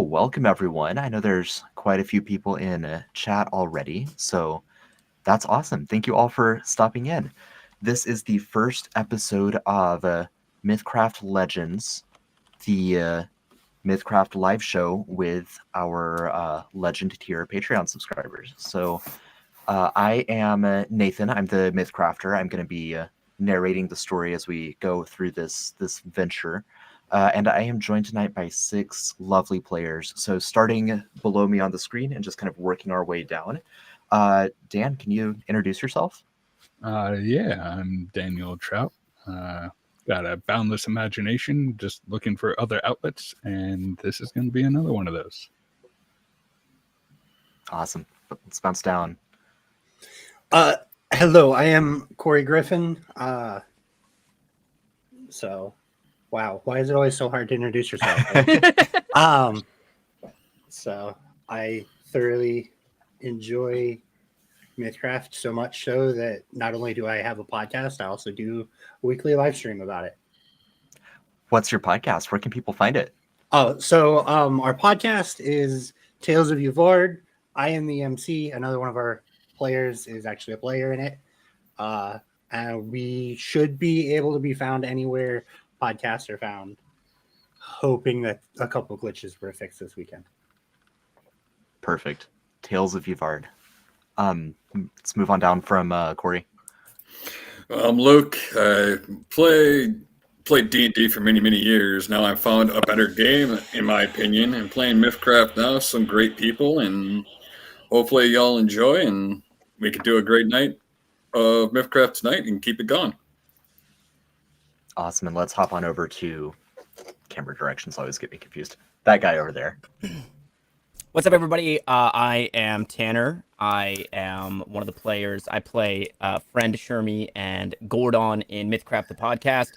welcome everyone. I know there's quite a few people in chat already, so that's awesome. Thank you all for stopping in. This is the first episode of MythCraft Legends, the MythCraft live show with our Legend tier Patreon subscribers. So I am Nathan. I'm the MythCrafter. I'm going to be narrating the story as we go through this venture. And I am joined tonight by 6 lovely players. So starting below me on the screen and just kind of working our way down. Dan, can you introduce yourself? Yeah, I'm Daniel Trout. Got a boundless imagination, just looking for other outlets, and this is going to be another one of those. Awesome. Let's bounce down. Hello, I am Corey Griffin. Wow, why is it always so hard to introduce yourself? So I thoroughly enjoy MythCraft so much so that not only do I have a podcast, I also do a weekly live stream about it. What's your podcast? Where can people find it? Our podcast is Tales of Yvard. I am the MC. Another one of our players is actually a player in it. And we should be able to be found anywhere podcasts are found, hoping that a couple glitches were fixed this weekend. Perfect. Tales of Yvard. Let's move on down from Corey. I'm Luke. I played D&D for many, many years. Now I've found a better game, in my opinion, and playing MythCraft now. Some great people, and hopefully y'all enjoy, and we can do a great night of MythCraft tonight and keep it going. Awesome, and let's hop on over to camera directions. Always get me confused. That guy over there. What's up, everybody? I am Tanner. I am one of the players. I play Friend Shermie and Gordon in MythCraft the podcast.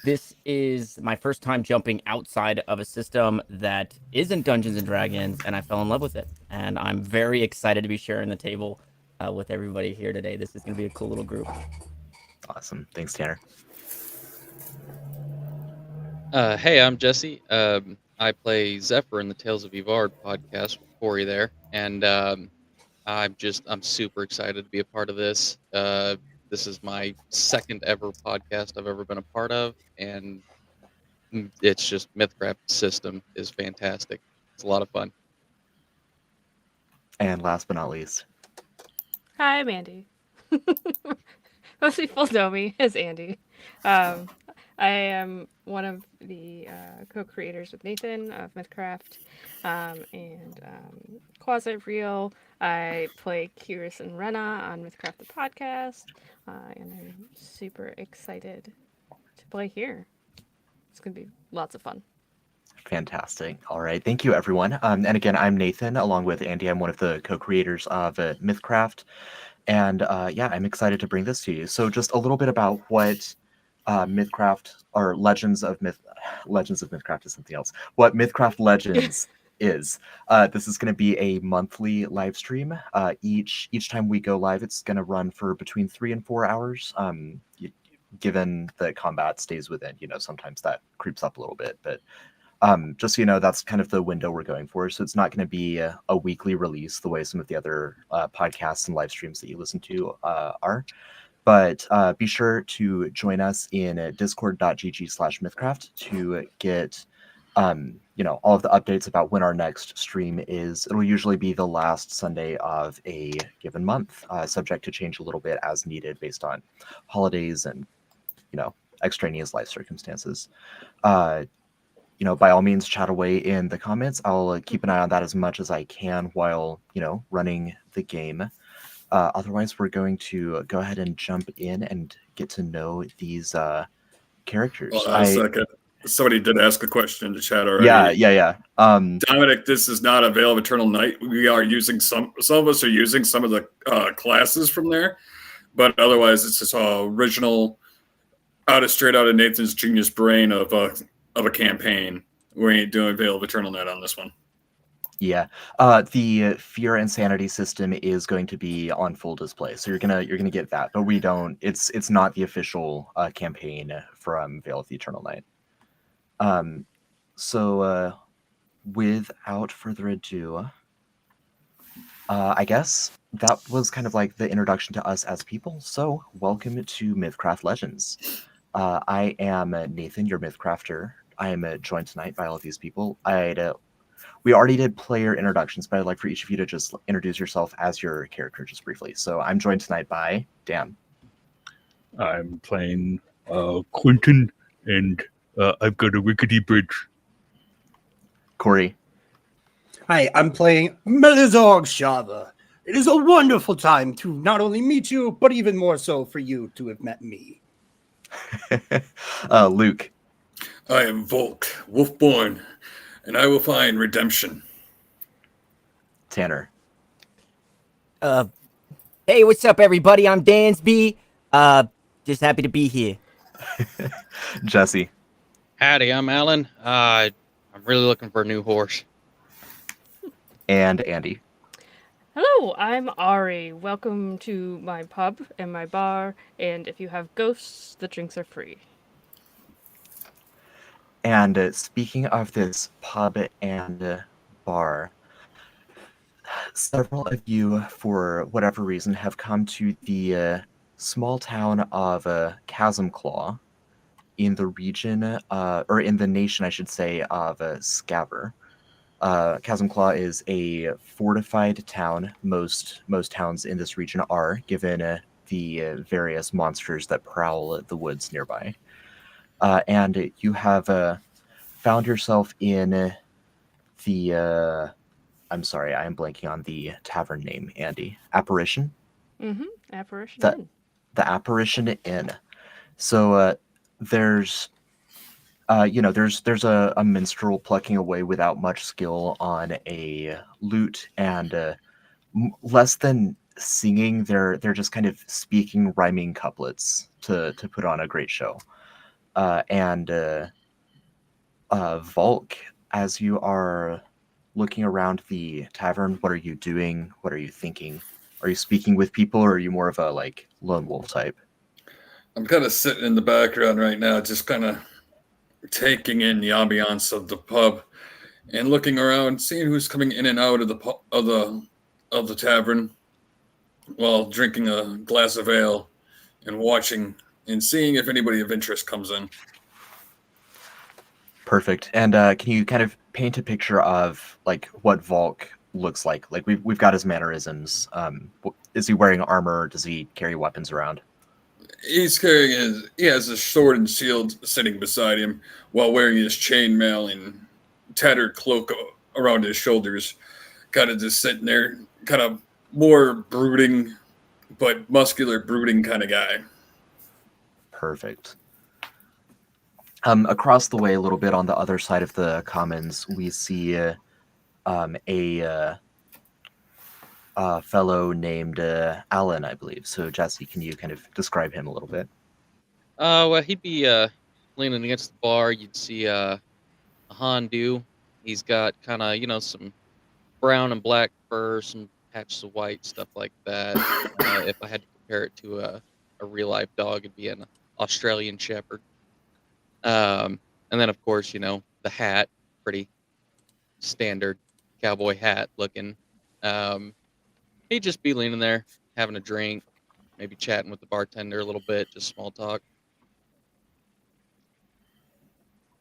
This is my first time jumping outside of a system that isn't Dungeons & Dragons, and I fell in love with it. And I'm very excited to be sharing the table with everybody here today. This is going to be a cool little group. Awesome. Thanks, Tanner. Hey, I'm Jesse. I play Zephyr in the Tales of Yvard podcast with Corey there, and I'm super excited to be a part of this. This is my second ever podcast I've ever been a part of, and it's just MythCraft system is fantastic. It's a lot of fun. And last but not least. Hi, I'm Andy. Most people know me as Andy. I am one of the co-creators with Nathan of MythCraft and Quasi Real. I play Kyrus and Renna on MythCraft the podcast, and I'm super excited to play here. It's going to be lots of fun. Fantastic. All right. Thank you, everyone. And again, I'm Nathan, along with Andy. I'm one of the co-creators of MythCraft. And yeah, I'm excited to bring this to you. So just a little bit about what MythCraft or Legends of MythCraft is something else. What MythCraft Legends is. This is going to be a monthly live stream. Each time we go live, it's going to run for between 3 and 4 hours. Given that combat stays within, sometimes that creeps up a little bit, but just so you know, that's kind of the window we're going for. So it's not going to be a weekly release the way some of the other podcasts and live streams that you listen to are. But be sure to join us in discord.gg/mythcraft to get all of the updates about when our next stream is. It'll usually be the last Sunday of a given month, subject to change a little bit as needed based on holidays and extraneous life circumstances. By all means, chat away in the comments. I'll keep an eye on that as much as I can while running the game. Otherwise, we're going to go ahead and jump in and get to know these characters. A second. Somebody did ask a question in the chat already. Yeah. Dominic, this is not a Veil of Eternal Night. We are using some of us are using some of the classes from there, but otherwise it's just original, straight out of Nathan's genius brain of a campaign. We ain't doing Veil of Eternal Night on this one. Yeah, the Fear and Sanity system is going to be on full display, so you're gonna get that. But we don't. It's not the official campaign from Veil of the Eternal Night. So without further ado, I guess that was kind of like the introduction to us as people. So, welcome to MythCraft Legends. I am Nathan, your MythCrafter. I am joined tonight by all of these people. We already did player introductions, but I'd like for each of you to just introduce yourself as your character just briefly. So, I'm joined tonight by Dan. I'm playing Quinton, and I've got a rickety bridge. Corey. Hi, I'm playing Melizog Shava. It is a wonderful time to not only meet you, but even more so for you to have met me. Luke. I am Volk, Wolfborn, and I will find redemption. Tanner. Hey, what's up, everybody? I'm Dansby. Just happy to be here. Jesse. Howdy, I'm Alan. I'm really looking for a new horse. And Andy. Hello, I'm Ari. Welcome to my pub and my bar, and if you have ghosts, the drinks are free. And speaking of this pub and bar, several of you, for whatever reason, have come to the small town of Chasm Claw in the region, or in the nation, I should say, of Scaver. Chasm Claw is a fortified town. Most towns in this region are, given the various monsters that prowl the woods nearby. And you have found yourself in the I'm sorry, I am blanking on the tavern name, Andy. Apparition? Mm-hmm. Apparition That- Inn. The Apparition Inn. So there's there's a minstrel plucking away without much skill on a lute, and less than singing, they're just kind of speaking rhyming couplets to put on a great show. And Volk, as you are looking around the tavern, what are you doing? What are you thinking? Are you speaking with people, or are you more of a like lone wolf type? I'm kind of sitting in the background right now, just kind of taking in the ambiance of the pub and looking around, seeing who's coming in and out of the tavern while drinking a glass of ale and watching and seeing if anybody of interest comes in. Perfect. And can you kind of paint a picture of like what Volk looks like? Like we've got his mannerisms. Is he wearing armor? Does he carry weapons around? He has his sword and shield sitting beside him while wearing his chainmail and tattered cloak around his shoulders. Kind of just sitting there, kind of more brooding, but muscular brooding kind of guy. Perfect. Across the way a little bit on the other side of the commons, we see a fellow named Alan, I believe. So Jesse, can you kind of describe him a little bit? Well, he'd be leaning against the bar. You'd see a Hondu. He's got kind of, some brown and black fur, some patches of white, stuff like that. If I had to compare it to a real life dog, it'd be an Australian Shepherd. And then, of course, the hat, pretty standard cowboy hat looking. He'd just be leaning there, having a drink, maybe chatting with the bartender a little bit, just small talk.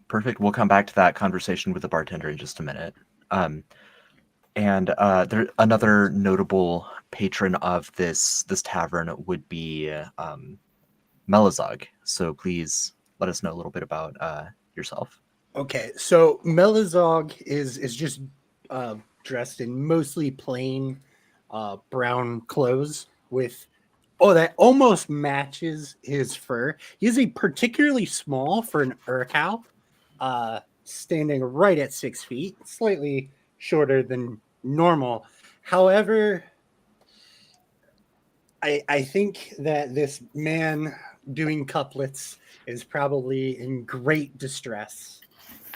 Perfect. We'll come back to that conversation with the bartender in just a minute. There another notable patron of this tavern would be Melizog. So please let us know a little bit about yourself. Okay, so Melizog is just dressed in mostly plain brown clothes with that almost matches his fur. He's a particularly small for an Urkow, standing right at 6 feet, slightly shorter than normal. However, I think that this man doing couplets is probably in great distress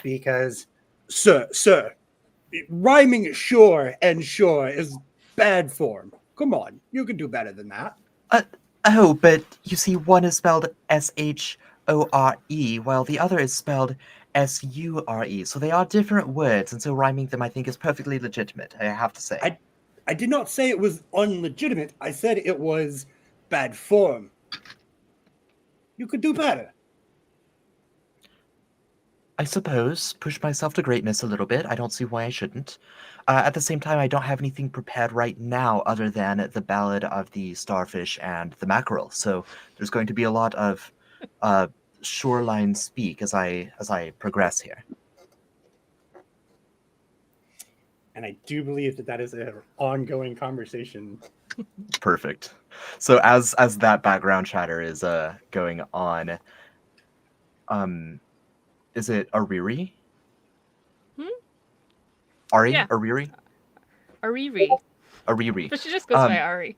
because, sir, rhyming shore and shore is bad form. Come on, you can do better than that. Oh, but you see, one is spelled S-H-O-R-E, while the other is spelled Sure. So they are different words, and so rhyming them I think is perfectly legitimate, I have to say. I did not say it was unlegitimate. I said it was bad form. You could do better. I suppose, push myself to greatness a little bit. I don't see why I shouldn't. At the same time, I don't have anything prepared right now other than the Ballad of the Starfish and the Mackerel. So there's going to be a lot of shoreline speak as I progress here. And I do believe that is an ongoing conversation. Perfect. So as that background chatter is going on, is it Ariri? Ari? Yeah. Ariri? Ariri. Ariri. But she just goes by Ari.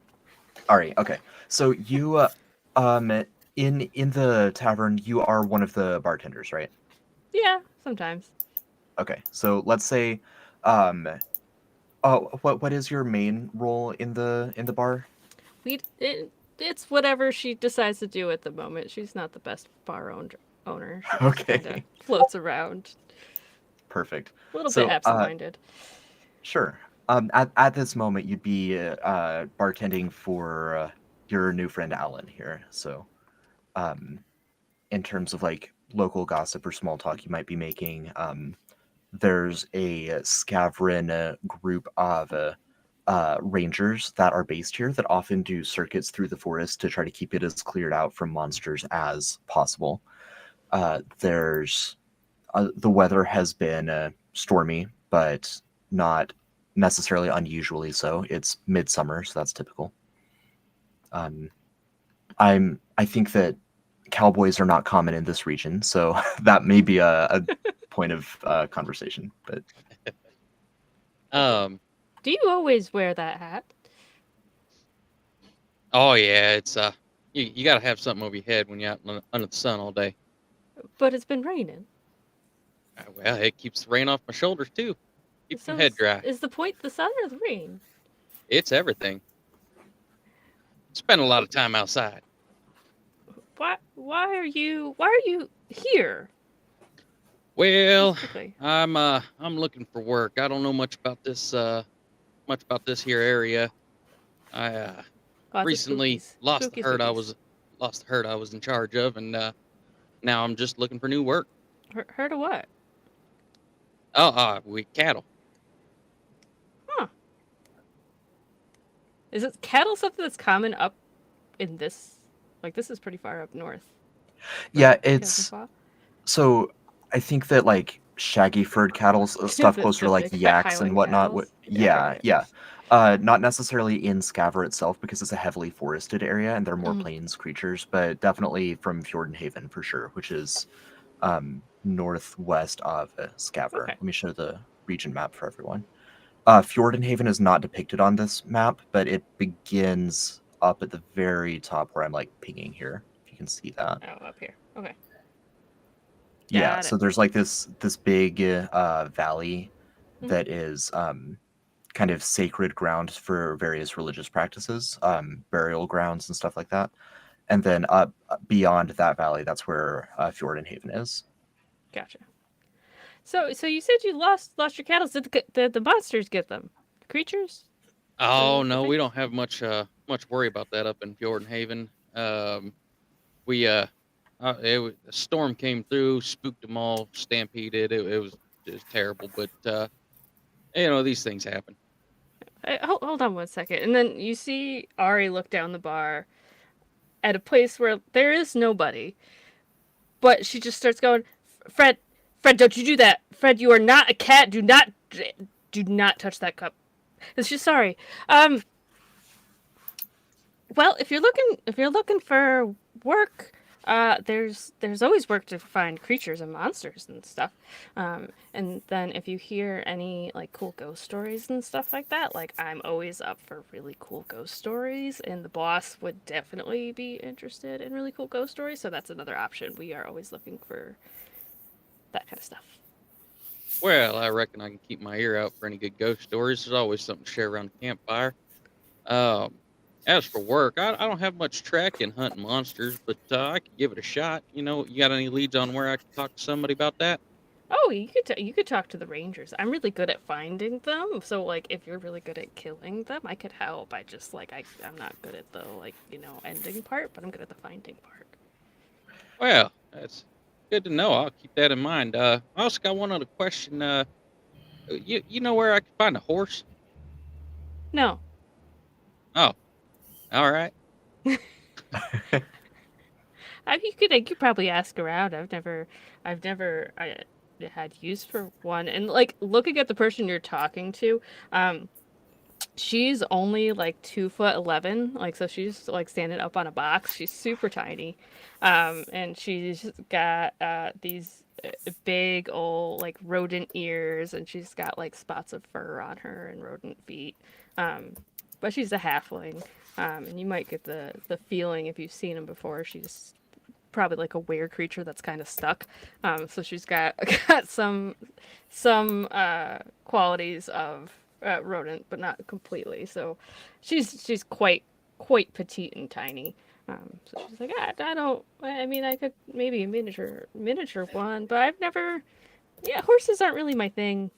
Ari, okay. So you in the tavern, you are one of the bartenders, right? Yeah, sometimes. Okay. So let's say what is your main role in the bar? It's whatever she decides to do at the moment. She's not the best bar owner. She just Okay. kinda floats around. Perfect. A little So, bit absent-minded. Sure. At this moment, you'd be bartending for your new friend Alan here. So, in terms of like local gossip or small talk you might be making, there's a Scavrin group of rangers that are based here that often do circuits through the forest to try to keep it as cleared out from monsters as possible. There's the weather has been stormy, but not necessarily unusually so. It's midsummer, so that's typical. I think that cowboys are not common in this region, so that may be a point of conversation. But Do you always wear that hat? Oh yeah, it's you got to have something over your head when you're out under the sun all day. But it's been raining. Well, it keeps the rain off my shoulders too. Keeps So my head dry. is the point the sun or the rain? It's everything. Spend a lot of time outside. Why are you here? Well, Specifically? I'm looking for work. I don't know much about this here area. I Lots of recently spookies. lost Spooky the herd spookies. lost the herd I was in charge of, and now I'm just looking for new work. Heard of what? We cattle. Huh. Is it cattle something that's common up in this? Like, this is pretty far up north. yeah, Right? it's so I think that like shaggy furred cattle stuff The closer to like big fat yaks and Highland whatnot. cows? Yeah, Okay. yeah. Not necessarily in Scaver itself because it's a heavily forested area and they're more Mhm. plains creatures, but definitely from Fjordenhaven for sure, which is northwest of Scaver. Okay. Let me show the region map for everyone. Fjordenhaven is not depicted on this map, but it begins up at the very top where I'm like pinging here. If you can see that. Oh, up here. Okay. Yeah, Got so it. there's like this big valley Mhm. that is kind of sacred ground for various religious practices, burial grounds and stuff like that. And then up beyond that valley, that's where Fjordenhaven is. Gotcha. So you said you lost your cattle. Did the monsters get them? The creatures? Oh The no, we things? don't have much worry about that up in Fjordenhaven. We a storm came through, spooked them all, stampeded. It was just terrible, but these things happen. Hold on one second. And then you see Ari look down the bar at a place where there is nobody. But she just starts going, Fred, don't you do that. Fred, you are not a cat. Do not touch that cup. And she's sorry. Well, if you're looking for work, there's always work to find creatures and monsters and stuff. And then if you hear any like cool ghost stories and stuff like that, like I'm always up for really cool ghost stories, and the boss would definitely be interested in really cool ghost stories. So that's another option. We are always looking for that kind of stuff. Well, I reckon I can keep my ear out for any good ghost stories. There's always something to share around the campfire. As for work, I don't have much track in hunting monsters, but I could give it a shot. You got any leads on where I could talk to somebody about that? Oh, you could talk to the rangers. I'm really good at finding them, so like if you're really good at killing them, I could help. I just like I'm not good at the ending part, but I'm good at the finding part. Well, that's good to know. I'll keep that in mind. I also got one other question. You know where I can find a horse? No. Oh, all right. You could probably ask around. I've never had use for one. And like looking at the person you're talking to, she's only like 2'11", like so she's like standing up on a box. She's super tiny, and she's got these big old like rodent ears, and she's got like spots of fur on her and rodent feet. But she's a halfling, and you might get the feeling if you've seen them before. She's probably like a were creature that's kind of stuck. So she's got got some qualities of rodent, but not completely. So she's quite petite and tiny. So she's like, I don't. I mean, I could maybe a miniature one, but I've never. Yeah, horses aren't really my thing.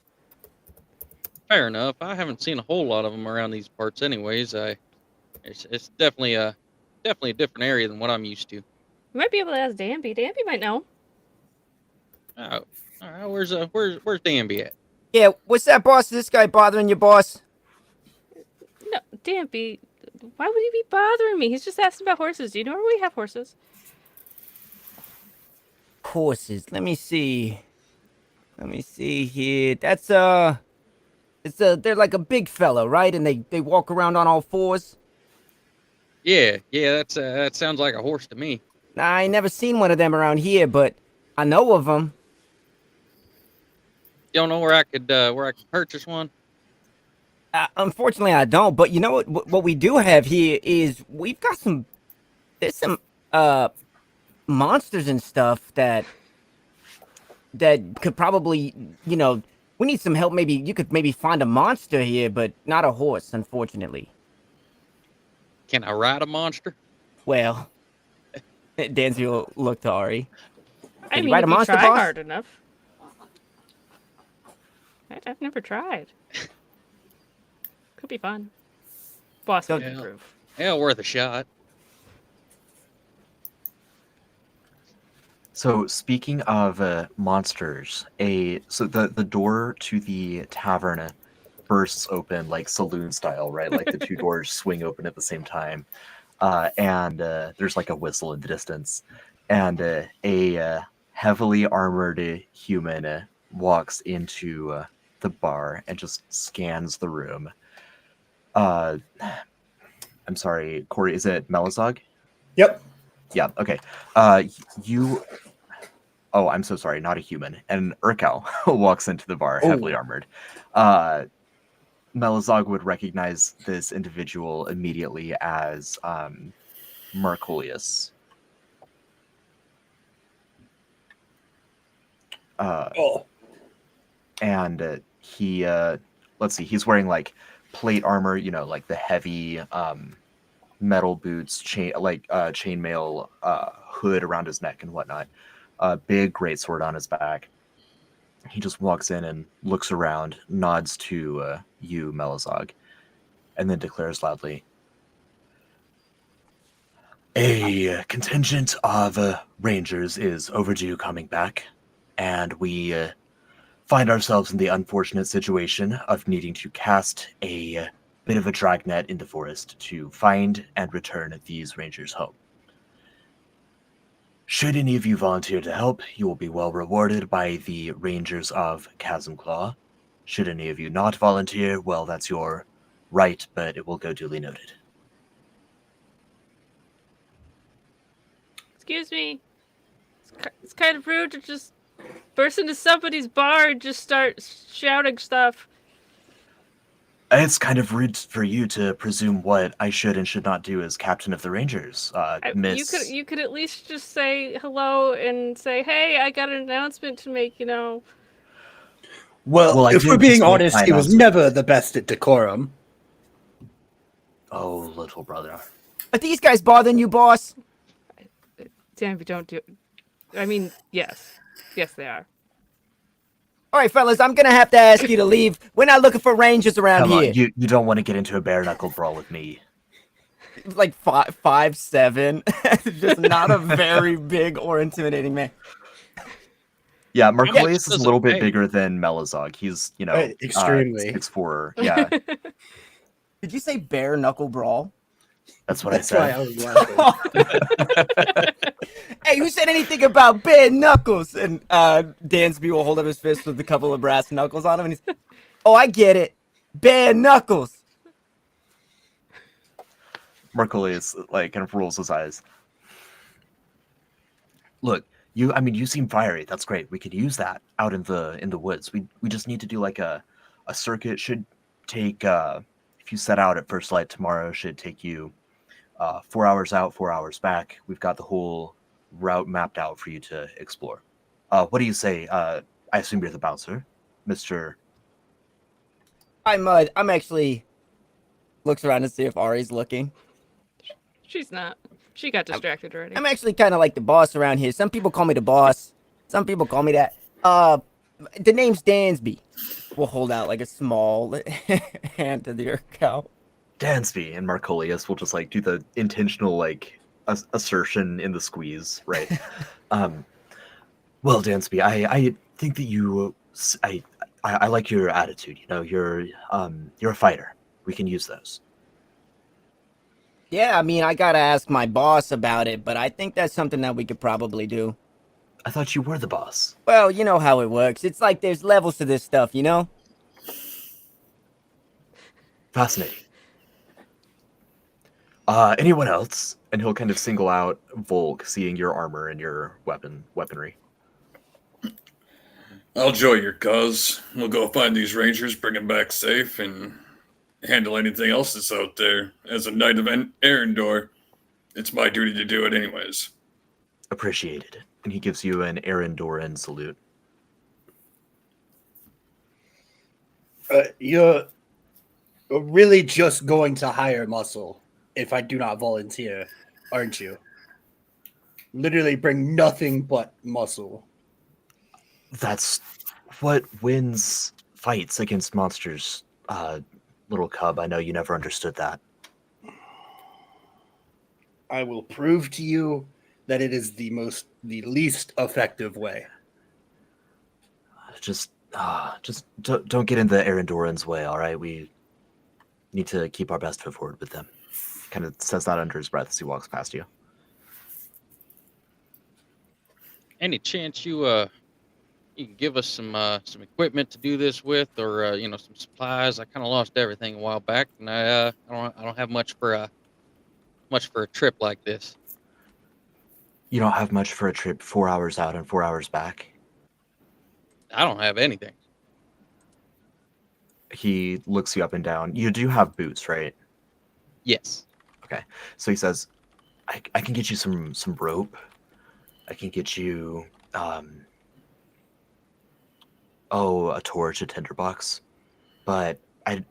Fair enough. I haven't seen a whole lot of them around these parts, anyways. It's definitely a different area than what I'm used to. You might be able to ask Danby. Danby might know. Oh, all right. Where's Danby at? Yeah, what's that, boss? Is this guy bothering your boss? No, Danby. Why would he be bothering me? He's just asking about horses. Do you know where we have horses? Horses. Let me see. Let me see here. That's they're like a big fellow, right? And they walk around on all fours. Yeah. That sounds like a horse to me. Nah, I ain't never seen one of them around here, but I know of them. You don't know where I could purchase one? Unfortunately, I don't. But you know what we do have here is we've got there's some monsters and stuff that could probably, we need some help. Maybe you could maybe find a monster here, but not a horse, unfortunately. Can I ride a monster? Well, Danzy will look to Ari. I you mean, ride if a monster, you try boss? hard enough. I've never tried. Could be fun. Boss would Yeah. approve. Yeah, worth a shot. So speaking of monsters, so the door to the tavern bursts open like saloon style, right? Like the two doors swing open at the same time, and there's like a whistle in the distance, and a heavily armored human walks into the bar and just scans the room. I'm sorry, Corey. Is it Melizog? Yep. Yeah. Okay. You. Oh, I'm so sorry. Not a human. And Urkel walks into the bar, heavily armored. Melizog would recognize this individual immediately as Marcolius. And he, let's see, he's wearing like plate armor, like the heavy metal boots, chainmail hood around his neck and whatnot. Big greatsword on his back. He just walks in and looks around, nods to you, Melizog, and then declares loudly, "A contingent of rangers is overdue coming back, and we find ourselves in the unfortunate situation of needing to cast a bit of a dragnet in the forest to find and return these rangers home. Should any of you volunteer to help, you will be well rewarded by the Rangers of Chasm Claw. Should any of you not volunteer, well, that's your right, but it will go duly noted." Excuse me. It's kind of rude to just burst into somebody's bar and just start shouting stuff. It's kind of rude for you to presume what I should and should not do as captain of the Rangers, Miss. You could at least just say hello and say, "Hey, I got an announcement to make." Well, I if did we're being just make honest, my he was announcement. never the best at decorum. Oh, little brother. Are these guys bothering you, boss? Danby, don't do it. I mean, yes, they are. All right, fellas, I'm gonna have to ask you to leave. We're not looking for rangers around Come on, here. you don't want to get into a bare knuckle brawl with me. Like 5'7", just not a very big or intimidating man. Yeah, guess Marcolius is a doesn't little bit pay. bigger than Melizog. He's, Extremely. 6'4". Yeah, Did you say bare knuckle brawl? that's what That's I why said. I was laughing. Hey, who said anything about bare knuckles? And Dansby will hold up his fist with a couple of brass knuckles on him, and he's, oh, I get it, bare knuckles. Marcolius like kind of rolls his eyes. Look, you seem fiery. That's great. We could use that out in the woods. We just need to do like a circuit. Should take if you set out at first light tomorrow, should take you 4 hours out, 4 hours back. We've got the whole route mapped out for you to explore. What do you say? I assume you're the bouncer, Mr. I'm actually looks around to see if Ari's looking. She's not. She got distracted already. I'm actually kind of like the boss around here. Some people call me the boss. Some people call me that. The name's Dansby. We'll hold out like a small hand to the cow. Dansby, and Marcolius will just like do the intentional like assertion in the squeeze, right? Well, Dansby, I think that you I like your attitude. You're a fighter. We can use those. Yeah, I mean, I gotta ask my boss about it, but I think that's something that we could probably do. I thought you were the boss. Well, you know how it works. It's like there's levels to this stuff, you know? Fascinating. Anyone else? And he'll kind of single out Volk, seeing your armor and your weaponry. I'll join your cause. We'll go find these rangers, bring them back safe, and handle anything else that's out there. As a knight of Arendor, it's my duty to do it anyways. Appreciated. And he gives you an Arendoran salute. You're really just going to hire muscle if I do not volunteer, aren't you? Literally bring nothing but muscle. That's what wins fights against monsters, little cub. I know you never understood that. I will prove to you that it is the least effective way. Just don't get in the Arendoran's way, all right? We need to keep our best foot forward with them. Kind of says that under his breath as he walks past you. Any chance you can give us some equipment to do this with, or some supplies? I kind of lost everything a while back, and I don't have much for a trip like this. You don't have much for a trip 4 hours out and 4 hours back? I don't have anything. He looks you up and down. You do have boots, right? Yes. Okay. So he says, I can get you some rope. I can get you a torch, a tinderbox. But I'm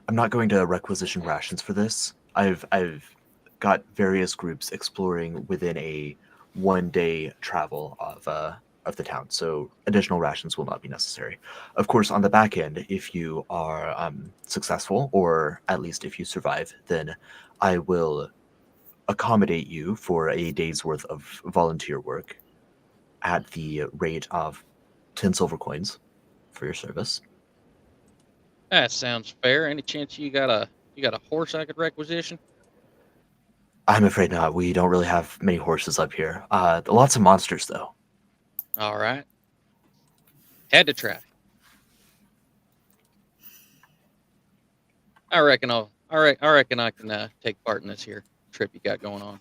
not going to requisition rations for this. I've got various groups exploring within a 1-day travel of the town, so additional rations will not be necessary. Of course, on the back end, if you are successful, or at least if you survive, then I will accommodate you for a day's worth of volunteer work at the rate of 10 silver coins for your service. That sounds fair. Any chance you got a horse I could requisition? I'm afraid not. We don't really have many horses up here. Lots of monsters, though. All right. Had to try. I reckon I can take part in this here trip you got going on.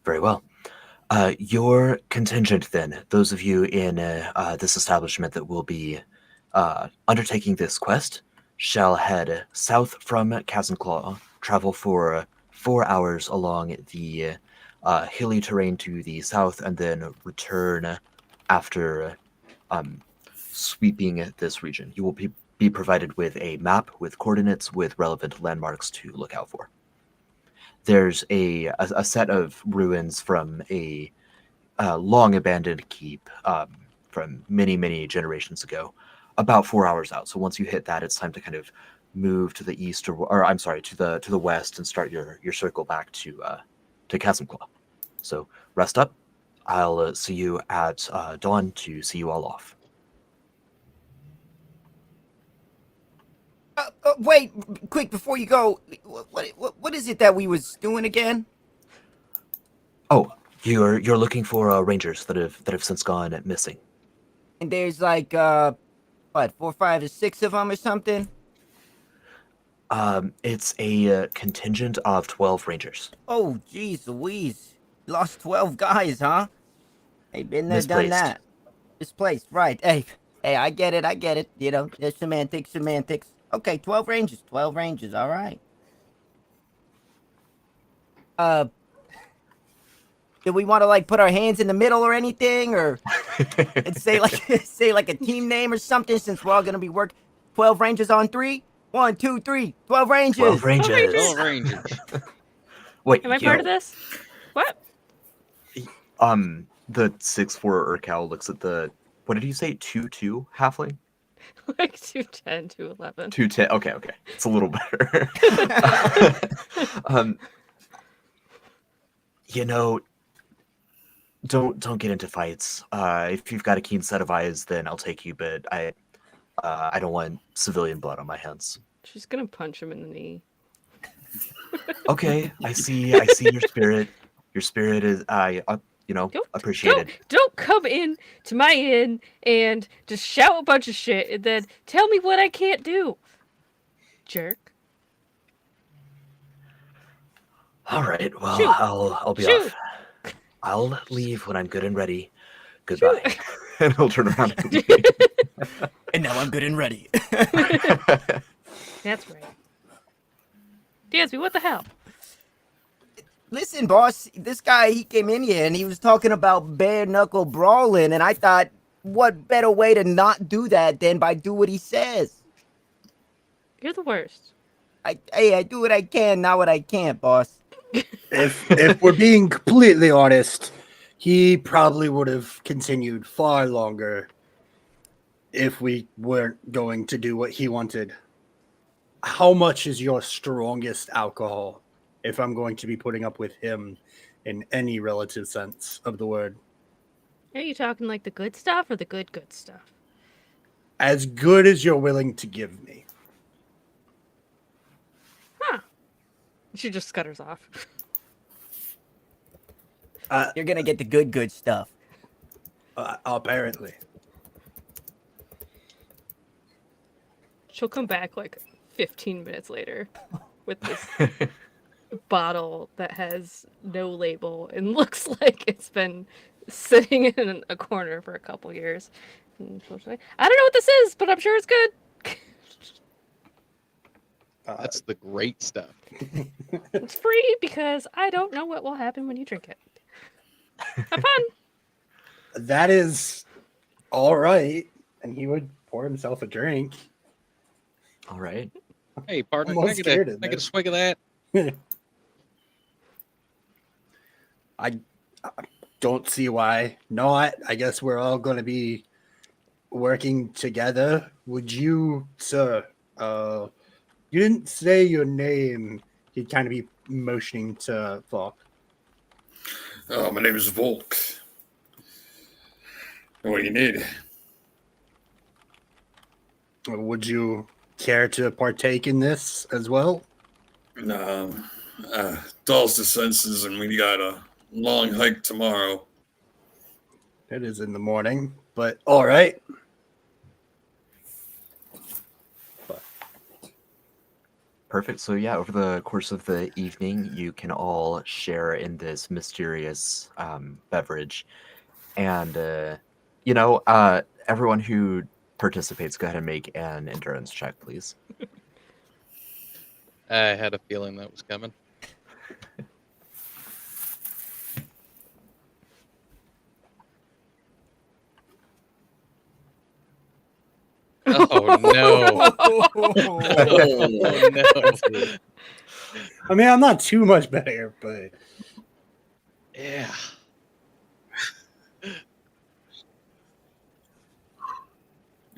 Very well. Your contingent, then, those of you in this establishment that will be undertaking this quest, shall head south from Chasmclaw, travel for 4 hours along the hilly terrain to the south, and then return after sweeping this region. You will be provided with a map with coordinates with relevant landmarks to look out for. There's a set of ruins from a long abandoned keep from many, many generations ago, about 4 hours out. So once you hit that, it's time to kind of move to the east, or I'm sorry, to the west, and start your circle back to Chasm Claw. So rest up. I'll see you at dawn to see you all off. Wait, quick before you go. What is it that we was doing again? Oh, you're looking for rangers that have since gone missing. And there's like what, 4, 5, or 6 of them or something? It's a contingent of 12 rangers. Oh, geez, Louise, lost 12 guys, huh? Hey, been there, done Misplaced. that. Misplaced, right? Hey, I get it. You know, there's semantics. Okay, 12 rangers. All right. Do we want to like put our hands in the middle or anything, or and say like a team name or something? Since we're all gonna be working 12 rangers on 3. 1, 2, 3. 12 rangers. 12 rangers. 12 Rangers. Wait, Am I part of this? What? The 6'4" Urcal looks at the, what did you say, 2'2" halfling? Like 210, 211. 210. Okay, it's a little better. You know, don't get into fights. If you've got a keen set of eyes, then I'll take you. But I don't want civilian blood on my hands. She's gonna punch him in the knee. Okay, I see your spirit. Your spirit is appreciated. Don't come in to my inn and just shout a bunch of shit and then tell me what I can't do. Jerk. All right, well, Shoot. I'll be Shoot. off. I'll leave when I'm good and ready. Goodbye. And he'll turn around and leave. And now I'm good and ready. That's right. Dansby, what the hell? Listen, boss, this guy, he came in here and he was talking about bare knuckle brawling, and I thought, what better way to not do that than by do what he says? You're the worst. I do what I can, not what I can't, boss. If we're being completely honest, he probably would have continued far longer if we weren't going to do what he wanted. How much is your strongest alcohol if I'm going to be putting up with him in any relative sense of the word? Are you talking like the good stuff or the good stuff? As good as you're willing to give me. Huh. She just scutters off. You're gonna get the good stuff. Apparently. She'll come back like 15 minutes later with this bottle that has no label and looks like it's been sitting in a corner for a couple years. And she'll say, I don't know what this is, but I'm sure it's good. That's the great stuff. It's free because I don't know what will happen when you drink it. Have fun. That is all right. And he would pour himself a drink. All right. Hey, partner, Almost can scared I of get a this. swig of that? I don't see why not. I guess we're all going to be working together. Would you, sir, you didn't say your name. He'd kind of be motioning to Falk. Oh, my name is Volk. What do you need? Would you care to partake in this as well? No, dulls the senses, and we got a long hike tomorrow. It is in the morning, but all right. Perfect. So yeah, over the course of the evening, you can all share in this mysterious beverage, and everyone who participates, go ahead and make an endurance check, please. I had a feeling that was coming. Oh no! Oh no! I mean, I'm not too much better, but Yeah.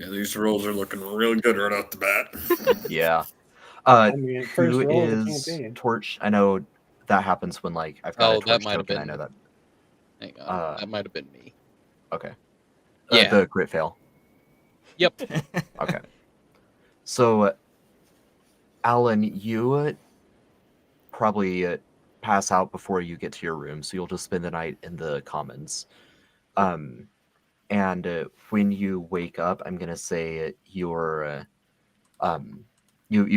Yeah, these rolls are looking real good right off the bat. Yeah. I mean, first Who roll of the is campaign. Torch? I know that happens when like I've got a Oh, that Torch might have token. I been. know that. Hang on, Uh, that might have been me. okay. Yeah. The crit fail. Yep. Okay. So, Alan, you probably pass out before you get to your room, so you'll just spend the night in the commons. And when you wake up, I'm gonna say you've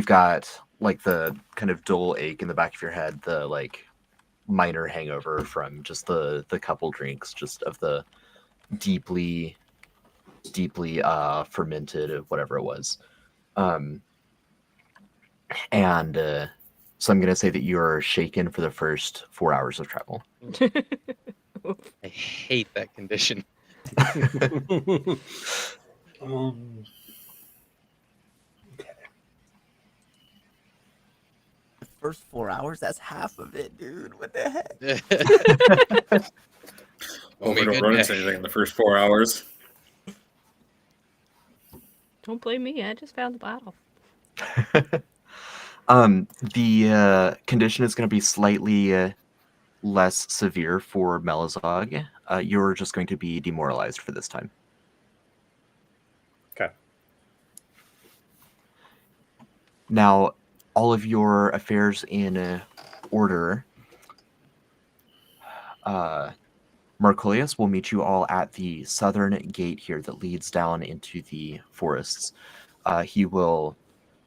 got like the kind of dull ache in the back of your head, the like minor hangover from just the couple drinks, just of the deeply fermented whatever it was. And so I'm gonna say that you're shaken for the first 4 hours of travel. I hate that condition. um, The first 4 hours, that's half of it, dude. What the heck? Hope Be we a don't good run day. into anything in the first 4 hours. Don't blame me. I just found the bottle. The condition is going to be slightly less severe for Melazog. You're just going to be demoralized for this time. Okay. Now, all of your affairs in order. Marcolius will meet you all at the southern gate here that leads down into the forests. He will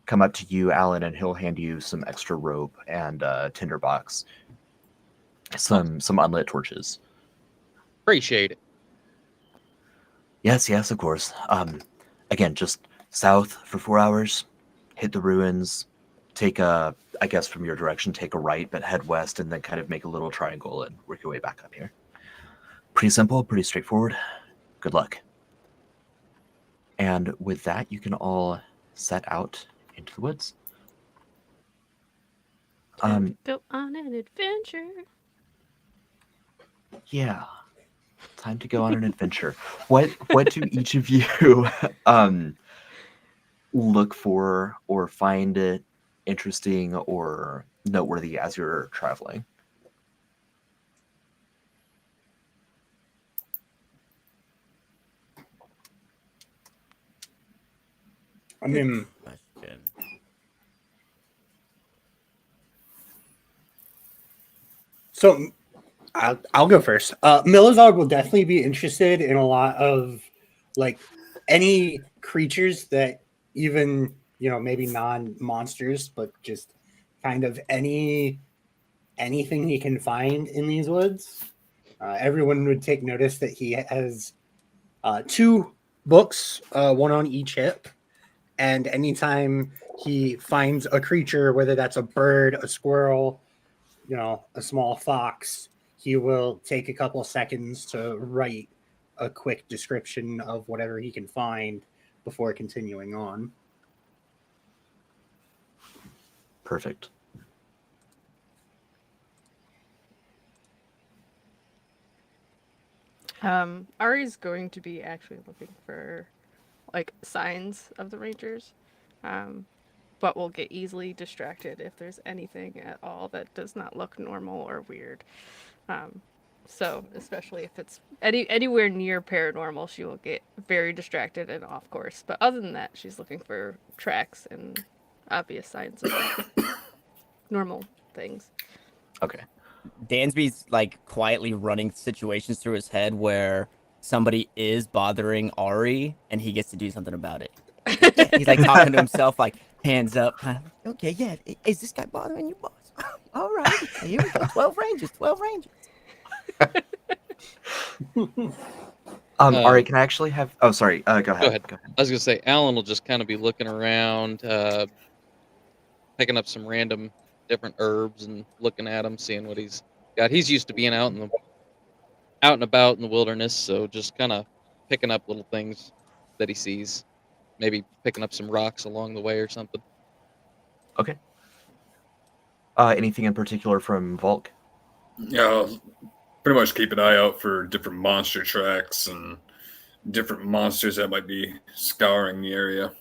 come up to you, Alan, and he'll hand you some extra rope and tinderbox, some unlit torches. Appreciate it. Yes, of course. Again, just south for 4 hours, hit the ruins, take I guess from your direction, take a right, but head west and then kind of make a little triangle and work your way back up here. Pretty simple, pretty straightforward. Good luck. And with that, you can all set out into the woods. Go on an adventure. Yeah. Time to go on an adventure. What do each of you look for or find it interesting or noteworthy as you're traveling? I mean, Question. so I'll go first. Milizog will definitely be interested in a lot of like any creatures that even maybe non-monsters, but just kind of anything he can find in these woods. Everyone would take notice that he has 2 books, one on each hip, and anytime he finds a creature, whether that's a bird, a squirrel, a small fox, he will take a couple seconds to write a quick description of whatever he can find before continuing on. Perfect. Ari's going to be actually looking for like signs of the Rangers, but will get easily distracted if there's anything at all that does not look normal or weird. So especially if it's anywhere near paranormal, she will get very distracted and off course. But other than that, she's looking for tracks and obvious signs of normal things. Okay. Dansby's like quietly running situations through his head where somebody is bothering Ari and he gets to do something about it. He's like talking to himself, like hands up, kind of. Okay, yeah. Is this guy bothering you, boss? All right. Here we go. 12 Rangers. 12 Rangers. Ari, can I actually have? Oh, sorry. Go ahead. Go ahead. I was gonna say Alan will just kind of be looking around, picking up some random different herbs and looking at them, seeing what he's got. He's used to being out and about in the wilderness, so just kind of picking up little things that he sees. Maybe picking up some rocks along the way or something. Okay. Anything in particular from Volk? Yeah, I'll pretty much keep an eye out for different monster tracks and different monsters that might be scouring the area.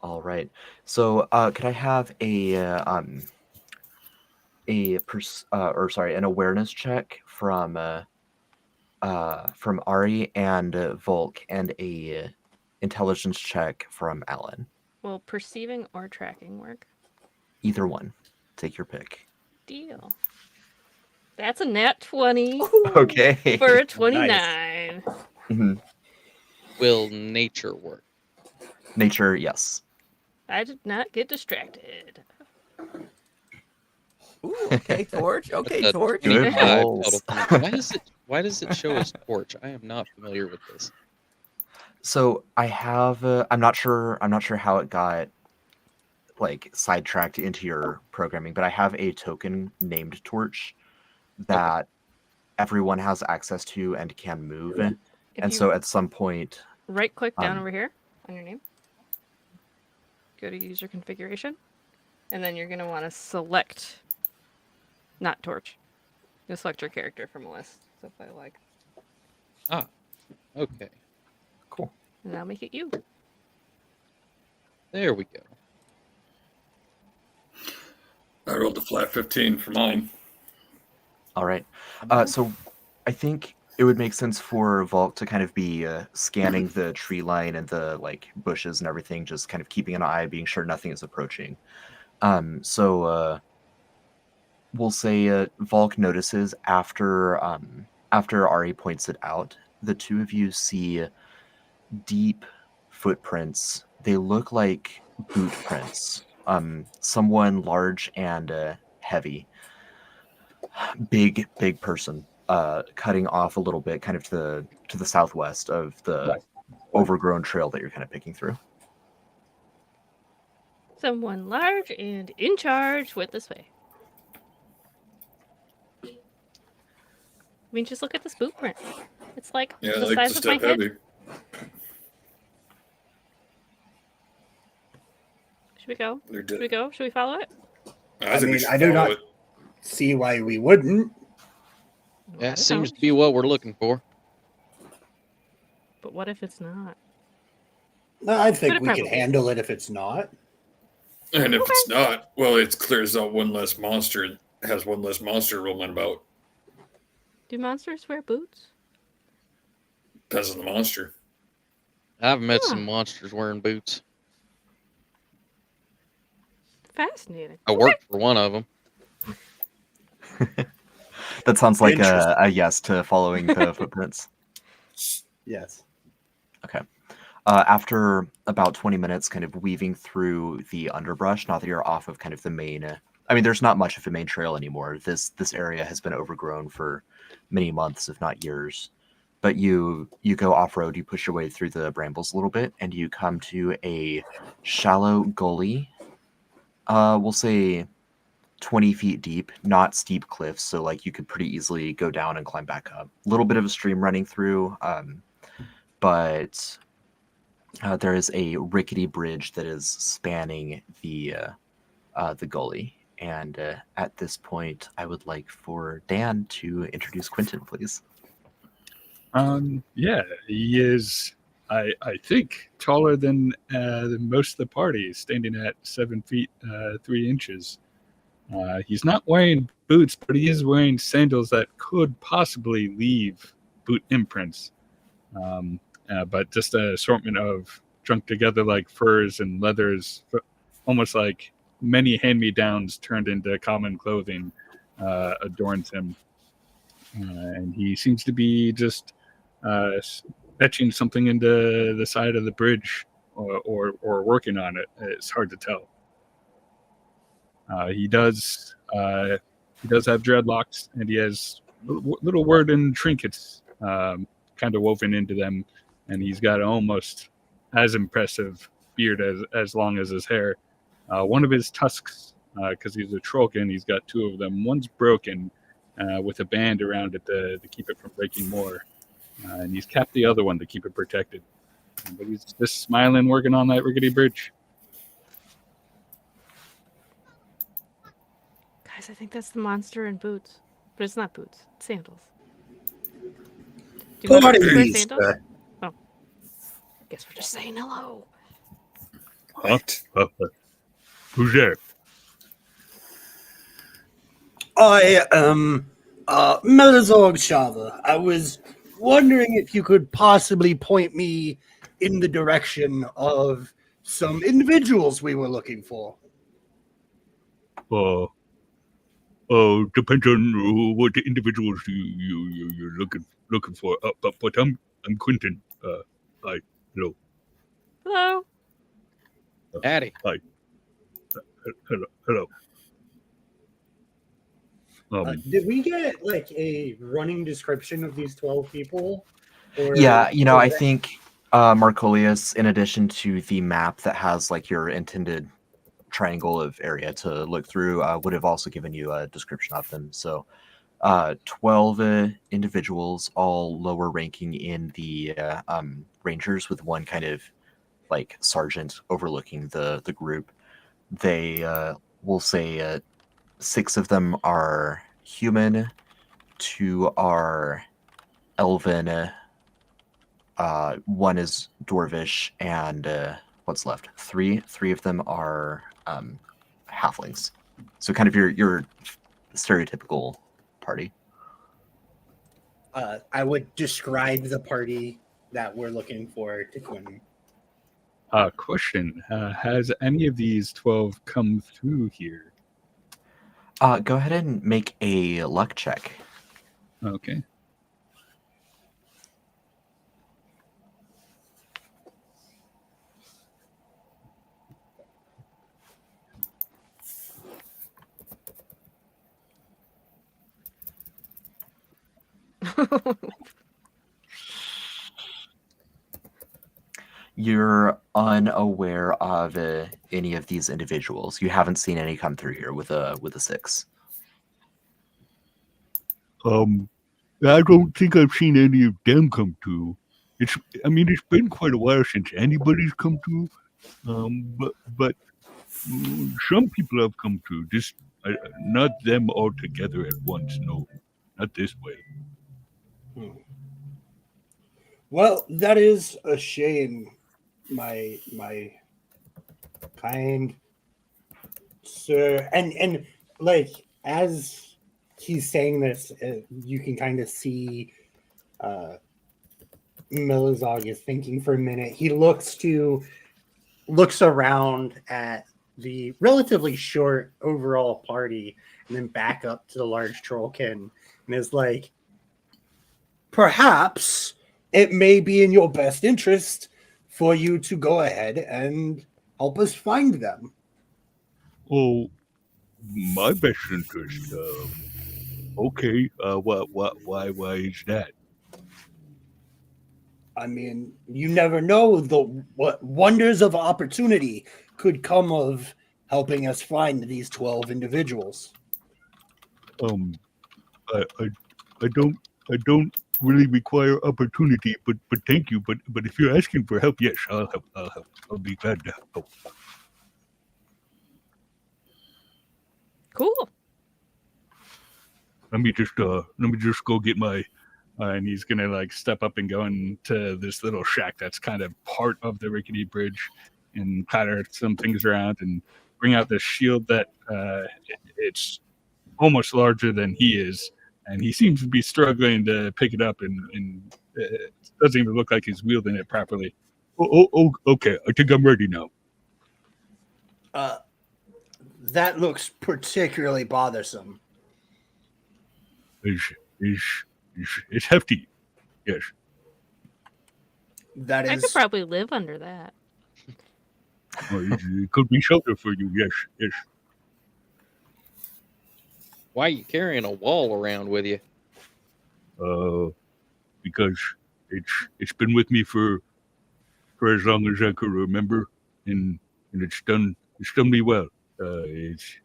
All right. So, could I have an awareness check from Ari and Volk, and a intelligence check from Alan? Will perceiving or tracking work? Either one. Take your pick. Deal. That's a nat 20 Okay. for a 29. Mhm. Will nature work? Nature, yes. I did not get distracted. Ooh, okay, Torch. Okay, That's a Torch. 25 rolls. total for me. Why does it show as torch? I am not familiar with this. So I have. I'm not sure how it got like sidetracked into your programming, but I have a token named Torch that everyone has access to and can move. If And you so at some point, right click down um, over here on your name, go to user configuration, and then you're going to want to select, not Torch. You'll select your character from a list. So if I like, Ah, okay. cool. and I'll make it you. There we go. I rolled a flat 15 for mine. All right. So I think it would make sense for Volk to kind of be scanning the tree line and the like bushes and everything, just kind of keeping an eye, being sure nothing is approaching. So we'll say Volk notices after Ari points it out, the two of you see deep footprints. They look like boot prints. Someone large and heavy. Big person, cutting off a little bit, kind of to the southwest of the overgrown trail that you're kind of picking through. Someone large and in charge with this way. I mean, just look at this boot print. It's like Yeah, I the like size the of my step head. heavy. Should we go? They're Should we go? Should we follow it? I think we mean, should I do follow not- it. See why we wouldn't. That I seems don't. to be what we're looking for. But what if it's not? No, I think But it we can probably handle it if it's not. And if it's not, well, it clears out one less monster. It has one less monster roaming about. Do monsters wear boots? Depends on the monster. I've met Huh. some monsters wearing boots. Fascinating. I worked for one of them. That sounds like Interesting. a yes to following the footprints. Yes. Okay. After about 20 minutes kind of weaving through the underbrush, now that you're off of kind of the main... I mean, there's not much of a main trail anymore. This area has been overgrown for many months, if not years. But you go off-road, you push your way through the brambles a little bit, and you come to a shallow gully. We'll say 20 feet deep, not steep cliffs, so like you could pretty easily go down and climb back up. A little bit of a stream running through, but there is a rickety bridge that is spanning the gully. And at this point, I would like for Dan to introduce Quinton, please. Yeah, he is, I think, taller than most of the party, standing at 7 feet 3 inches. He's not wearing boots, but he is wearing sandals that could possibly leave boot imprints. But just an assortment of strung together like furs and leathers, almost like many hand-me-downs turned into common clothing, adorns him. And he seems to be just etching something into the side of the bridge or working on it. It's hard to tell. He does have dreadlocks, and he has little wooden trinkets kind of woven into them, and he's got almost as impressive beard as long as his hair. One of his tusks, because he's a trollkin, he's got two of them. One's broken with a band around it to keep it from breaking more, and he's capped the other one to keep it protected. But he's just smiling, working on that rickety bridge. Guys, I think that's the monster in boots. But it's not boots. It's sandals. Do Party monsters wear beast, sandals? Oh, Guess we're just saying hello. What? Who's there? I am Melazog Shava. I was wondering if you could possibly point me in the direction of some individuals we were looking for. Depends on what the individuals you're looking for. But I'm Quinton. Hi, hello, Hello. Daddy. hi, hello. Did we get like a running description of these 12 people? Or Yeah, I was that- think Marcolius, in addition to the map that has like your intended triangle of area to look through, would have also given you a description of them. So 12 individuals, all lower ranking in the Rangers, with one kind of like sergeant overlooking the group. They will say 6 of them are human, 2 are elven, 1 is dwarvish, and what's left? 3 of them are halflings. So kind of your stereotypical party. I would describe the party that we're looking for to Quinton. Question: has any of these 12 come through here? Go ahead and make a luck check. Okay. You're unaware of any of these individuals. You haven't seen any come through here with a 6. I don't think I've seen any of them come through. It's been quite a while since anybody's come through. But some people have come through. Just not them all together at once. No, not this way. Well, that is a shame, my kind sir. And like as he's saying this, you can kind of see Milizog is thinking for a minute. He looks around at the relatively short overall party and then back up to the large trollkin and is like, perhaps it may be in your best interest for you to go ahead and help us find them. Oh, my best interest. Okay. Why is that? I mean, you never know what wonders of opportunity could come of helping us find these 12 individuals. I don't really require opportunity, but thank you. But if you're asking for help, yes, I'll help. I'll be glad to help. Cool. Let me just go get my. And he's gonna like step up and go into this little shack that's kind of part of the rickety bridge, and clatter some things around and bring out this shield that it's almost larger than he is, and he seems to be struggling to pick it up, and it doesn't even look like he's wielding it properly. Oh, okay. I think I'm ready now. That looks particularly bothersome. It's hefty. Yes. That I is could probably live under that. Well, it could be shelter for you. Yes. Why are you carrying a wall around with you? Because it's been with me for as long as I can remember, and it's done me well. It's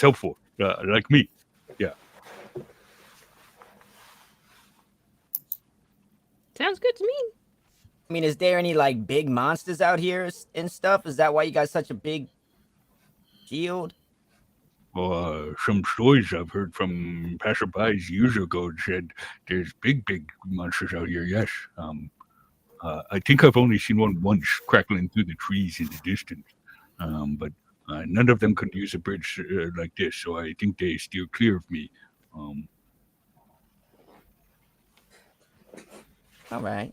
helpful. Like me. Yeah. Sounds good to me. I mean, is there any like big monsters out here and stuff? Is that why you got such a big shield? Some stories I've heard from passerbys years ago said there's big monsters out here. Yes. I think I've only seen one once crackling through the trees in the distance. But none of them could use a bridge like this, so I think they steer clear of me. All right.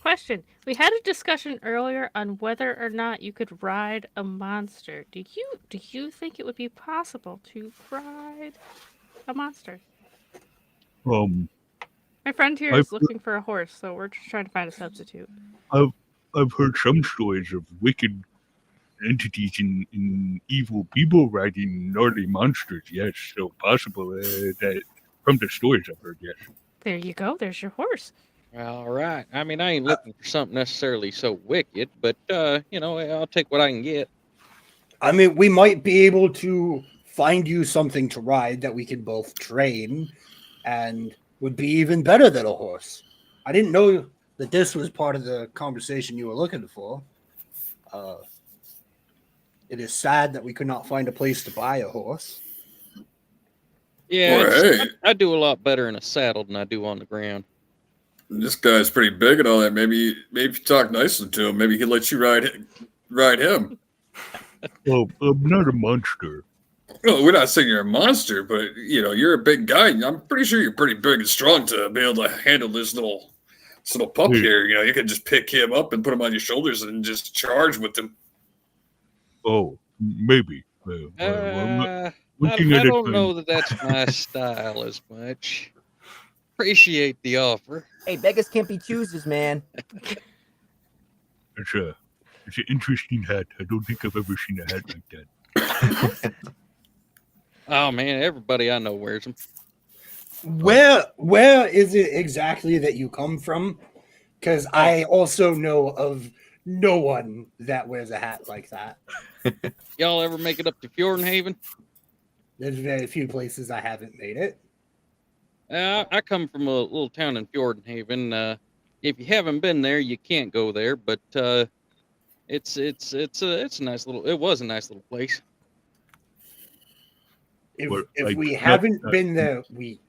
Question: we had a discussion earlier on whether or not you could ride a monster. Do you think it would be possible to ride a monster? My friend here is looking for a horse, so we're just trying to find a substitute. I've heard some stories of wicked entities and evil people riding gnarly monsters. Yes, so possible that from the stories I've heard. Yes. There you go. There's your horse. All right. I mean, I ain't looking for something necessarily so wicked, but I'll take what I can get. I mean, we might be able to find you something to ride that we can both train, and would be even better than a horse. I didn't know that this was part of the conversation you were looking for. It is sad that we could not find a place to buy a horse. Yeah, Well, hey, I do a lot better in a saddle than I do on the ground. this guy's pretty big and all that. Maybe if you talk nicely to him, maybe he'll let you ride him. Well, I'm not a monster. Well, we're not saying you're a monster, but you're a big guy. I'm pretty sure you're pretty big and strong to be able to handle this little pup here. You can just pick him up and put him on your shoulders and just charge with him. Oh, maybe. I don't know that that's my style as much. Appreciate the offer. Hey, beggars can't be choosers, man. It's an interesting hat. I don't think I've ever seen a hat like that. Oh man, everybody I know wears them. Where is it exactly that you come from? Because I also know of no one that wears a hat like that. Y'all ever make it up to Fjordenhaven? There's very few places I haven't made it. I come from a little town in Fjordenhaven. If you haven't been there, you can't go there. But it's a nice little. It was a nice little place. If we haven't been there, we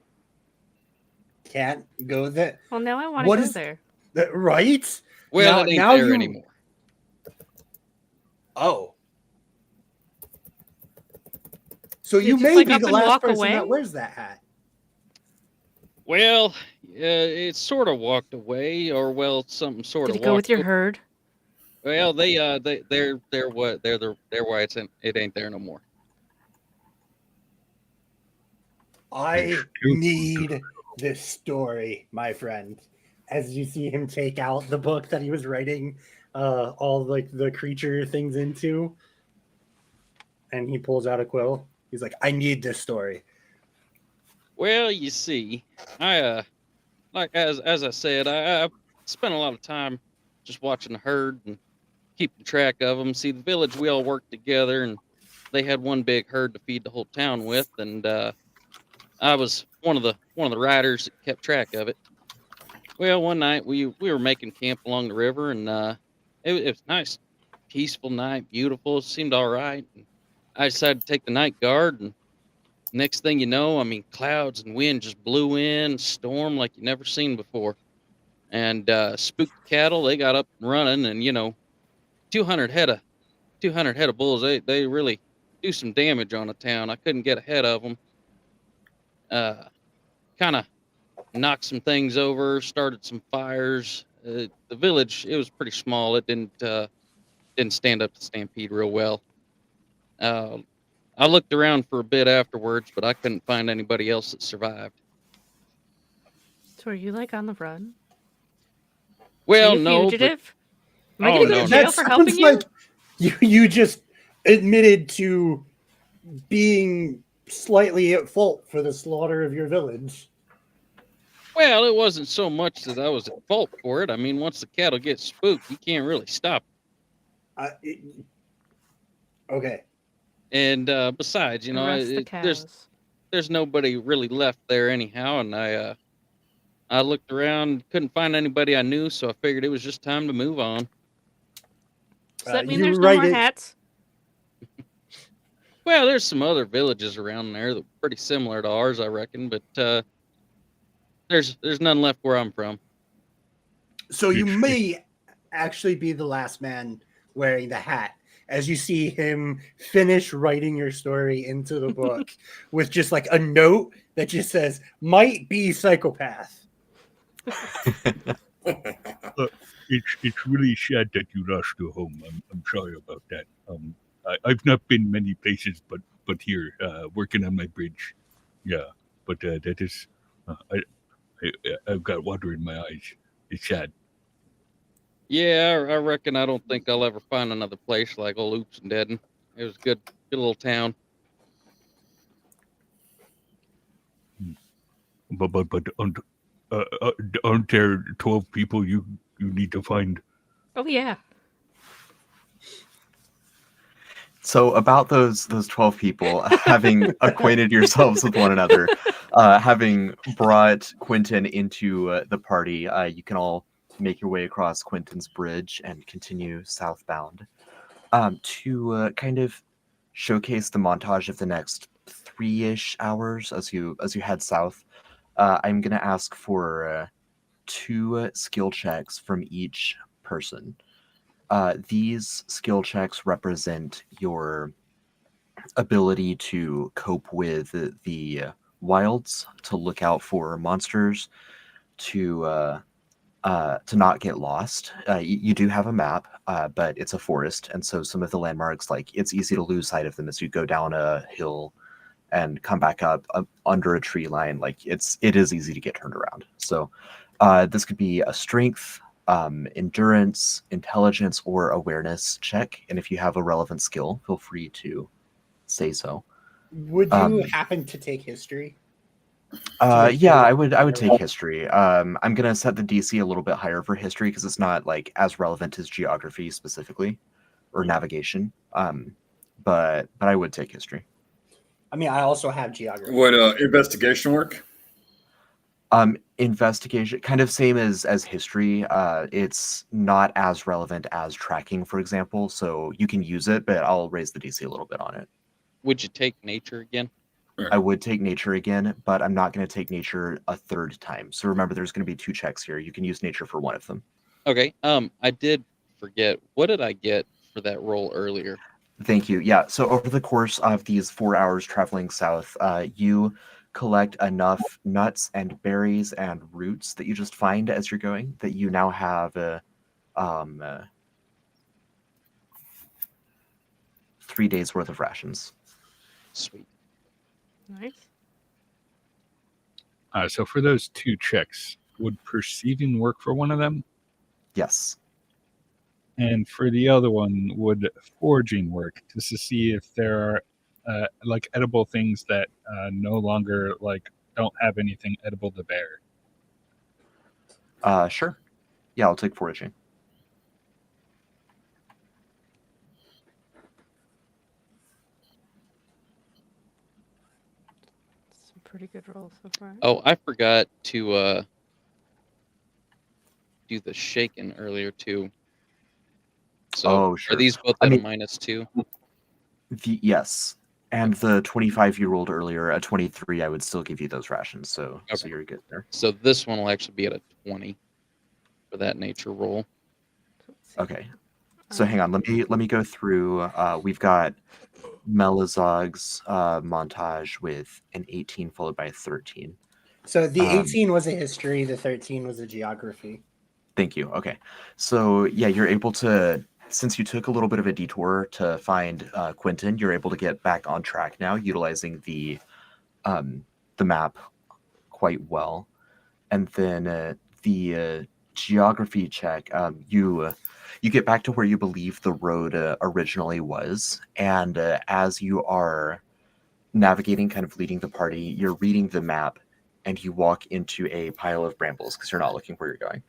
can't go there. Well, now I want to go there. Right? Well, it ain't there anymore. Oh. So you just, may like, be up the and last walk person away? that wears that hat. Well, it sort of walked away, or something sort Did of. it go with your herd? Well, they're why it ain't there no more. I need this story, my friend. As you see him take out the book that he was writing all like the creature things into, and he pulls out a quill. He's like, I need this story. Well, you see, I like as I said, I spent a lot of time just watching the herd and keeping track of them. See, the village, we all worked together, and they had one big herd to feed the whole town with, and I was one of the riders that kept track of it. Well, one night we were making camp along the river, and it was nice, peaceful night, beautiful. It seemed all right. And I decided to take the night guard, and next thing you know, I mean, clouds and wind just blew in, storm like you never seen before, and spooked the cattle. They got up and running, and 200 head of bulls. They really do some damage on a town. I couldn't get ahead of them. Kind of knocked some things over, started some fires. The village, it was pretty small. It didn't stand up to stampede real well. I looked around for a bit afterwards, but I couldn't find anybody else that survived. So are you like on the run? Well, are you no. fugitive? Am I Oh, gonna go no, to no. jail for helping you? Like you just admitted to being slightly at fault for the slaughter of your village. Well, it wasn't so much that I was at fault for it. I mean, once the cattle get spooked, you can't really stop it. Okay. And besides, Arrest the cows. there's nobody really left there anyhow. And I looked around, couldn't find anybody I knew, so I figured it was just time to move on. Does that mean there's no more hats? Well, there's some other villages around there that are pretty similar to ours, I reckon, but there's none left where I'm from. So you may actually be the last man wearing the hat as you see him finish writing your story into the book with just like a note that just says, might be psychopath. It's really sad that you lost your home. I'm sorry about that. I've not been many places, but here, working on my bridge. Yeah, but that is, I've got water in my eyes. It's sad. Yeah, I reckon I don't think I'll ever find another place like old Oops and Deaden. It was a good little town. But aren't there 12 people you need to find? Oh yeah. So about those 12 people, having acquainted yourselves with one another, having brought Quinton into the party, you can all make your way across Quinton's bridge and continue southbound to kind of showcase the montage of the next 3-ish hours as you head south. I'm going to ask for 2 skill checks from each person. These skill checks represent your ability to cope with the wilds, to look out for monsters, to not get lost. You do have a map, but it's a forest, and so some of the landmarks, like, it's easy to lose sight of them as you go down a hill and come back up under a tree line. Like, it is easy to get turned around. So this could be a strength, endurance, intelligence, or awareness check. And if you have a relevant skill, feel free to say so. Would you happen to take history? Yeah, I would take history. I'm gonna set the DC a little bit higher for history because it's not like as relevant as geography specifically or navigation. But I would take history. I mean, I also have geography. Would investigation work? Investigation, kind of same as history. It's not as relevant as tracking, for example, so you can use it, but I'll raise the DC a little bit on it. Would you take nature again? I would take nature again, but I'm not going to take nature a 3rd time. So remember, there's going to be 2 checks here. You can use nature for one of them. Okay. I did forget. What did I get for that roll earlier? Thank you. Yeah. So over the course of these 4 hours traveling south, you collect enough nuts and berries and roots that you just find as you're going that you now have 3 days worth of rations. Sweet. Nice. So for those 2 checks, would perceiving work for one of them? Yes. And for the other one, would foraging work, just to see if there are like edible things that no longer like don't have anything edible to bear? Sure. Yeah, I'll take foraging. Some pretty good rolls so far. Oh, I forgot to do the shaken earlier too. So sure. Are these both at a -2? Yes. And the 25 you rolled earlier, a 23, I would still give you those rations. So you're good there. So this one will actually be at a 20 for that nature roll. Okay. So hang on. Let me go through. We've got Melazog's montage with an 18 followed by a 13. So the 18 was a history, the 13 was a geography. Thank you. Okay. So yeah, you're able to, since you took a little bit of a detour to find Quinton, you're able to get back on track now, utilizing the map quite well. And then the geography check, you get back to where you believe the road originally was, and as you are navigating, kind of leading the party, you're reading the map, and you walk into a pile of brambles because you're not looking where you're going.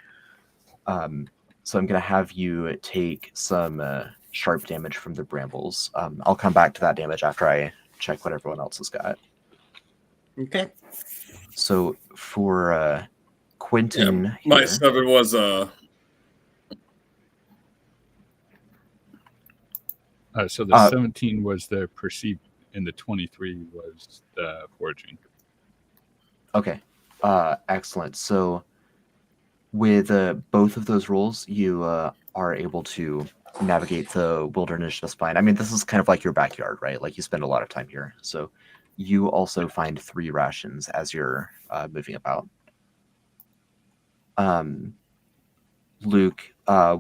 So I'm going to have you take some sharp damage from the brambles. I'll come back to that damage after I check what everyone else has got. Okay. So for Quinton, my here, 7 was So the 17 was the perceived and the 23 was the foraging. Okay. Excellent. So with both of those rolls, you are able to navigate the wilderness just fine. I mean, this is kind of like your backyard, right? Like you spend a lot of time here. So you also find 3 rations as you're moving about. Luke,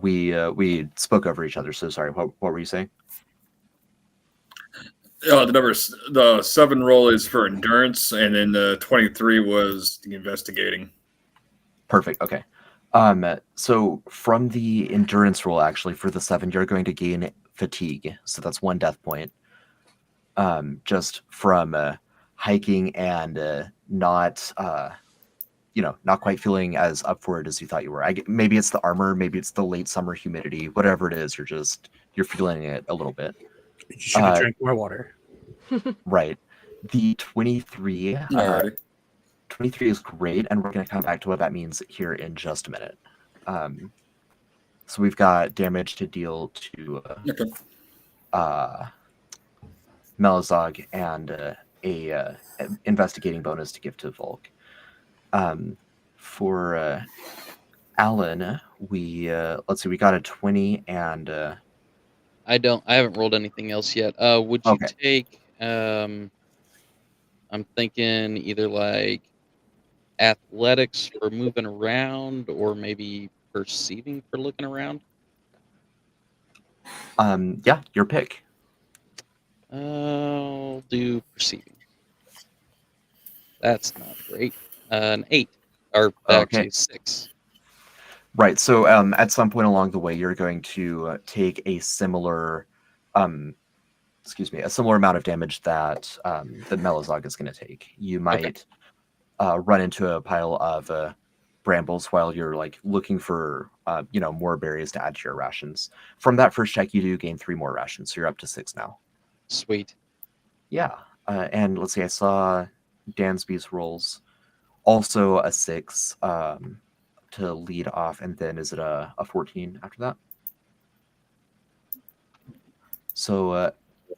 we spoke over each other, so sorry. What were you saying? The 7 roll is for endurance, and then the 23 was the investigating. Perfect. Okay. So from the endurance roll, actually, for the 7, you're going to gain fatigue. So that's 1 death point. Just from hiking and not not quite feeling as up for it as you thought you were. Maybe it's the armor, maybe it's the late summer humidity, whatever it is, you're feeling it a little bit. You should have drank more water. Right. The 23, Alrighty. 23 is great, and we're going to come back to what that means here in just a minute. So we've got damage to deal to Melazog and a investigating bonus to give to Volk. For Alan, we let's see, we got a 20 and I haven't rolled anything else yet. Would you Okay. take I'm thinking either like athletics for moving around or maybe perceiving for looking around? yeah, your pick. I'll do perceiving. That's not great. An 8, or actually Okay. 6. Right. So at some point along the way, you're going to take a similar a similar amount of damage that that Melazog is going to take. You might run into a pile of brambles while you're like looking for more berries to add to your rations. From that first check, you do gain 3 more rations, so you're up to 6 now. Sweet. Yeah. And let's see, I saw Dansby's rolls. Also a 6 to lead off, and then is it a 14 after that? So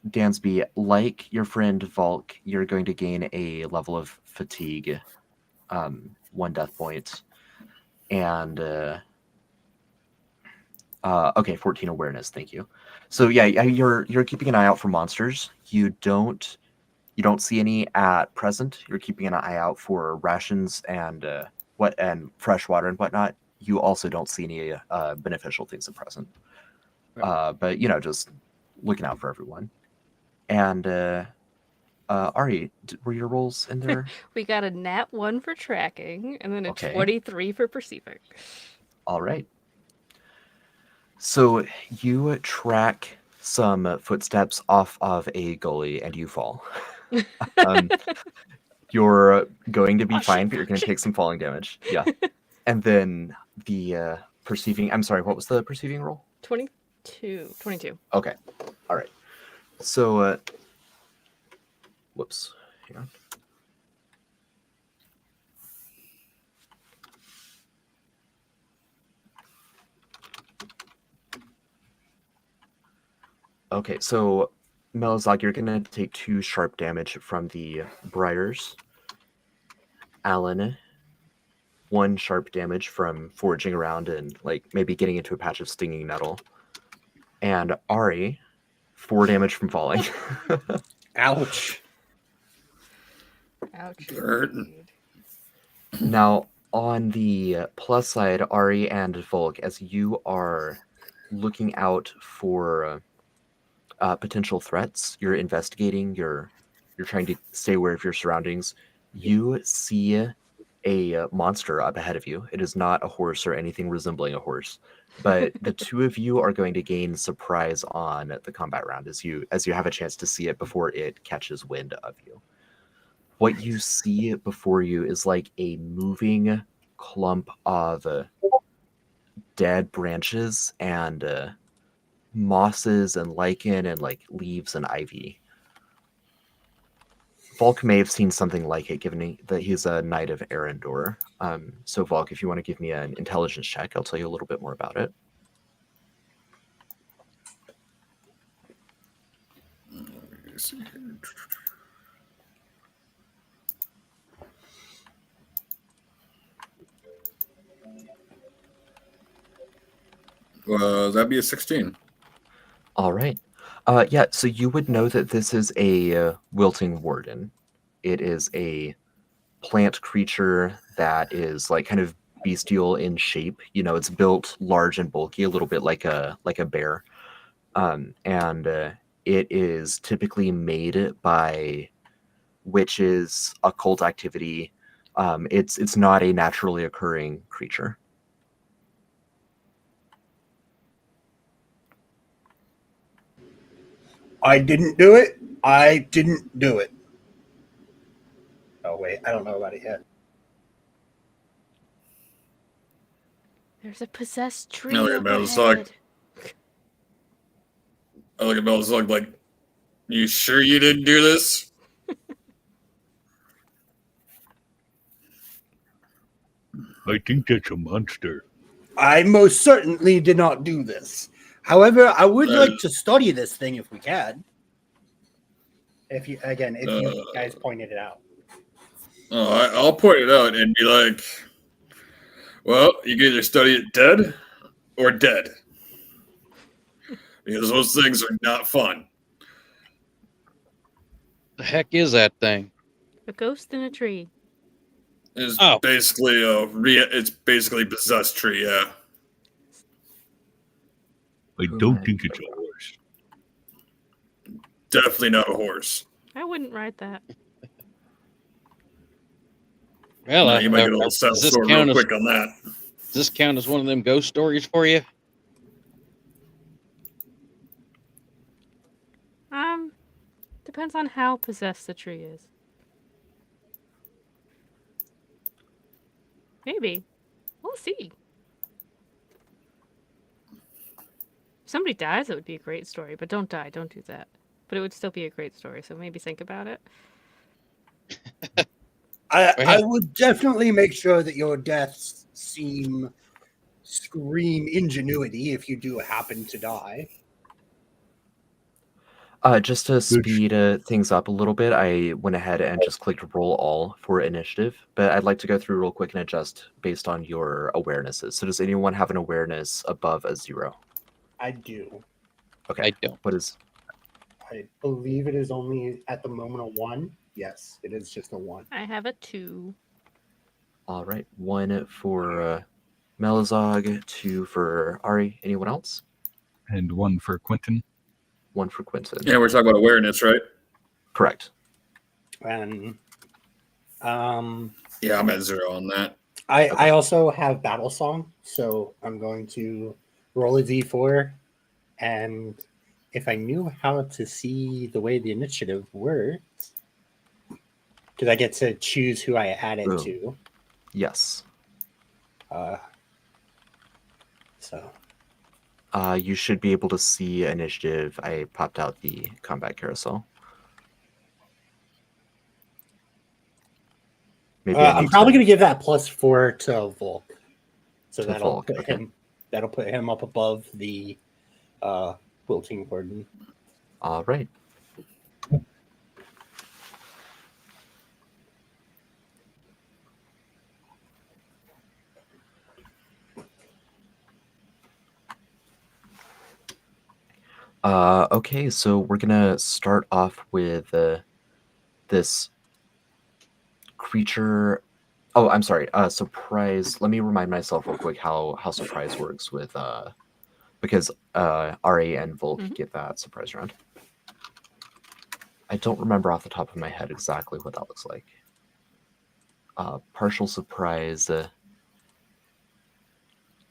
Dansby, like your friend Volk, you're going to gain a level of fatigue, 1 death point, and okay, 14 awareness. Thank you. So yeah, you're keeping an eye out for monsters. You don't see any at present. You're keeping an eye out for rations and fresh water and whatnot. You also don't see any beneficial things at present. But just looking out for everyone. And Ari, were your rolls in there? We got a nat 1 for tracking, and then a Okay. 23 for perceiving. All right. So you track some footsteps off of a gully and you fall. You're going to be fine, but you're going to take some falling damage. Yeah. And then the perceiving... I'm sorry, what was the perceiving roll? 22. Okay. All right. So... whoops. Hang on. Okay, so Melazog, you're going to take 2 sharp damage from the briars. Alan, 1 sharp damage from foraging around and like maybe getting into a patch of stinging nettle. And Ari, 4 damage from falling. Ouch. Ouch. Hurting. indeed. Now, on the plus side, Ari and Volk, as you are looking out for potential threats, you're investigating, you're trying to stay aware of your surroundings, you see a monster up ahead of you. It is not a horse or anything resembling a horse, but the 2 of you are going to gain surprise on the combat round as you have a chance to see it before it catches wind of you. What you see before you is like a moving clump of dead branches and mosses and lichen and like leaves and ivy. Volk may have seen something like it, given that he's a knight of Arendor. So Volk, if you want to give me an intelligence check, I'll tell you a little bit more about it. see here. That'd be a 16. All right. Yeah, so you would know that this is a wilting warden. It is a plant creature that is like kind of bestial in shape. You know, it's built large and bulky, a little bit like a bear. And it is typically made by witches, occult activity. It's not a naturally occurring creature. I didn't do it. I didn't do it. Oh, wait. I don't know about it yet. There's a possessed tree No, up it was ahead. I look at Belzug like, you sure you didn't do this? I think that's a monster. I most certainly did not do this. However, I would like to study this thing if we can. If you guys pointed it out. I'll point it out and be like, well, you can either study it dead or dead. Because those things are not fun. The heck is that thing? A ghost in a tree. It's Oh. basically it's basically possessed tree, yeah. I don't think it's a horse. Definitely not a horse. I wouldn't ride that. Well, You might get a little does this sore count real as quick on that. does this count as one of them ghost stories for you? Depends on how possessed the tree is. Maybe. We'll see. If somebody dies, it would be a great story, but don't die. Don't do that. But it would still be a great story, so maybe think about it. I would definitely make sure that your deaths scream ingenuity if you do happen to die. Just to speed things up a little bit, I went ahead and just clicked roll all for initiative, but I'd like to go through real quick and adjust based on your awarenesses. So does anyone have an awareness above a 0? I do. Okay. I don't. What is... I believe it is only at the moment a 1. Yes, it is just a 1. I have a 2. All right. 1 for Melazog, 2 for Ari. Anyone else? And 1 for Quinton. 1 for Quinton. Yeah, we're talking about awareness, right? Correct. And yeah, I'm at 0 on that. I also have Battle Song, so I'm going to roll a d4, and if I knew how to see the way the initiative works, because I get to choose who I add it to. Yes. So. You should be able to see initiative. I popped out the combat carousel. Maybe I'm probably going to give that +4 to Volk, so that'll put him up above the wilting warden. All right. Okay, so we're gonna start off with this creature. Oh, I'm sorry. Surprise. Let me remind myself real quick how surprise works with because Ari and Volk get that surprise round. I don't remember off the top of my head exactly what that looks like. Partial surprise.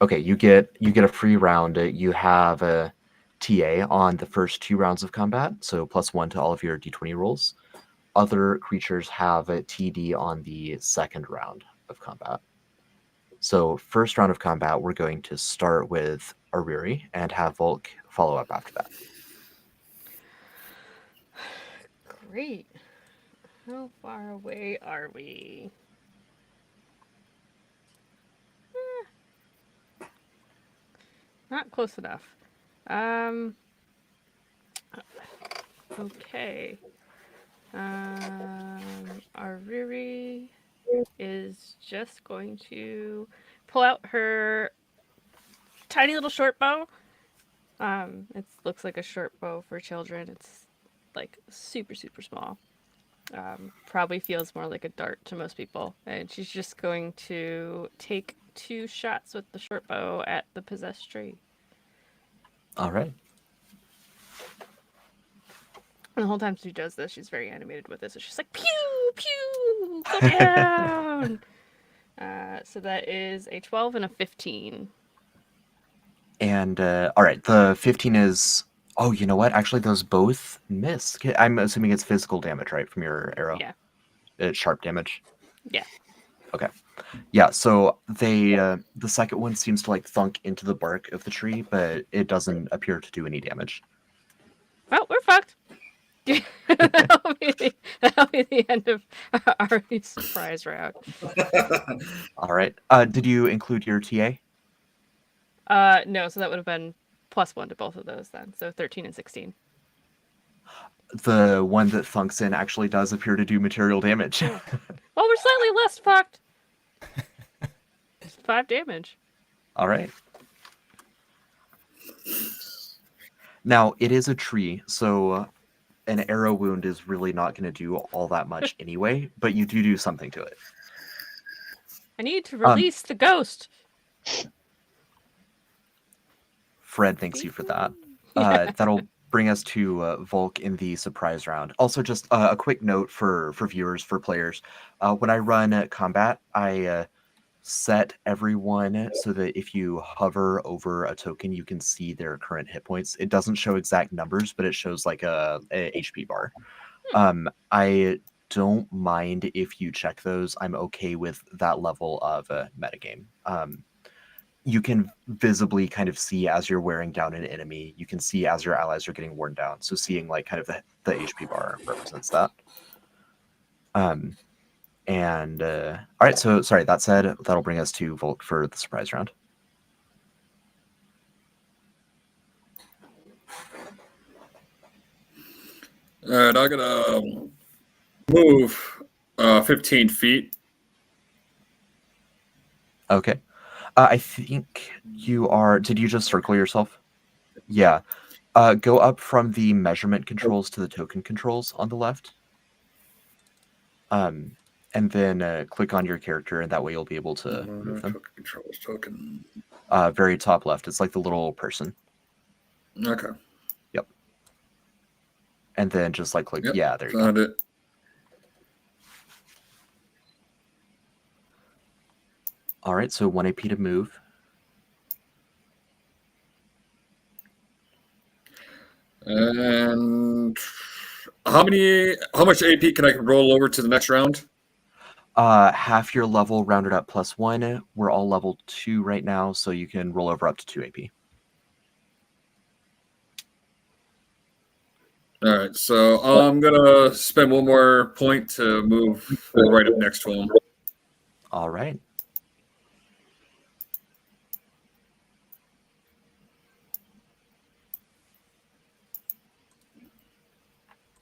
Okay, you get a free round. You have a TA on the first 2 rounds of combat, so +1 to all of your d20 rolls. Other creatures have a TD on the second round of combat. So first round of combat, we're going to start with Ariri and have Volk follow up after that. Great. How far away are we? Not close enough. Okay. Ariri is just going to pull out her tiny little short bow. It looks like a short bow for children. It's like super, super small. Probably feels more like a dart to most people. And she's just going to take 2 shots with the short bow at the possessed tree. All right. And the whole time she does this, she's very animated with this. So she's like, pew, pew, go down. So that is a 12 and a 15. And all right, the 15 is. Oh, you know what? Actually, those both miss. I'm assuming it's physical damage, right, from your arrow? Yeah. It's sharp damage. Yeah. Okay. Yeah. So they the second one seems to like thunk into the bark of the tree, but it doesn't appear to do any damage. Well, we're fucked. that'll be the end of Ari's surprise round. All right. Did you include your TA? No, so that would have been +1 to both of those then. So 13 and 16. The one that thunks in actually does appear to do material damage. Well, we're slightly less fucked. Just 5 damage. All right. Now, it is a tree, so an arrow wound is really not going to do all that much anyway, but you do something to it. I need to release the ghost. Fred thanks you for that. Yeah. That'll bring us to Volk in the surprise round. Also, just a quick note for viewers, for players. When I run combat, I set everyone so that if you hover over a token, you can see their current hit points. It doesn't show exact numbers, but it shows like a HP bar. I don't mind if you check those. I'm okay with that level of metagame. You can visibly kind of see as you're wearing down an enemy. You can see as your allies are getting worn down. So seeing like kind of the HP bar represents that. And all right, so sorry, that said, that'll bring us to Volk for the surprise round. All right, I'm gonna move 15 feet. Okay. I think you are. Did you just circle yourself? Yeah. Go up from the measurement controls to the token controls on the left. And then click on your character, and that way you'll be able to move them. Token controls, token. Very top left. It's like the little person. Okay. Yep. And then just like click. Yep, Yeah, there you found go. it. All right, so 1 AP to move. And how much AP can I roll over to the next round? Half your level rounded up +1. We're all level 2 right now, so you can roll over up to 2 AP. All right, so I'm gonna spend 1 more point to move right up next to him. All right.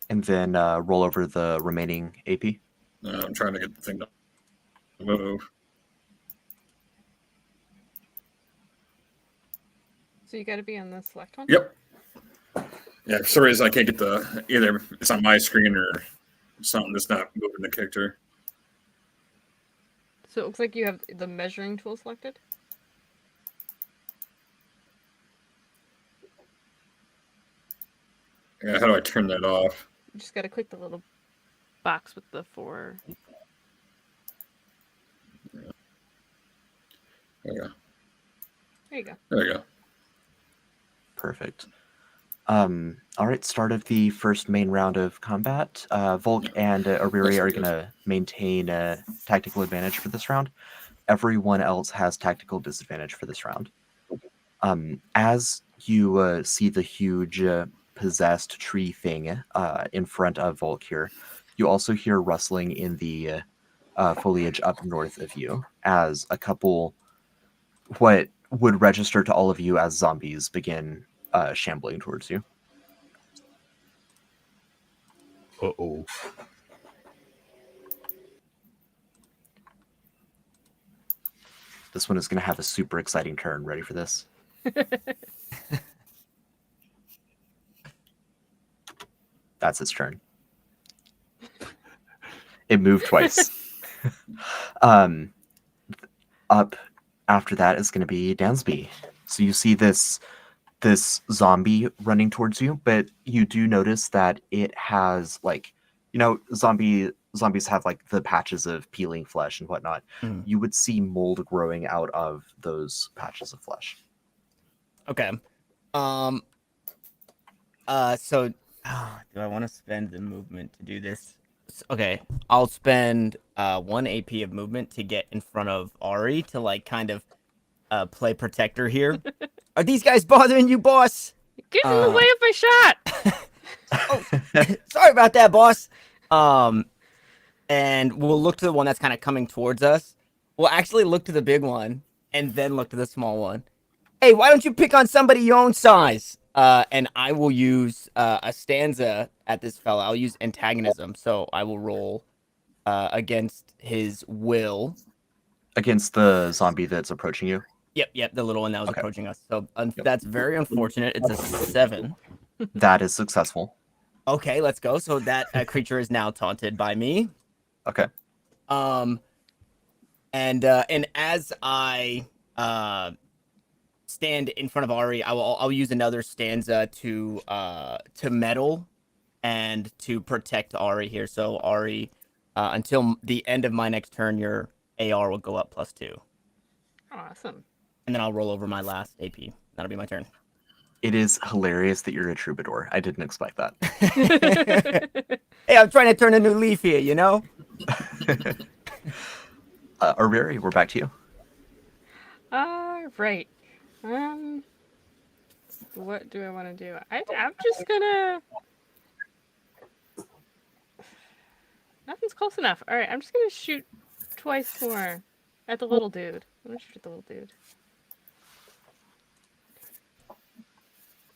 And then roll over the remaining AP. I'm trying to get the thing to move. So you got to be on the select one? Yep. Yeah, for some reason I can't get either it's on my screen or something that's not moving the character. So it looks like you have the measuring tool selected. Yeah, how do I turn that off? You just got to click the little box with the 4. There you go. There you go. There you go. Perfect. All right, start of the first main round of combat. Volk and Ariri are going to maintain tactical advantage for this round. Everyone else has tactical disadvantage for this round. As you see the huge possessed tree thing in front of Volk here, you also hear rustling in the foliage up north of you as a couple, what would register to all of you as zombies, begin shambling towards you. Uh-oh. This one is going to have a super exciting turn. Ready for this? That's its turn. It moved twice. Up after that is going to be Dansby. So you see this zombie running towards you, but you do notice that it has like, zombies have like the patches of peeling flesh and whatnot. Mm. You would see mold growing out of those patches of flesh. Okay. So do I want to spend the movement to do this? Okay, I'll spend 1 AP of movement to get in front of Ari to like kind of play protector here. Are these guys bothering you, boss? Get in the way of my shot. Oh, sorry about that, boss. And we'll look to the one that's kind of coming towards us. We'll actually look to the big one and then look to the small one. Hey, why don't you pick on somebody your own size? And I will use a stanza at this fella. I'll use antagonism. So I will roll against his will. Against the zombie that's approaching you? Yep, the little one that was Okay. approaching us. So that's very unfortunate. It's a 7. That is successful. Okay, let's go. So that creature is now taunted by me. Okay. And as I stand in front of Ari, I'll use another stanza to meddle and to protect Ari here. So Ari, until the end of my next turn, your AR will go up +2, Awesome. and then I'll roll over my last AP. That'll be my turn. It is hilarious that you're a troubadour. I didn't expect that. Hey, I'm trying to turn a new leaf here, you know? Ariri, we're back to you. Right. What do I want to do? I'm just gonna. Nothing's close enough. All right, I'm just gonna shoot twice more at the little dude. I'm gonna shoot at the little dude.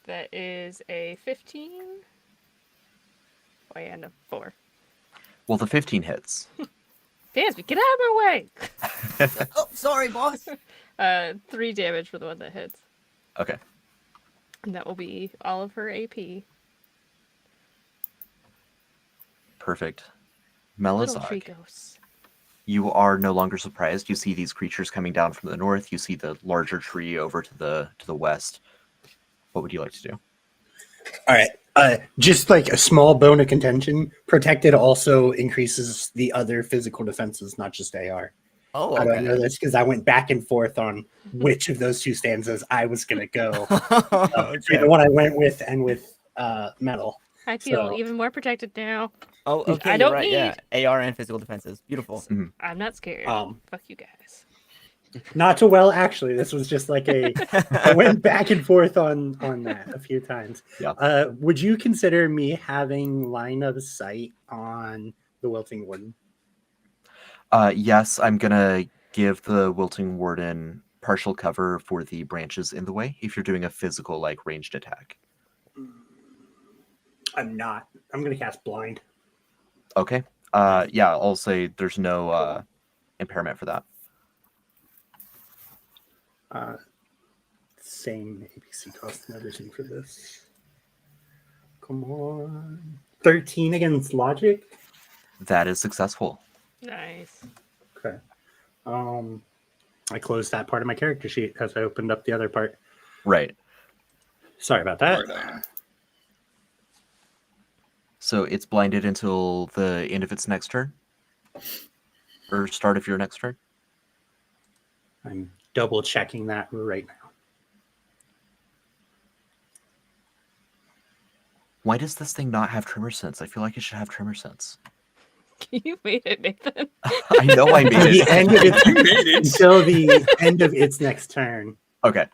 That is a 15. Oh, yeah, no, 4. Well, the 15 hits. Dansby, get out of my way! Oh, sorry, boss. 3 damage for the one that hits. Okay. And that will be all of her AP. Perfect. Little Melazog, Trigos. you are no longer surprised. You see these creatures coming down from the north. You see the larger tree over to the west. What would you like to do? All right. Just like a small bone of contention, protected also increases the other physical defenses, not just AR. Oh, How do I know okay. this? Because I went back and forth on which of those 2 stanzas I was going to go. Okay. The one I went with and with metal. I feel So- even more protected now. Oh, okay. I You're don't right. need- Yeah, AR and physical defenses. Beautiful. I'm not scared. Fuck you guys. Not too well, actually. This was just like I went back and forth on that a few times. Yeah. Would you consider me having line of sight on the Wilting Warden? Yes, I'm gonna give the Wilting Warden partial cover for the branches in the way if you're doing a physical, like, ranged attack. I'm not. I'm going to cast Blind. Okay. Yeah, I'll say there's no impairment for that. Same APC cost and everything for this. Come on. 13 against Logic? That is successful. Nice. Okay. I closed that part of my character sheet as I opened up the other part. Right. Sorry about that. Right. So it's blinded until the end of its next turn? Or start of your next turn? I'm double checking that right now. Why does this thing not have tremor sense? I feel like it should have tremor sense. You made it, Nathan. I know I made The it. end of its, You made it. until the end of its next turn. Okay.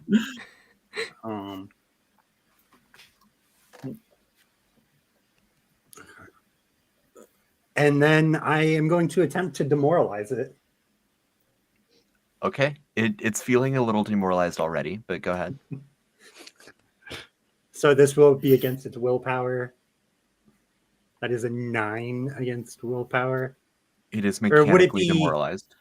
And then I am going to attempt to demoralize it. Okay. It's feeling a little demoralized already, but go ahead. So this will be against its willpower. That is a 9 against willpower. It is Or would it mechanically be- demoralized.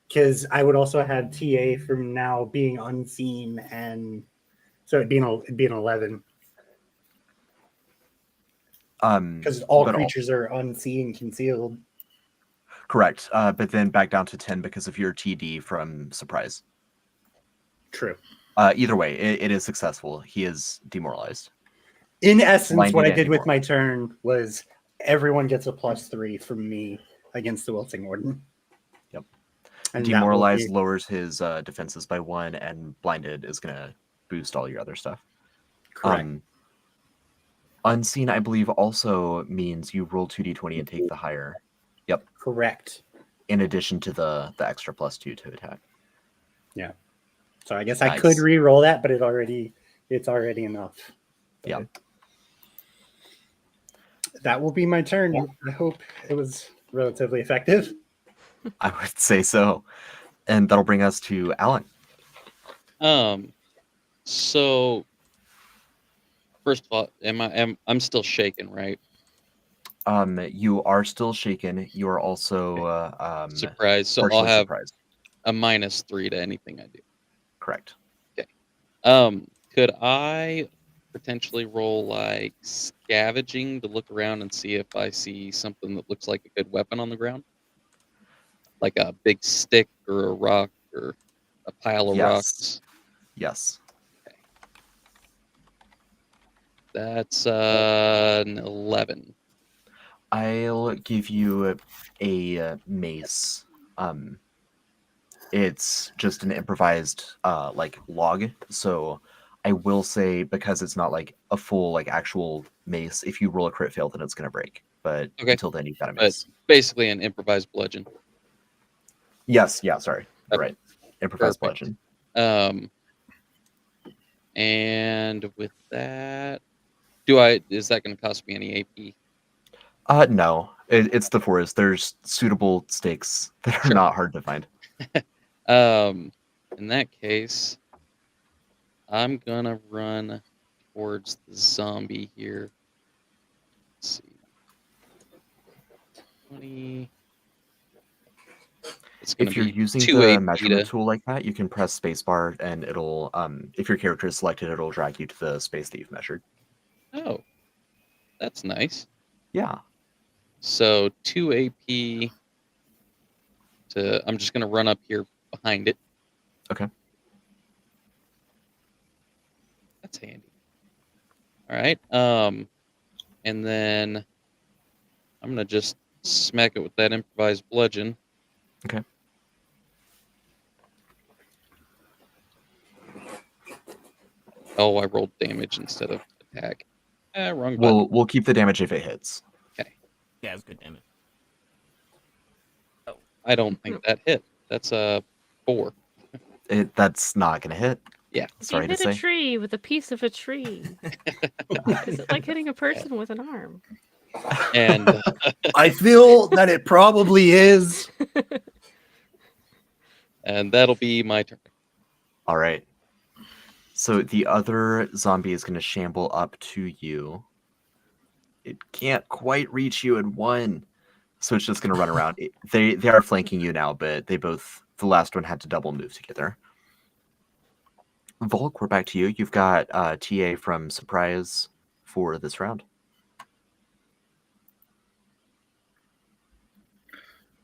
Because I would also have TA from now being unseen, and so it'd be an 11. Because all But creatures are unseen, concealed. correct. But then back down to 10 because of your TD from surprise. True. Either way, it is successful. He is demoralized. In essence, Blinded what I and did with my turn was everyone gets a +3 from me against the Wilting Warden. Yep. And that will Demoralized be- lowers his defenses by 1, and blinded is going to boost all your other stuff. Correct. Unseen, I believe, also means you roll 2d20 and take the higher. Yep. Correct. In addition to the extra +2 to attack. Yeah. So I guess I Nice. could re-roll that, but it's already enough. Yeah. That will be my turn. I hope it was relatively effective. I would say so. And that'll bring us to Alan. So first of all, I'm still shaking, right? You are still shaken. You are also Surprise. So I'll partially have surprised. a -3 to anything I do. Correct. Could I potentially roll like scavenging to look around and see if I see something that looks like a good weapon on the ground? Like a big stick or a rock or a pile of Yes. rocks? Yes. That's an 11. I'll give you a mace. It's just an improvised like log. So I will say, because it's not like a full like actual mace, if you roll a crit fail, then it's gonna break. But Okay. until then, you've got a But mace. basically an improvised bludgeon. Yes. Yeah. Sorry. You're Okay. right. Improvised Perfect. bludgeon. And with that, is that going to cost me any AP? No. It's the forest. There's suitable stakes that are Sure. not hard to find. In that case, I'm gonna run towards the zombie here. Let's see. 20. It's gonna If you're be using 2 the AP measurement to. tool like that, you can press spacebar, and it'll if your character is selected, it'll drag you to the space that you've measured. Oh, that's nice. Yeah. So 2 AP to. I'm just gonna run up here behind it. Okay. That's handy. All right. And then I'm gonna just smack it with that improvised bludgeon. Okay. Oh, I rolled damage instead of attack. Wrong button. We'll keep the damage if it hits. Okay. Yeah, it's good damage. I don't think that hit. That's a 4. That's not gonna hit. Yeah. Sorry you to hit say. a tree with a piece of a tree. Is it like hitting a person with an arm? And I feel that it probably is. and that'll be my turn. All right. So the other zombie is gonna shamble up to you. It can't quite reach you in one, so it's just gonna run around. They are flanking you now, but the last one had to double move together. Volk, we're back to you. You've got TA from Surprise for this round.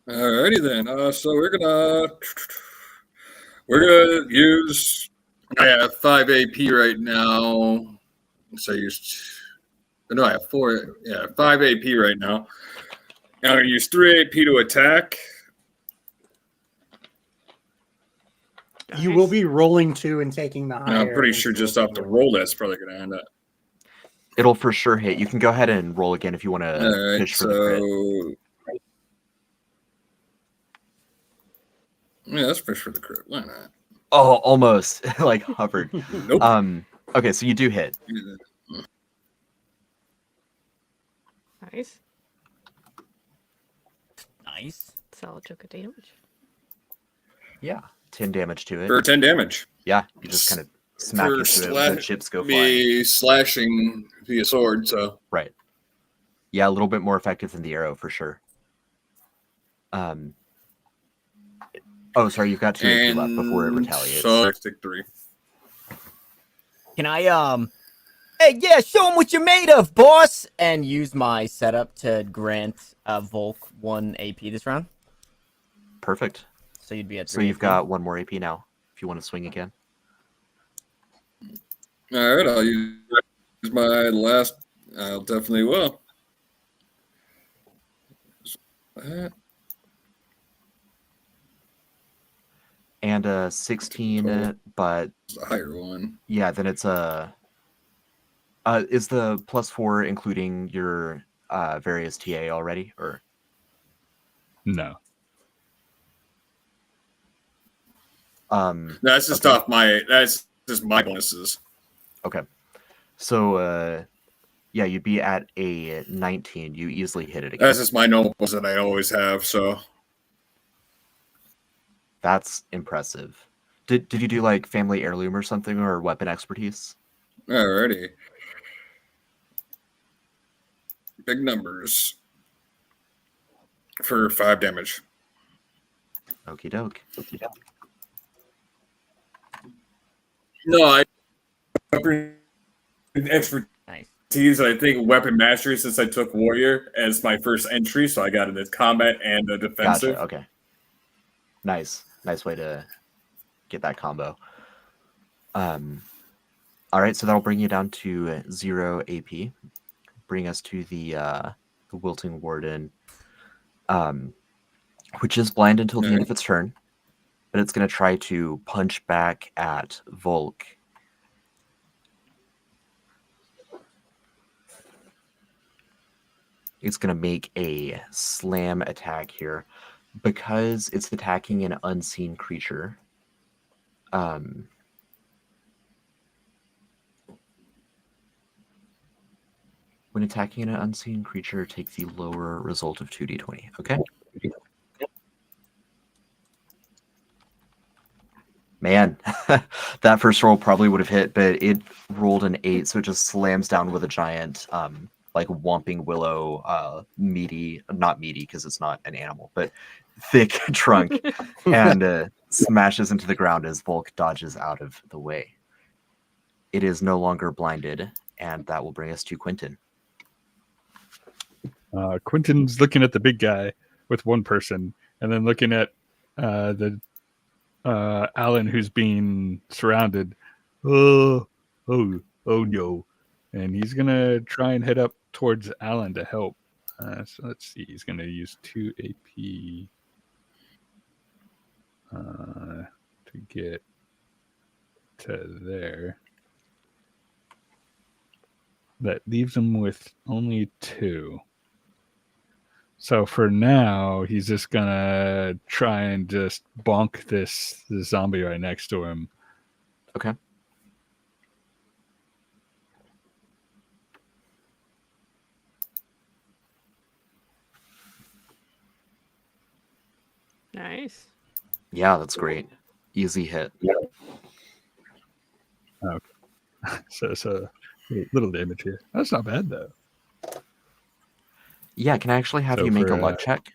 Alrighty then. So we're gonna use. I have 5 AP right now. So I used. No, I have 4. Yeah, 5 AP right now. And I'm gonna use 3 AP to attack. You will be rolling 2 and taking the And higher. I'm pretty sure just off the roll that's probably gonna end up. It'll for sure hit. You can go ahead and roll again if you want to Alright, fish for the crit. so yeah, let's fish for the crit. Why not? Oh, almost like hovered. Nope. Okay, so you do hit. Nice. Nice. Solid chunk of damage. Yeah, 10 damage to it. For 10 damage. Yeah, you just kind of smack For into it. The chips go flying. be slashing via sword, so Right. Yeah, a little bit more effective than the arrow for sure. Oh, sorry, you've got 2 AP left before it And retaliates. so stick 3. Can I Hey, yeah, show him what you're made of, boss, and use my setup to grant Volk 1 AP this round. Perfect. So you'd be at 3 So you've AP. got 1 more AP now, if you want to swing again. All right, I'll use my last. I'll definitely will. And a 16, but It's a higher one. yeah, then it's a. Is the +4 including your various TA already, or? No. That's just Okay. off my. That's just my bonuses. Okay. So yeah, you'd be at a 19. You easily hit it again. That's just my normal bonus that I always have. So That's impressive. Did you do like family heirloom or something, or weapon expertise? alrighty, big numbers for 5 damage. Okie doke. No, I expertise. Nice. I think weapon mastery since I took warrior as my first entry, so I got it as combat and a defensive. Gotcha. Okay. Nice way to get that combo. All right, so that'll bring you down to 0 AP. Bring us to the wilting warden, which is blind until the end of its turn, but it's going to try to punch back at Volk. It's going to make a slam attack here. Because it's attacking an unseen creature, when attacking an unseen creature, take the lower result of 2d20. Okay? Man, that first roll probably would have hit, but it rolled an 8, so it just slams down with a giant, like whomping willow, meaty, not meaty because it's not an animal, but thick trunk, and smashes into the ground as Volk dodges out of the way. It is no longer blinded, and that will bring us to Quinton. Quinton's looking at the big guy with one person, and then looking at the Alan who's being surrounded. Oh no! And he's gonna try and head up towards Alan to help. So let's see. He's gonna use 2 AP to get to there. That leaves him with only 2. So for now, he's just gonna try and just bonk this zombie right next to him. Okay. Nice. Yeah, that's great. Easy hit. Okay. So little damage here. That's not bad though. Yeah, can I actually have So you make a for, luck check?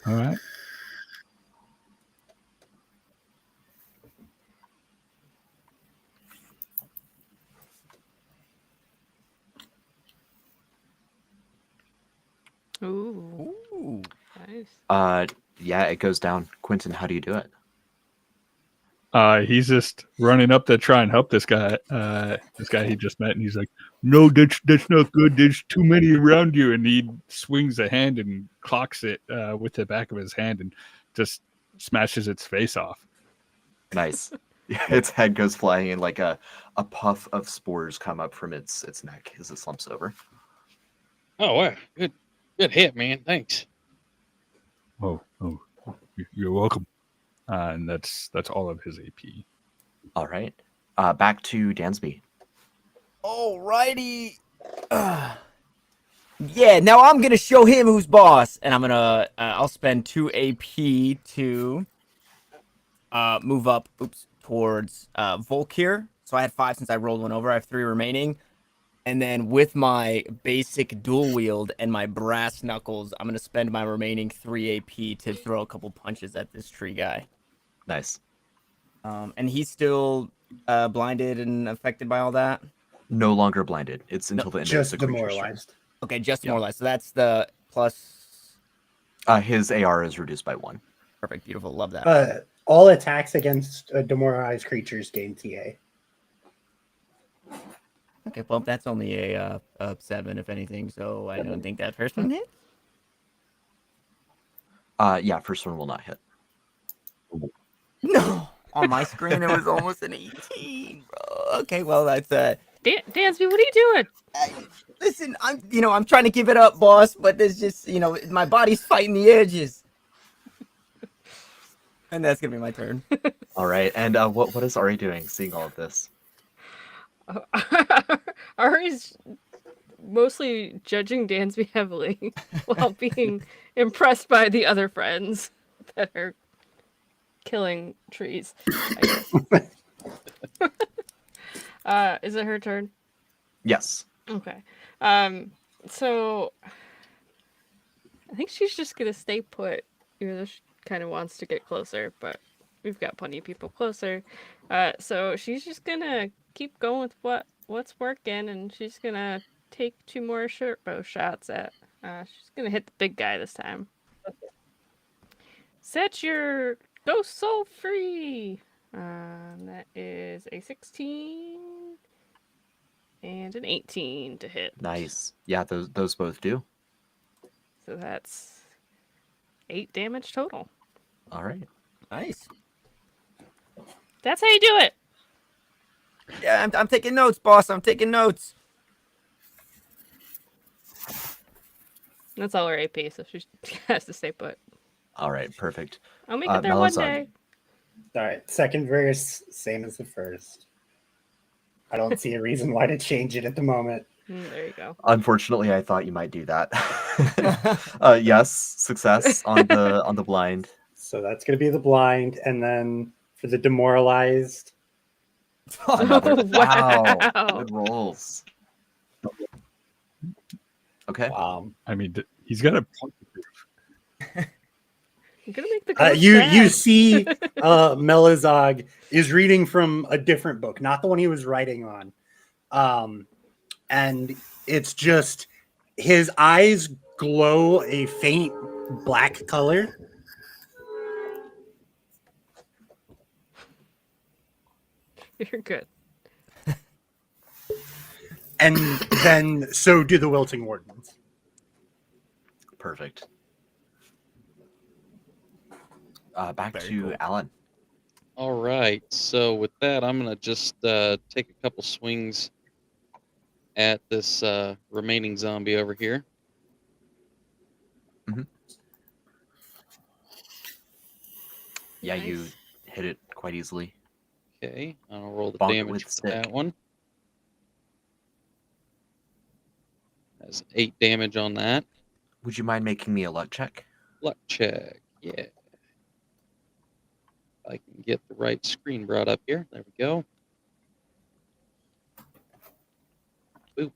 All right. Ooh. Ooh. Nice. Yeah, it goes down. Quinton, how do you do it? He's just running up to try and help this guy he just met, and he's like, "No, that's not good. There's too many around you." And he swings a hand and clocks it with the back of his hand and just smashes its face off. Nice. Its head goes flying, and like a puff of spores come up from its neck as it slumps over. Oh wow, good hit, man. Thanks. Oh, you're welcome. And that's all of his AP. All right. Back to Dansby. Alrighty. Yeah, now I'm gonna show him who's boss, and I'm gonna I'll spend 2 AP to move up towards Volk here. So I had 5 since I rolled one over. I have 3 remaining. And then with my basic dual wield and my brass knuckles, I'm gonna spend my remaining 3 AP to throw a couple punches at this tree guy. Nice. And he's still blinded and affected by all that. No longer blinded. It's until the end of Just the creature's turn. demoralized. Okay, just Yep. more or less. So that's the plus. His AR is reduced by 1. Perfect, beautiful, love that. All attacks against demoralized creatures gain TA. Okay, well that's only a 7 if anything, so I don't think that first one hit. Yeah, first one will not hit. No, on my screen it was almost an 18, bro. Okay, well that's Dansby, what are you doing? Listen, I'm trying to give it up, boss, but there's just my body's fighting the edges. And that's gonna be my turn. All right, and what is Ari doing, seeing all of this? Ari's mostly judging Dansby heavily while being impressed by the other friends that are killing trees, I guess. Is it her turn? Yes. Okay. So I think she's just gonna stay put, even though she kind of wants to get closer, but we've got plenty of people closer. So she's just gonna keep going with what's working, and she's gonna take 2 more short bow shots at. She's gonna hit the big guy this time. Set your ghost soul free. That is a 16 and an 18 to hit. Nice. Yeah, those both do. So that's 8 damage total. All right. Nice. That's how you do it. Yeah, I'm taking notes, boss. I'm taking notes. That's all her AP, so she has to stay put. All right, perfect. I'll make it there one Malazan. day. All right, second verse, same as the first. I don't see a reason why to change it at the moment. There you go. Unfortunately, I thought you might do that. Yes, success on the blind. So that's going to be the blind, and then for the demoralized, Another, wow. Wow. Good rolls. Okay. I mean, he's got a point. I'm gonna make the ghost you sad. see Melizog is reading from a different book, not the one he was writing on. And it's just his eyes glow a faint black color. You're good. And then so do the wilting wardens. Perfect. Back Very to cool. Alan. All right. So with that, I'm gonna just take a couple swings at this remaining zombie over here. Yeah, you Nice. hit it quite easily. Okay, I'll roll the Bonk it damage with for stick. that one. That's 8 damage on that. Would you mind making me a luck check? Luck check. Yeah. If I can get the right screen brought up here. There we go. Boop.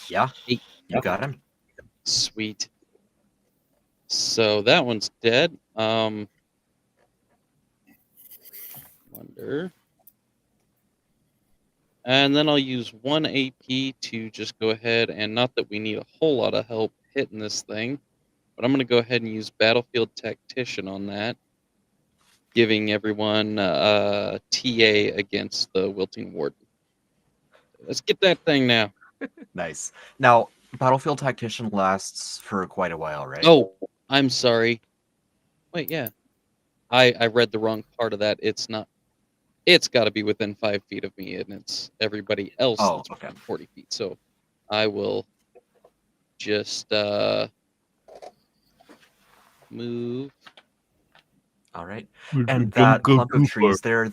Yeah, 8. you got him. Sweet. So that one's dead. Wonder. And then I'll use 1 AP to just go ahead and not that we need a whole lot of help hitting this thing, but I'm going to go ahead and use Battlefield Tactician on that, giving everyone TA against the Wilting Warden. Let's get that thing now. Nice. Now, Battlefield Tactician lasts for quite a while, right? Oh, I'm sorry. Wait, yeah. I read the wrong part of that. It's not. It's got to be within 5 feet of me, and it's everybody else Oh, that's okay. within 40 feet. So I will just move. All right. And that clump of trees there,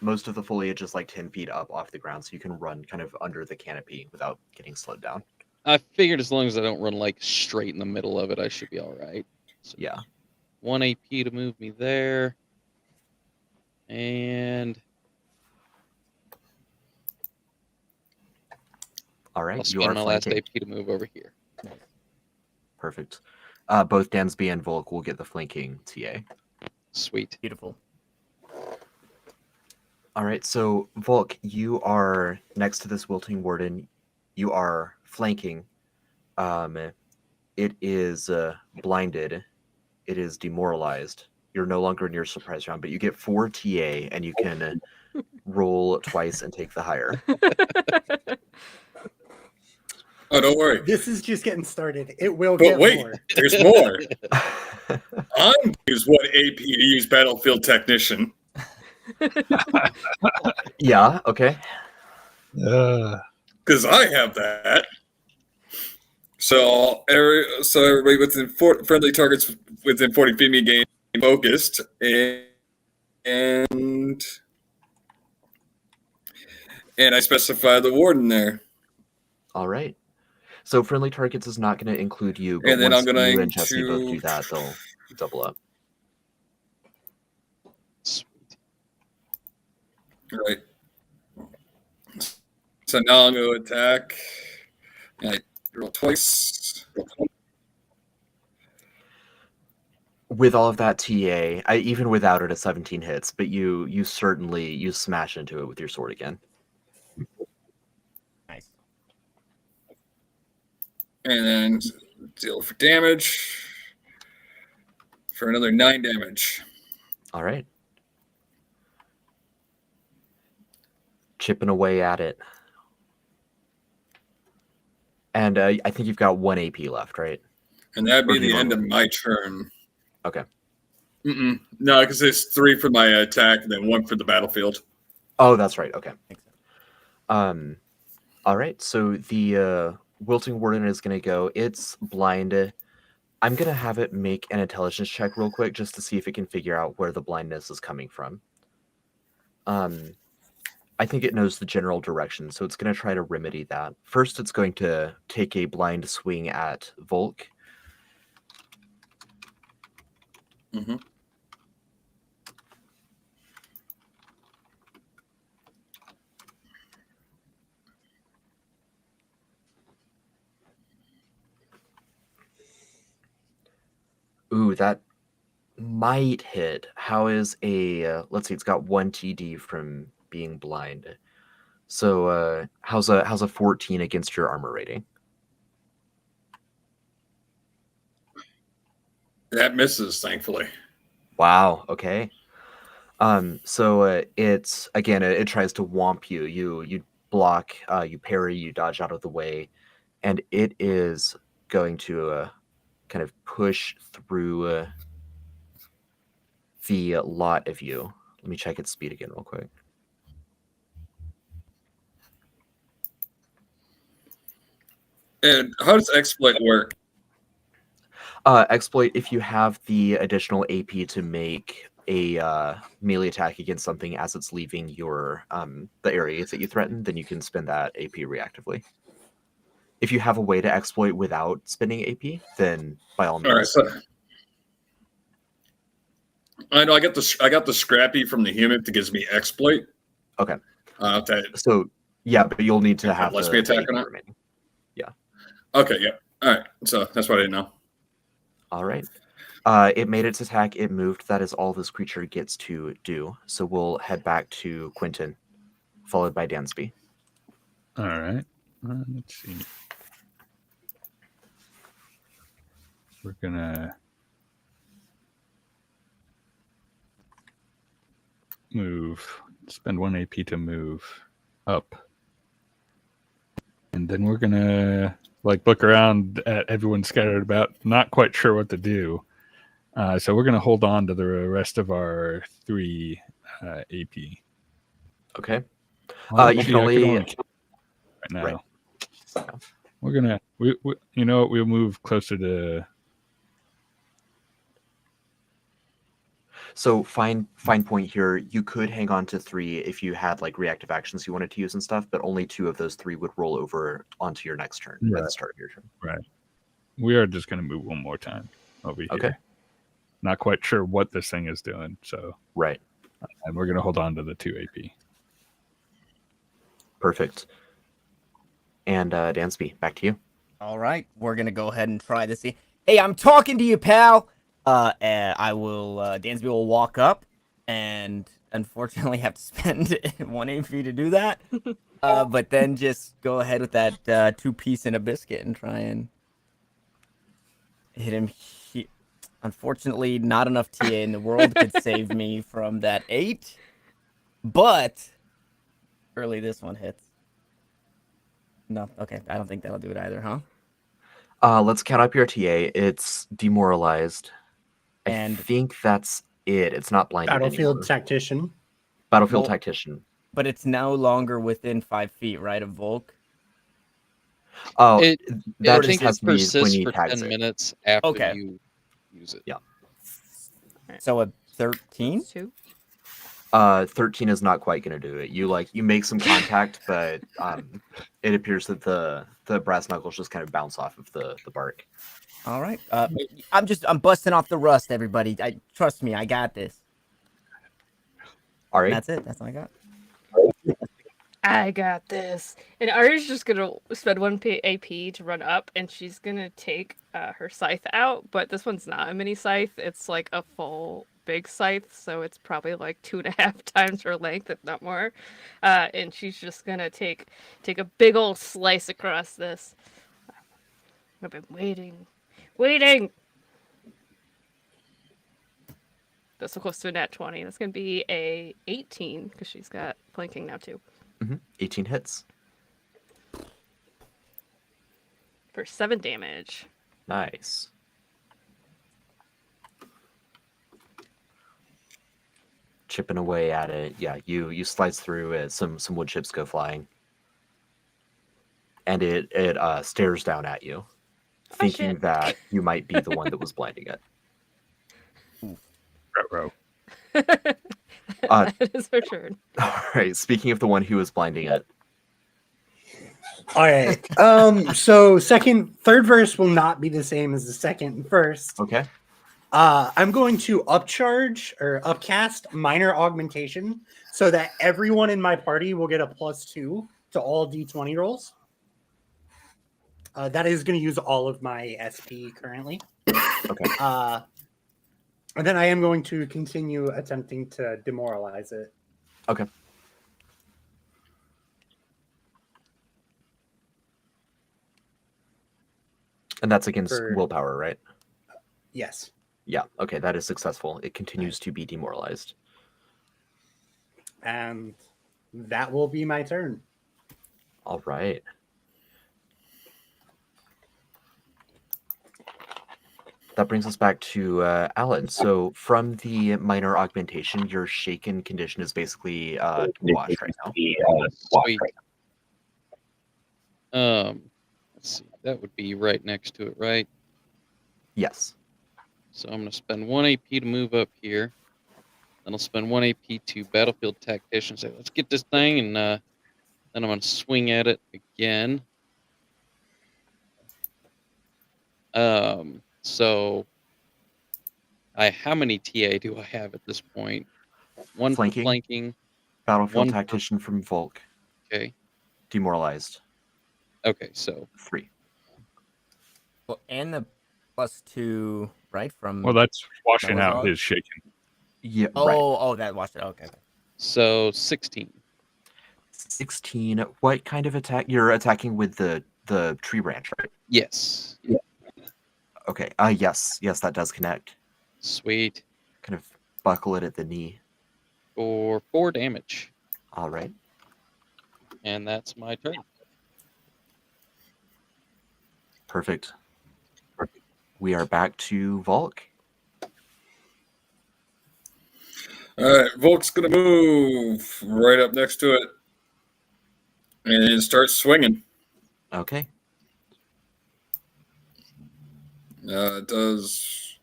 most of the foliage is like 10 feet up off the ground, so you can run kind of under the canopy without getting slowed down. I figured as long as I don't run like straight in the middle of it, I should be all right. So Yeah. 1 AP to move me there. And All I'll right, you spend are my last flanking. AP to move over here. Perfect. Both Dansby and Volk will get the flanking TA. Sweet. Beautiful. All right, so Volk, you are next to this wilting warden. You are flanking. It is blinded. It is demoralized. You're no longer in your surprise round, but you get 4 TA, and you can roll twice and take the higher. Oh, don't worry. This is just getting started. It will But get wait, more. there's more. I'm use one AP to use Battlefield Technician. Yeah, okay. Because I have that. So everybody within friendly targets within 40 feet of me gain focused, and I specify the warden there. All right. So friendly targets is not going to include you, but And then once I'm going you and Jesse both to do that, they'll double up. Sweet. Right. So now I'm going to attack. And I roll twice. With all of that TA, even without it, a 17 hits, but you certainly smash into it with your sword again. Nice. And then deal for damage for another 9 damage. All right. Chipping away at it. And I think you've got 1 AP left, right? And that'd Or be do you the end want of my turn. Okay. No, because it's 3 for my attack and then 1 for the battlefield. Oh, that's right. Okay. Makes sense. All right. So the wilting warden is going to go. It's blind. I'm going to have it make an intelligence check real quick just to see if it can figure out where the blindness is coming from. I think it knows the general direction, so it's going to try to remedy that. First, it's going to take a blind swing at Volk. Mm-hmm. Ooh, that might hit. How is a let's see, it's got 1 TD from being blind. So how's a 14 against your armor rating? That misses, thankfully. Wow, okay. So it's again it tries to whomp you. You block, you parry, you dodge out of the way, and it is going to kind of push through the lot of you. Let me check its speed again real quick. And how does exploit work? Exploit, if you have the additional AP to make a melee attack against something as it's leaving your the area that you threaten, then you can spend that AP reactively. If you have a way to exploit without spending AP, then by all means. All right, so I know I got the scrappy from the human that gives me exploit. Okay. That So yeah, but you'll need to have lets the me attack AP or not? remaining. Yeah. Okay, yeah. All right. So that's what I didn't know. All right. It made its attack. It moved. That is all this creature gets to do. So we'll head back to Quinton, followed by Dansby. All right. Let's see. We're gonna move. Spend 1 AP to move up, and then we're gonna look around at everyone scattered about, not quite sure what to do. So we're gonna hold on to the rest of our 3 AP. Okay. Well, You actually, can only right now. Right. We're gonna we you know what, we'll move closer to. So fine point here. You could hang on to 3 if you had like reactive actions you wanted to use and stuff, but only 2 of those 3 would roll over onto your next turn at the start of your turn. Right. We are just gonna move one more time over here. Okay. Not quite sure what this thing is doing, so Right. and we're gonna hold on to the 2 AP. Perfect. And Dansby, back to you. All right, we're gonna go ahead and try this. Hey, I'm talking to you, pal. And I will. Dansby will walk up, and unfortunately have to spend 1 AP to do that. But then just go ahead with that 2-piece and a biscuit and try and hit him. Unfortunately, not enough TA in the world could save me from that 8. But early this one hits. No, okay, I don't think that'll do it either, huh? Let's count up your TA. It's demoralized. I And- think that's it. It's not blinded Battlefield anymore. Tactician. Battlefield Well- Tactician. But it's no longer within 5 feet, right, of Volk? Oh, It, that I just think has it to be when persists he for tags 10 it. minutes after Okay. you use it. So a 13? 2. 13 is not quite going to do it. You make some contact, but it appears that the brass knuckles just kind of bounce off of the bark. All right. I'm busting off the rust, everybody. Trust me, I got this. All And right. that's it. That's all I got. I got this. And Ari's just gonna spend 1 AP to run up, and she's gonna take her scythe out. But this one's not a mini scythe; it's like a full big scythe, so it's probably like 2.5 times her length, if not more. And she's just gonna take a big old slice across this. I've been waiting. That's so close to a nat 20. That's gonna be a 18 because she's got flanking now too. 18 hits. For 7 damage. Nice. Chipping away at it. Yeah, you slice through it. Some wood chips go flying. And it stares down at you, thinking shit. that you might be the one that was blinding it. Ruh-roh. That is her turn. All right, speaking of the one who was blinding it. All right. So third verse will not be the same as the second and first. Okay. I'm going to upcast minor augmentation so that everyone in my party will get a +2 to all D20 rolls. That is going to use all of my SP currently. Okay. And then I am going to continue attempting to demoralize it. Okay. And that's against For- willpower, right? Yes. Yeah. Okay, that is successful. It continues to be demoralized. And that will be my turn. All right. That brings us back to Alan. So from the minor augmentation, your shaken condition is basically washed right now. Sweet. Let's see. That would be right next to it, right? Yes. So I'm going to spend 1 AP to move up here. Then I'll spend 1 AP to Battlefield Tactician. Say, let's get this thing, and then I'm going to swing at it again. So how many TA do I have at this point? 1 Flanking. for flanking. Battlefield One- tactician from Volk. Okay. Demoralized. Okay, so 3. Well, and the +2, right? From Well, that's washing was out all- his shaking. Yeah. Right. oh, that watched it. Okay. 16. 16. What kind of attack? You're attacking with the tree branch, right? Yes. Okay. Yes, that does connect. Sweet. Kind of buckle it at the knee. For 4 damage. All right. And that's my turn. Perfect. We are back to Volk. All right, Volk's gonna move right up next to it and start swinging. Okay. It does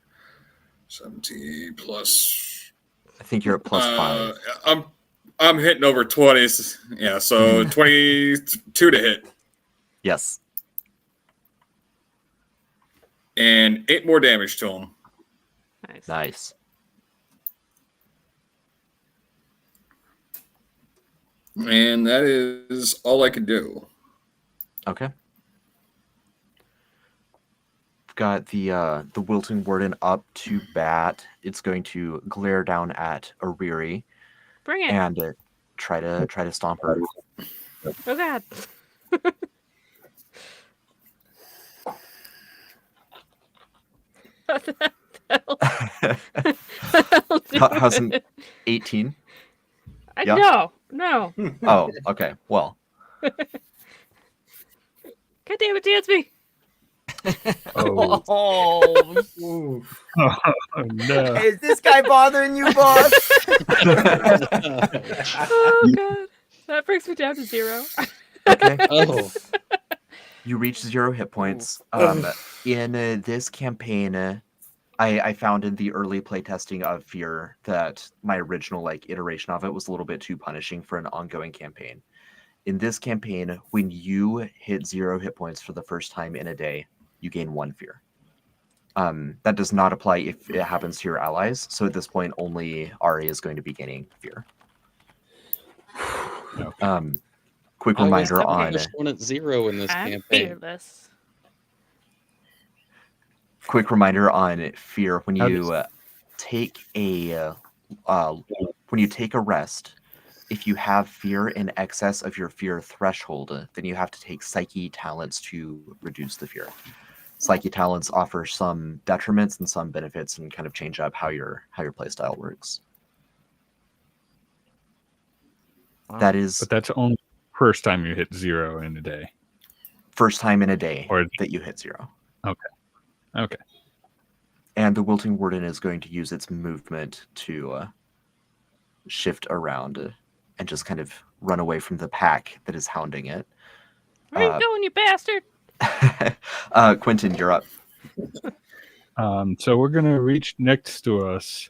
70 plus. I think you're at +5. I'm hitting over 20s. Yeah, so 22 to hit Yes. and 8 more damage to him. Nice. Nice. And that is all I can do. Okay. We've got the wilting warden up to bat. It's going to glare down at Ariri Bring it. and try to stomp her. Oh God. How's an 18? No, no. Oh, okay. Well, God damn it, Dansby. Oh, Oh, Oof. oh no. is this guy bothering you, boss? Oh God. That brings me down to 0. okay. Oh, You reach 0 hit points. In this campaign, I found in the early playtesting of Fear that my original iteration of it was a little bit too punishing for an ongoing campaign. In this campaign, when you hit 0 hit points for the first time in a day, you gain 1 fear. That does not apply if it happens to your allies. So at this point, only Ari is going to be gaining fear. Quick I was reminder the on first one at 0 in this I'm campaign. fearless. quick reminder on fear. When How you take a rest, if you have fear in excess of your fear threshold, then you have to take psyche talents to reduce the fear. Psyche talents offer some detriments and some benefits, and kind of change up how your playstyle works. That is But that's only first time you hit 0 in a day. first time in a day Or- that you hit 0. Okay. And the Wilting Warden is going to use its movement to shift around and just kind of run away from the pack that is hounding it. Where are you going, you bastard? Quinton, you're up. So we're gonna reach next to us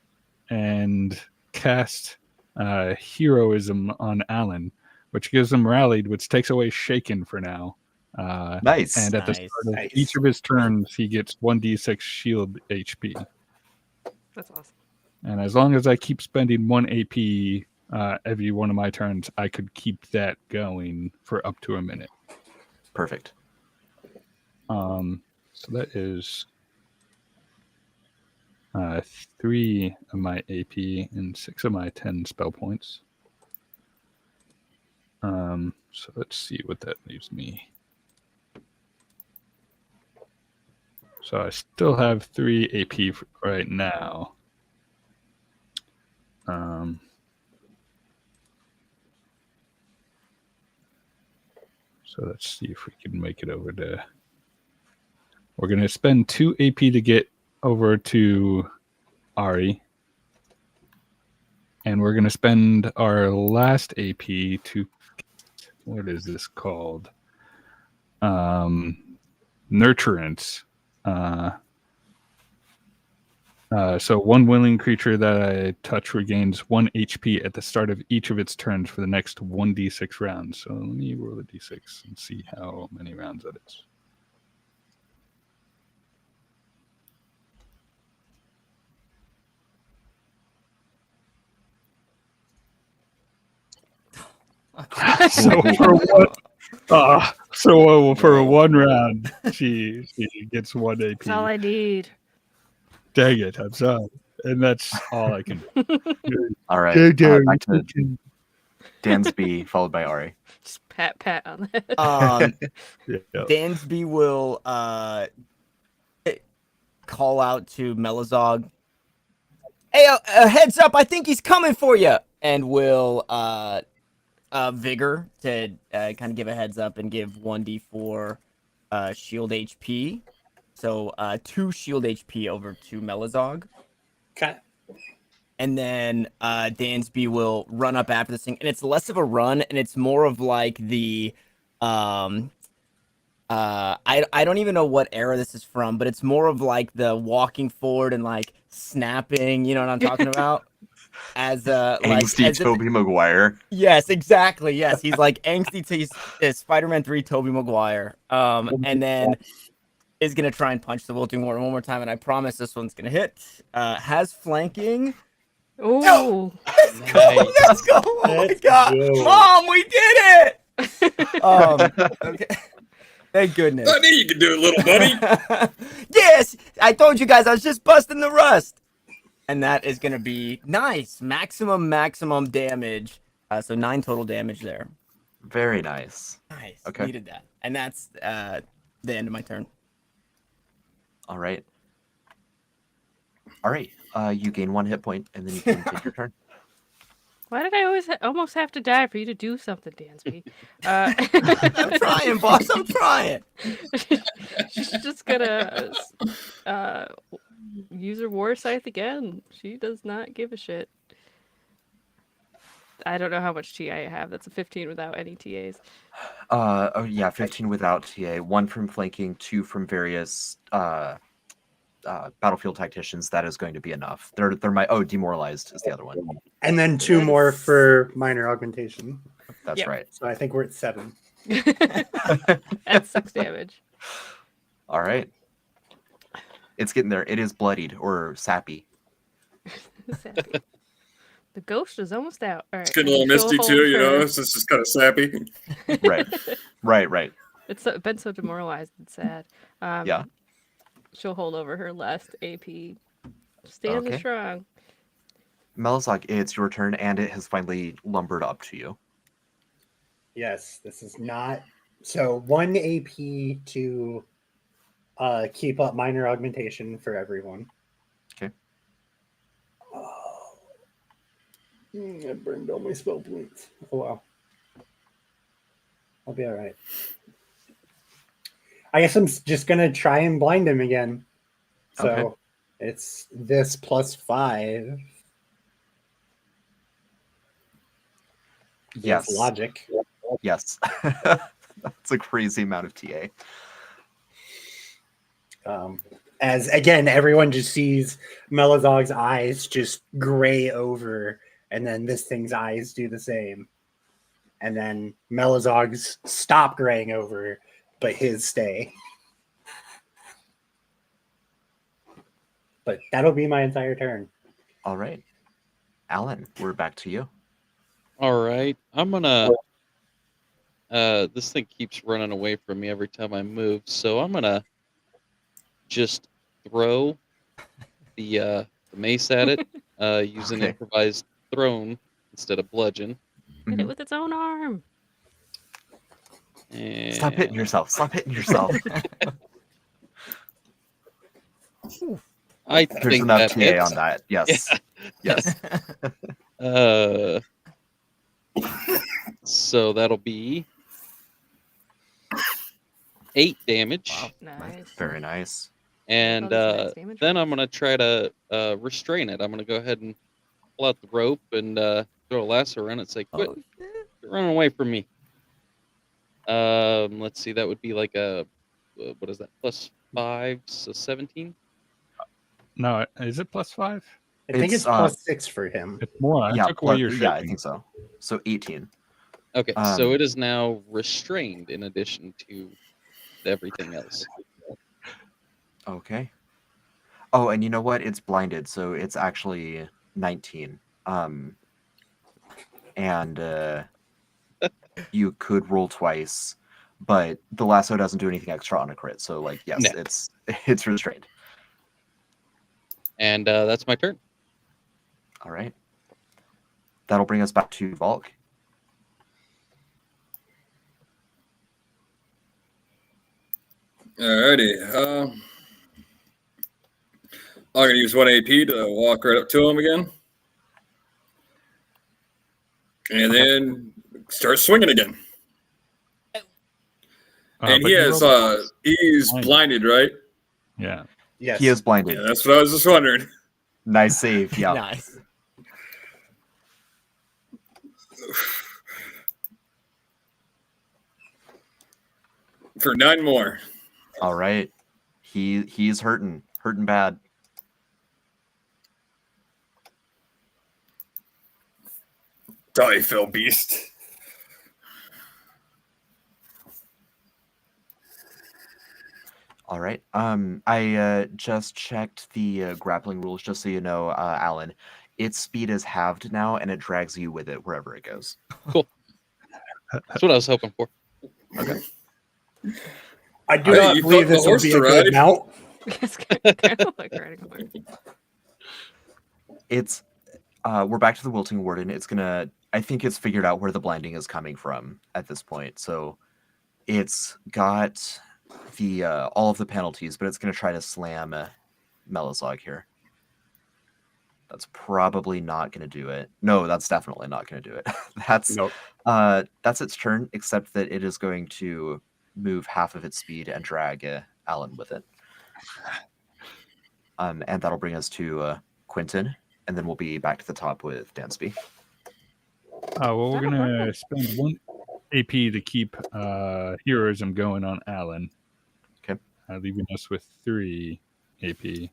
and cast heroism on Alan, which gives him rallied, which takes away shaken for now. Nice. And at the Nice. start of Nice. each of his turns, he gets 1d6 shield HP. That's awesome. And as long as I keep spending 1 AP every one of my turns, I could keep that going for up to a minute. Perfect. So that is 3 of my AP and 6 of my 10 spell points. So let's see what that leaves me. So I still have 3 AP right now. So let's see if we can make it over to. We're going to spend 2 AP to get over to Ari. And we're going to spend our last AP to. What is this called? Nurturance. So one willing creature that I touch regains 1 HP at the start of each of its turns for the next 1d6 rounds. So let me roll a d6 and see how many rounds that is. So for one round, she gets 1 AP. That's all I need. Dang it, I'm sorry. And that's all I can do. All right. Back to Dansby, followed by Ari. Just pat on it. Yeah. Dansby will call out to Melazog. Hey, heads up! I think he's coming for you, and will vigor to kind of give a heads up and give 1d4 shield HP. So 2 shield HP over to Melazog. Okay. And then Dansby will run up after this thing, and it's less of a run, and it's more of like the I don't even know what era this is from, but it's more of like the walking forward and like snapping, you know what I'm talking about? As like Angsty as if- Tobey Maguire. Yes, exactly. Yes, he's like angsty to Spider-Man 3 Tobey Maguire. And then is gonna try and punch the Wilting Warden one more time, and I promise this one's gonna hit. Has flanking. Ooh. Nice. Let's go! Oh my Let's god, go. Mom, we did it! Okay. Thank goodness. I knew you could do it, little buddy. Yes, I told you guys I was just busting the rust. And that is gonna be nice. Maximum damage. So 9 total damage there. Very nice. Nice. Okay. Needed that. And that's the end of my turn. All right. All right. You gain 1 hit point, and then you can take your turn. Why did I always almost have to die for you to do something, Dansby? I'm trying, boss. I'm trying. She's just gonna use her war scythe again. She does not give a shit. I don't know how much TA I have. That's a 15 without any TAs. Oh yeah, 15 without TA, 1 from flanking, 2 from various battlefield tacticians. That is going to be enough. They're my demoralized is the other one. And then 2 more for minor augmentation. That's Yep. right. So I think we're at 7. That's 6 damage. All right. It's getting there. It is bloodied or sappy. Sappy. The ghost is almost out. All right. It's getting a little misty too, you know. It's just kind of sappy. Right. It's been so demoralized and sad. Yeah. She'll hold over her last AP. Standing Okay. strong. Melizog, it's your turn, and it has finally lumbered up to you. Yes, this is not... So 1 AP to keep up minor augmentation for everyone. Okay. I burned all my spell points. Oh, wow. I'll be all right. I guess I'm just going to try and blind him again. So Okay. it's this plus 5. Yes. That's logic. Yes. That's a crazy amount of TA. As again, everyone just sees Melizog's eyes just gray over, and then this thing's eyes do the same. And then Melizog's stop graying over, but his stay. But that'll be my entire turn. All right. Alan, we're back to you. All right. I'm gonna. This thing keeps running away from me every time I move, so I'm gonna just throw the mace at it, using Okay. improvised thrown instead of bludgeon. Hit it with its own arm. And Stop hitting yourself. Stop hitting yourself. I There's think enough that TA hits. on that. Yes. Yes. So that'll be 8 damage. Wow. Nice. Very nice. And Oh, that's nice damage. then I'm gonna try to restrain it. I'm gonna go ahead and pull out the rope and throw a lasso around it and say, "Quit! You're running away from me." Let's see. That would be like a what is that? +5, so 17. No, is it +5? I think it's It's, plus 6 for him. It's more. I Yeah, took away plus- your yeah, I shipping. think so. So 18. Okay, so Um, it is now restrained in addition to everything else. Okay. Oh, and you know what? It's blinded, so it's actually 19. And you could roll twice, but the lasso doesn't do anything extra on a crit. So, like, yes, No. it's restrained. And that's my turn. All right. That'll bring us back to Volk. Alrighty. I'm going to use 1 AP to walk right up to him again. And then start swinging again. And But he you has, rolled he's blinded, right? Yeah. Yes. He is blinded. Yeah, that's what I was just wondering. Nice save. Yeah. Nice. For 9 more. All right. He's hurting bad. Die, fell beast. All right. I just checked the grappling rules, just so you know, Alan. Its speed is halved now, and it drags you with it wherever it goes. That's what I was hoping for. Okay. I do Hey, not you believe thought the this will horse be to a good ride? mount. It's kind of like riding a horse. It's we're back to the Wilting Warden. It's gonna. I think it's figured out where the blinding is coming from at this point. So it's got the all of the penalties, but it's gonna try to slam Melizog here. That's probably not gonna do it. No, that's definitely not gonna do it. That's Nope. that's its turn, except that it is going to move half of its speed and drag Alan with it. And that'll bring us to Quinton, and then we'll be back to the top with Dansby. Well, we're Oh, gonna perfect. spend 1 AP to keep heroism going on Alan. Okay. Leaving us with 3 AP.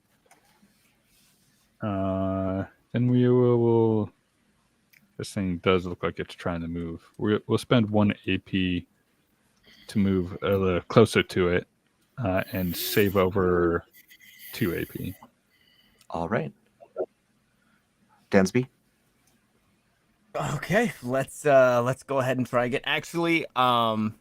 Then we will. This thing does look like it's trying to move. We'll spend 1 AP to move a little closer to it, and save over 2 AP. All right. Dansby? Okay, let's go ahead and try again. Actually, the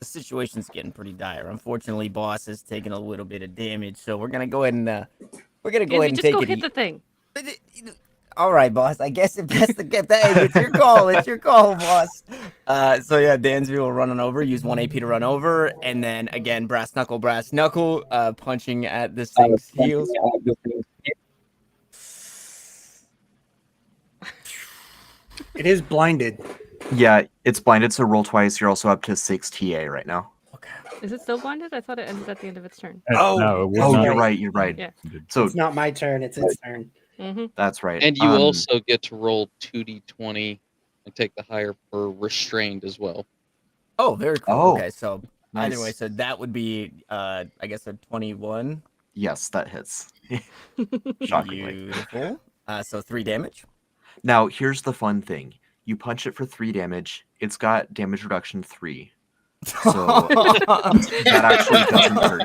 situation's getting pretty dire. Unfortunately, boss has taken a little bit of damage, so we're gonna go ahead and Just take go it. hit the thing. All right, boss. I guess if that's the get that, it's your call. It's your call, boss. So yeah, Dansby will run on over, use 1 AP to run over, and then again, brass knuckle, punching at this thing's heels. It is blinded. Yeah, it's blinded, so roll twice. You're also up to 6 TA right now. Okay. Is it still blinded? I thought it ended at the end of its turn. Oh, no, it was Oh, not. you're right. You're right. Yeah. So It's not my turn. It's its turn. Mm-hmm. that's right. And you also get to roll 2d20 and take the higher for restrained as well. Oh, very cool. Oh, Okay, so either way, nice. so that would be I guess a 21. Yes, that hits. Shockingly. Beautiful. So 3 damage. Now, here's the fun thing. You punch it for 3 damage. It's got damage reduction 3. So that actually doesn't hurt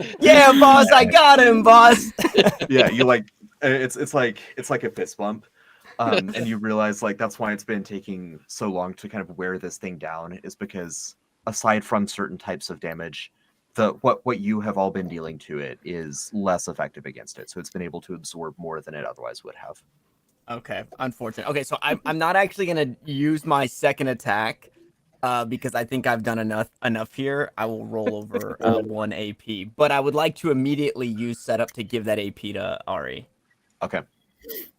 it. Yeah, boss, I got him, boss. Yeah, you like it's like a fist bump. And you realize like that's why it's been taking so long to kind of wear this thing down, is because aside from certain types of damage, what you have all been dealing to it is less effective against it. So it's been able to absorb more than it otherwise would have. Okay, unfortunate. Okay, so I'm not actually gonna use my second attack because I think I've done enough here. I will roll over 1 AP, but I would like to immediately use setup to give that AP to Ari. Okay.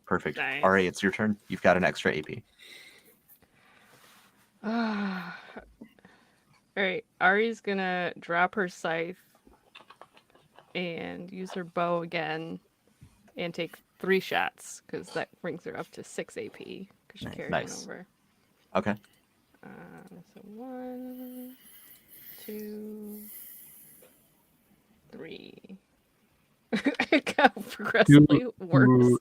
Perfect. Nice. Ari, it's your turn. You've got an extra AP. All right. Ari's gonna drop her scythe and use her bow again and take 3 shots because that brings her up to 6 AP because she carried Nice. one over. Okay. So 1, 2, 3. It got progressively worse.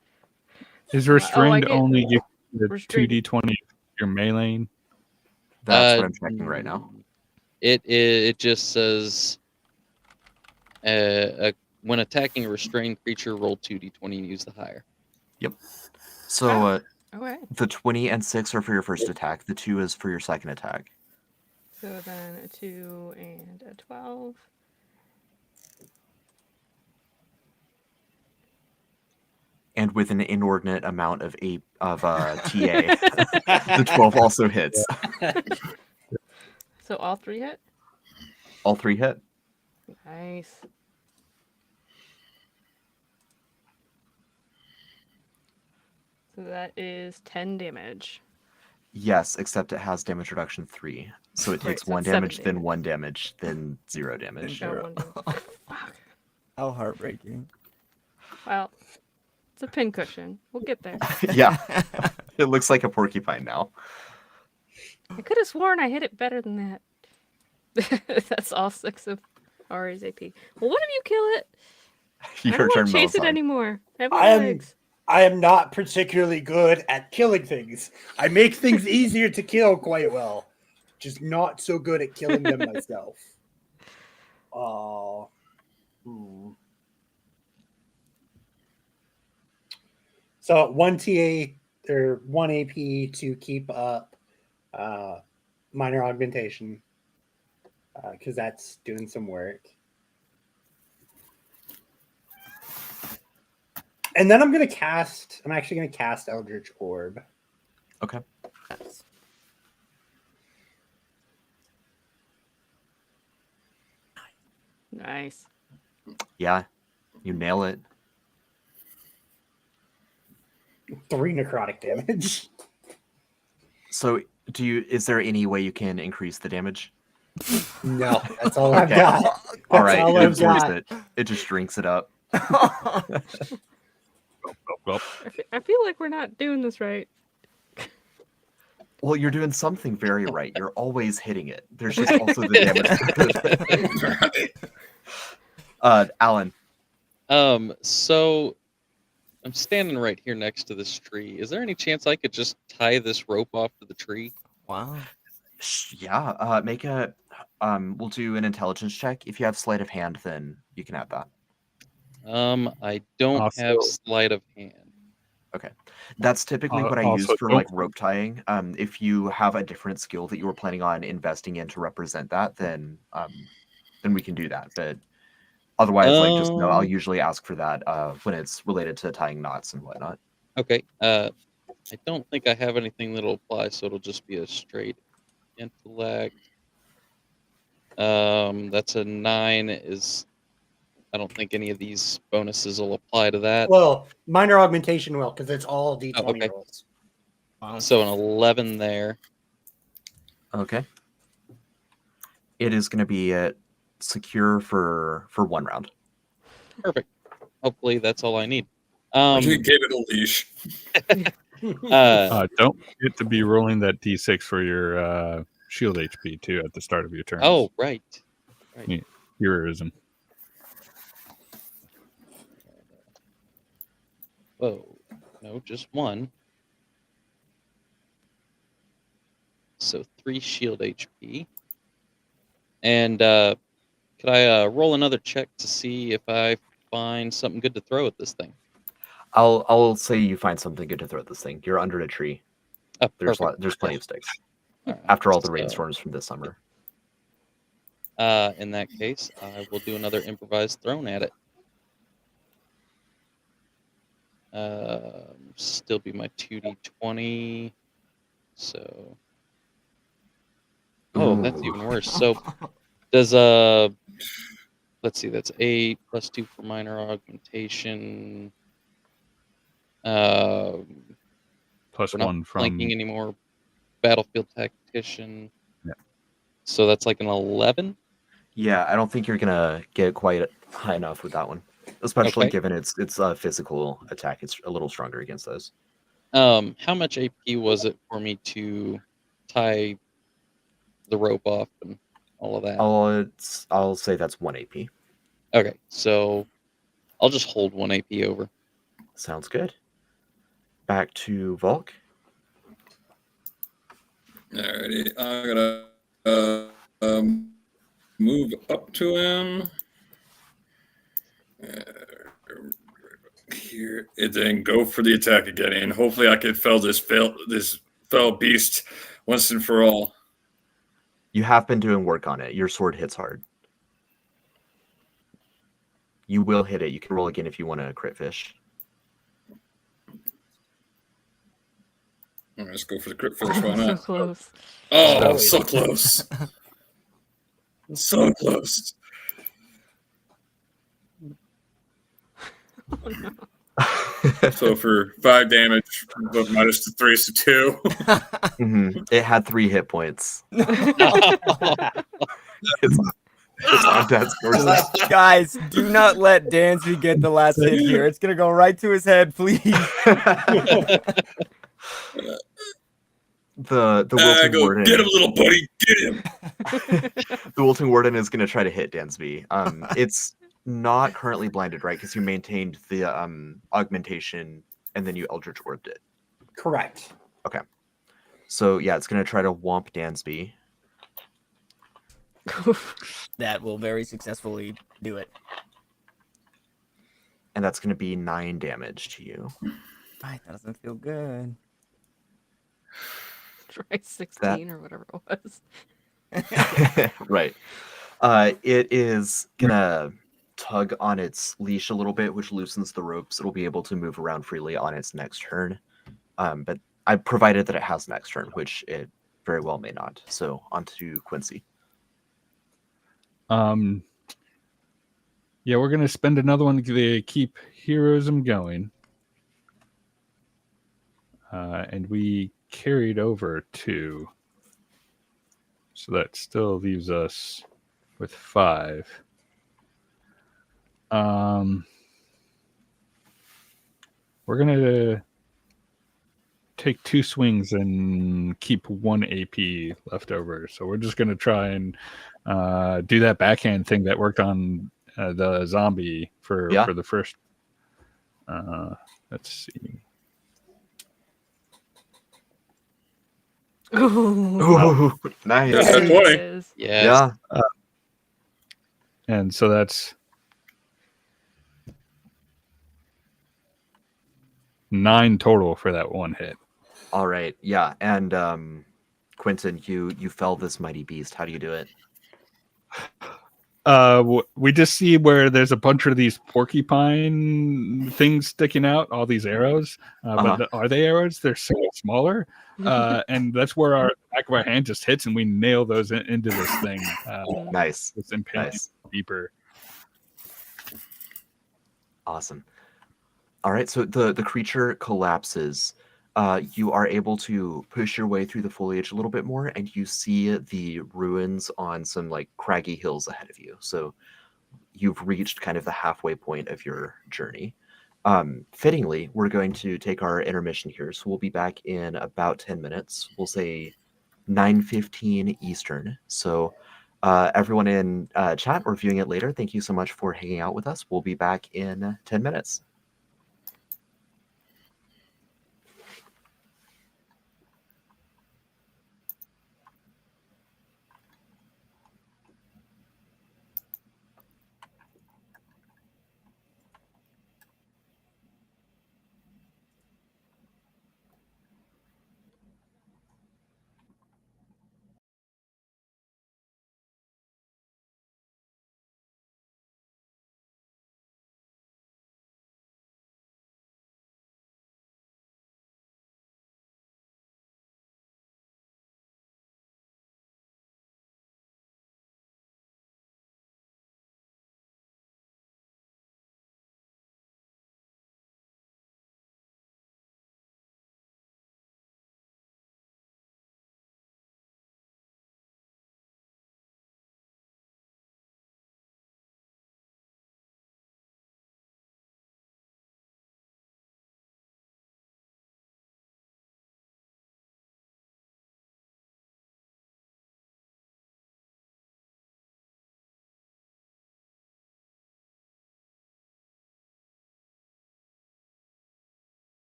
Is restrained get only give the restrained. 2d20 your melee? That's what I'm checking right now. It just says when attacking a restrained creature, roll 2d20 and use the higher. Yep. So Okay. the 20 and 6 are for your first attack. The 2 is for your second attack. So then a 2 and a 12. And with an inordinate amount of TA, the 12 also hits. So all 3 hit? All 3 hit. Nice. So that is 10 damage. Yes, except it has damage reduction 3. So it Right, takes so 1 it's 7 damage, then 1 damage, then 0 damage. Oh, Zero. 1 damage. Fuck. How heartbreaking. Well, it's a pincushion. We'll get there. Yeah. It looks like a porcupine now. I could have sworn I hit it better than that. That's all 6 of Ari's AP. Well, what if you kill it? I Your don't turn, want to chase it Melisandre. anymore. I have no I am- legs. I am not particularly good at killing things. I make things easier to kill quite well. Just not so good at killing them myself. Oh. So 1 TA or 1 AP to keep up minor augmentation because that's doing some work. And then I'm actually going to cast Eldritch Orb. Okay. Nice. Yeah, you nail it. 3 necrotic damage. So, is there any way you can increase the damage? No, that's all I've Okay. got. All right, all it I've absorbs got. it. It just drinks it up. Well, I feel like we're not doing this right. Well, you're doing something very right. You're always hitting it. There's just also the damage. Alan. So I'm standing right here next to this tree. Is there any chance I could just tie this rope off to the tree? Wow. Yeah. Make a. We'll do an intelligence check. If you have sleight of hand, then you can add that. I don't have Also- sleight of hand. Okay. That's typically what I use also for don't- like rope tying. If you have a different skill that you were planning on investing in to represent that, then we can do that. But otherwise, like just no, I'll usually ask for that when it's related to tying knots and whatnot. Okay. I don't think I have anything that'll apply, so it'll just be a straight intellect. That's a 9. I don't think any of these bonuses will apply to that. Well, minor augmentation will, because it's all D20 okay. rolls. Wow. So an 11 there. Okay. It is going to be secure for 1 round. Perfect. Hopefully that's all I need. You gave it a leash. don't forget to be rolling that d6 for your shield HP too at the start of your turn. Oh, right. Heroism. Whoa. No, just 1. So 3 shield HP. And could I roll another check to see if I find something good to throw at this thing? I'll say you find something good to throw at this thing. You're under a tree. Oh, There's perfect. there's plenty of sticks. All right. After all the So, rainstorms from this summer. in that case, I will do another improvised thrown at it. Still be my 2d20. So, that's Ooh. even worse. So, does let's see, that's 8 plus 2 for minor augmentation. Plus We're not 1 from flanking anymore. Battlefield tactician. Yeah. So that's like an 11. Yeah, I don't think you're gonna get quite high enough with that one, especially Okay. given its physical attack. It's a little stronger against those. How much AP was it for me to tie the rope off and all of that? I'll say that's 1 AP. Okay, so I'll just hold 1 AP over. Sounds good. Back to Volk. Alrighty, I'm gonna move up to him. Here, and then go for the attack again, and hopefully I can fell this fell beast once and for all. You have been doing work on it. Your sword hits hard. You will hit it. You can roll again if you want to crit fish. All right, let's go for the crit fish. Why So not? close. Oh, so close. So close. Oh, no. So for 5 damage, but minus the 3 is 2. Mhm. It had 3 hit points. It's on death's doorstep. Guys, do not let Dansby get the last hit here. It's gonna go right to his head, please. The wilting warden. Get him, little buddy, get him. The wilting warden is going to try to hit Dansby. It's not currently blinded, right? Because you maintained the augmentation and then you Eldritch Orbed it. Correct. Okay. So yeah, it's going to try to womp Dansby. That will very successfully do it. And that's going to be 9 damage to you. That doesn't feel good. Try 16 or whatever it was. Right. It is gonna tug on its leash a little bit, which loosens the ropes. It'll be able to move around freely on its next turn. But I provided that it has next turn, which it very well may not. So on to Quincy. Yeah, we're gonna spend another one to keep heroism going. And we carried over 2. So that still leaves us with 5. We're gonna take 2 swings and keep 1 AP left over. So we're just gonna try and do that backhand thing that worked on the zombie for the first. Let's see. Ooh, Nice. Yes, that's 20. Nice. Yes. Yeah. And so that's 9 total for that one hit. All right. Yeah. And Quinton, you fell this mighty beast. How do you do it? We just see where there's a bunch of these porcupine things sticking out, all these arrows. But are they arrows? They're so much smaller. And that's where our back of our hand just hits, and we nail those into this thing. Nice. It's impaling Nice. deeper. Awesome. All right. So the creature collapses. You are able to push your way through the foliage a little bit more, and you see the ruins on some like craggy hills ahead of you. So you've reached kind of the halfway point of your journey. Fittingly, we're going to take our intermission here. So we'll be back in about 10 minutes. We'll say 9:15 Eastern. So everyone in chat or viewing it later, thank you so much for hanging out with us. We'll be back in 10 minutes.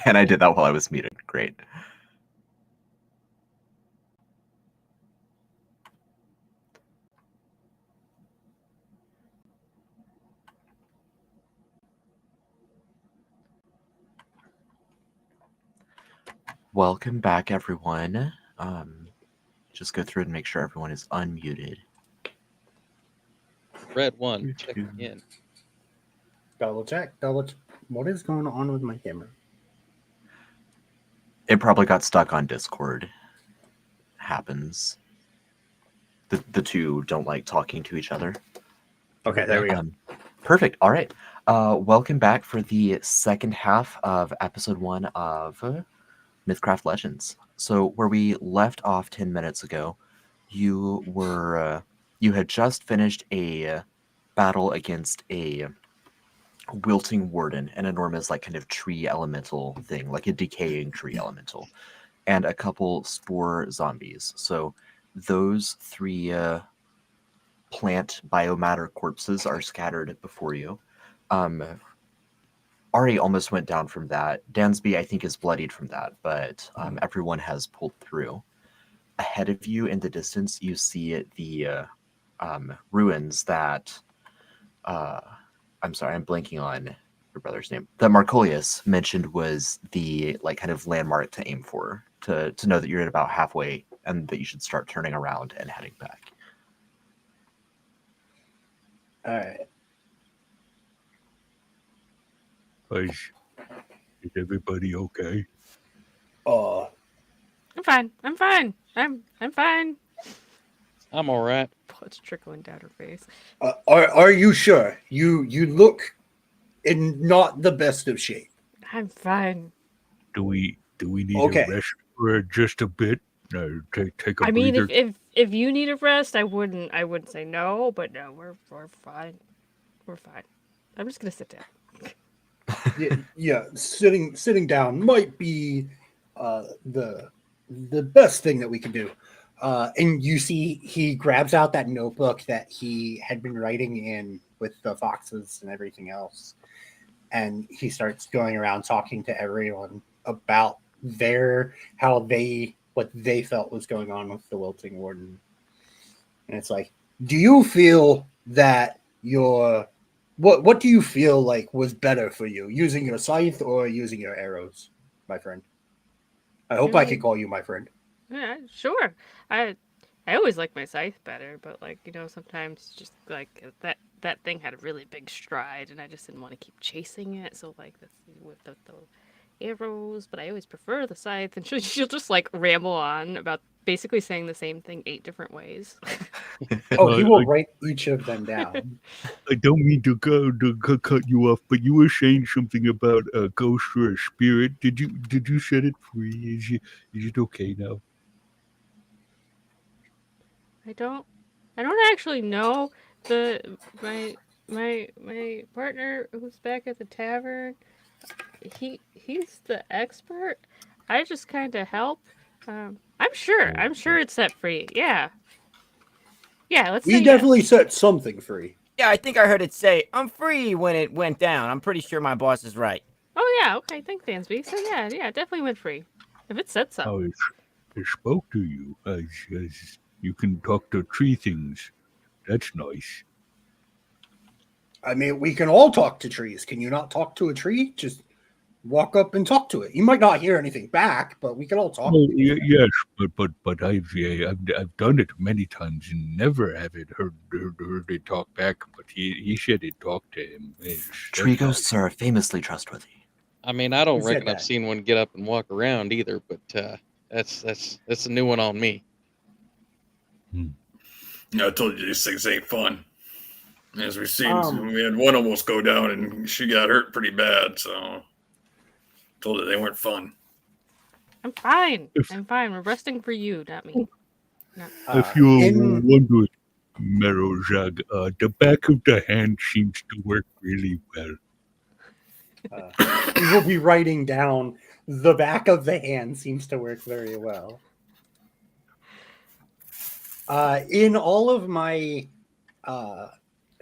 And I did that while I was muted. Great. Welcome back, everyone. Just go through and make sure everyone is unmuted. Red one, checking in. Double check. What is going on with my camera? It probably got stuck on Discord. Happens. The two don't like talking to each other. Okay, there we go. Perfect. All right. Welcome back for the second half of episode 1 of MythCraft Legends. So where we left off 10 minutes ago, you had just finished a battle against a wilting warden, an enormous like kind of tree elemental thing, like a decaying tree elemental, and a couple spore zombies. So those 3 plant biomatter corpses are scattered before you. Ari almost went down from that. Dansby, I think, is bloodied from that, but everyone has pulled through. Ahead of you in the distance, you see the ruins that... I'm sorry, I'm blanking on your brother's name. That Marcolius mentioned was the like kind of landmark to aim for, to know that you're at about halfway and that you should start turning around and heading back. All right. Is everybody okay? Oh, I'm fine. I'm fine. I'm fine. I'm all right. Blood's trickling down her face. are you sure? You look in not the best of shape. I'm fine. Do we need Okay. a rest for just a bit? Take a I mean, breather. if you need a rest, I wouldn't say no, but no, we're fine. We're fine. I'm just gonna sit down. Yeah, sitting down might be the best thing that we can do. And you see he grabs out that notebook that he had been writing in with the foxes and everything else. And he starts going around talking to everyone about what they felt was going on with the wilting warden. And it's like, do you feel that what do you feel like was better for you, using your scythe or using your arrows, my friend? I hope I can call you my friend. Yeah, sure. I always like my scythe better, but like, sometimes just like that thing had a really big stride and I just didn't want to keep chasing it. So like with the arrows, but I always prefer the scythe. And she'll just like ramble on about basically saying the same thing 8 different ways. Oh, he will write each of them down. I don't mean to cut you off, but you were saying something about a ghost or a spirit. Did you set it free? Is it okay now? I don't actually know. My partner who's back at the tavern, he's the expert. I just kind of help. I'm sure it's set free. Yeah, let's We say definitely yes. set something free. Yeah, I think I heard it say, I'm free when it went down. I'm pretty sure my boss is right. Oh yeah, okay, thanks Dansby. So yeah, definitely went free. If it said so. Oh, it spoke to you as you can talk to tree things. That's nice. I mean, we can all talk to trees. Can you not talk to a tree? Just walk up and talk to it. You might not hear anything back, but we can all talk. Oh, yes, but I've done it many times and never have it heard it talk back. But he said it talked to him. Tree ghosts are famously trustworthy. I mean, I don't Who said reckon I've that? seen one get up and walk around either, but that's a new one on me. I told you these things ain't fun. As we've seen, we had one almost go down, and she got hurt pretty bad. So, told her they weren't fun. I'm fine. I'm fine. We're resting for you, not me. No. If you're wondering, Marozag, the back of the hand seems to work really well. We will be writing down the back of the hand seems to work very well. In all of my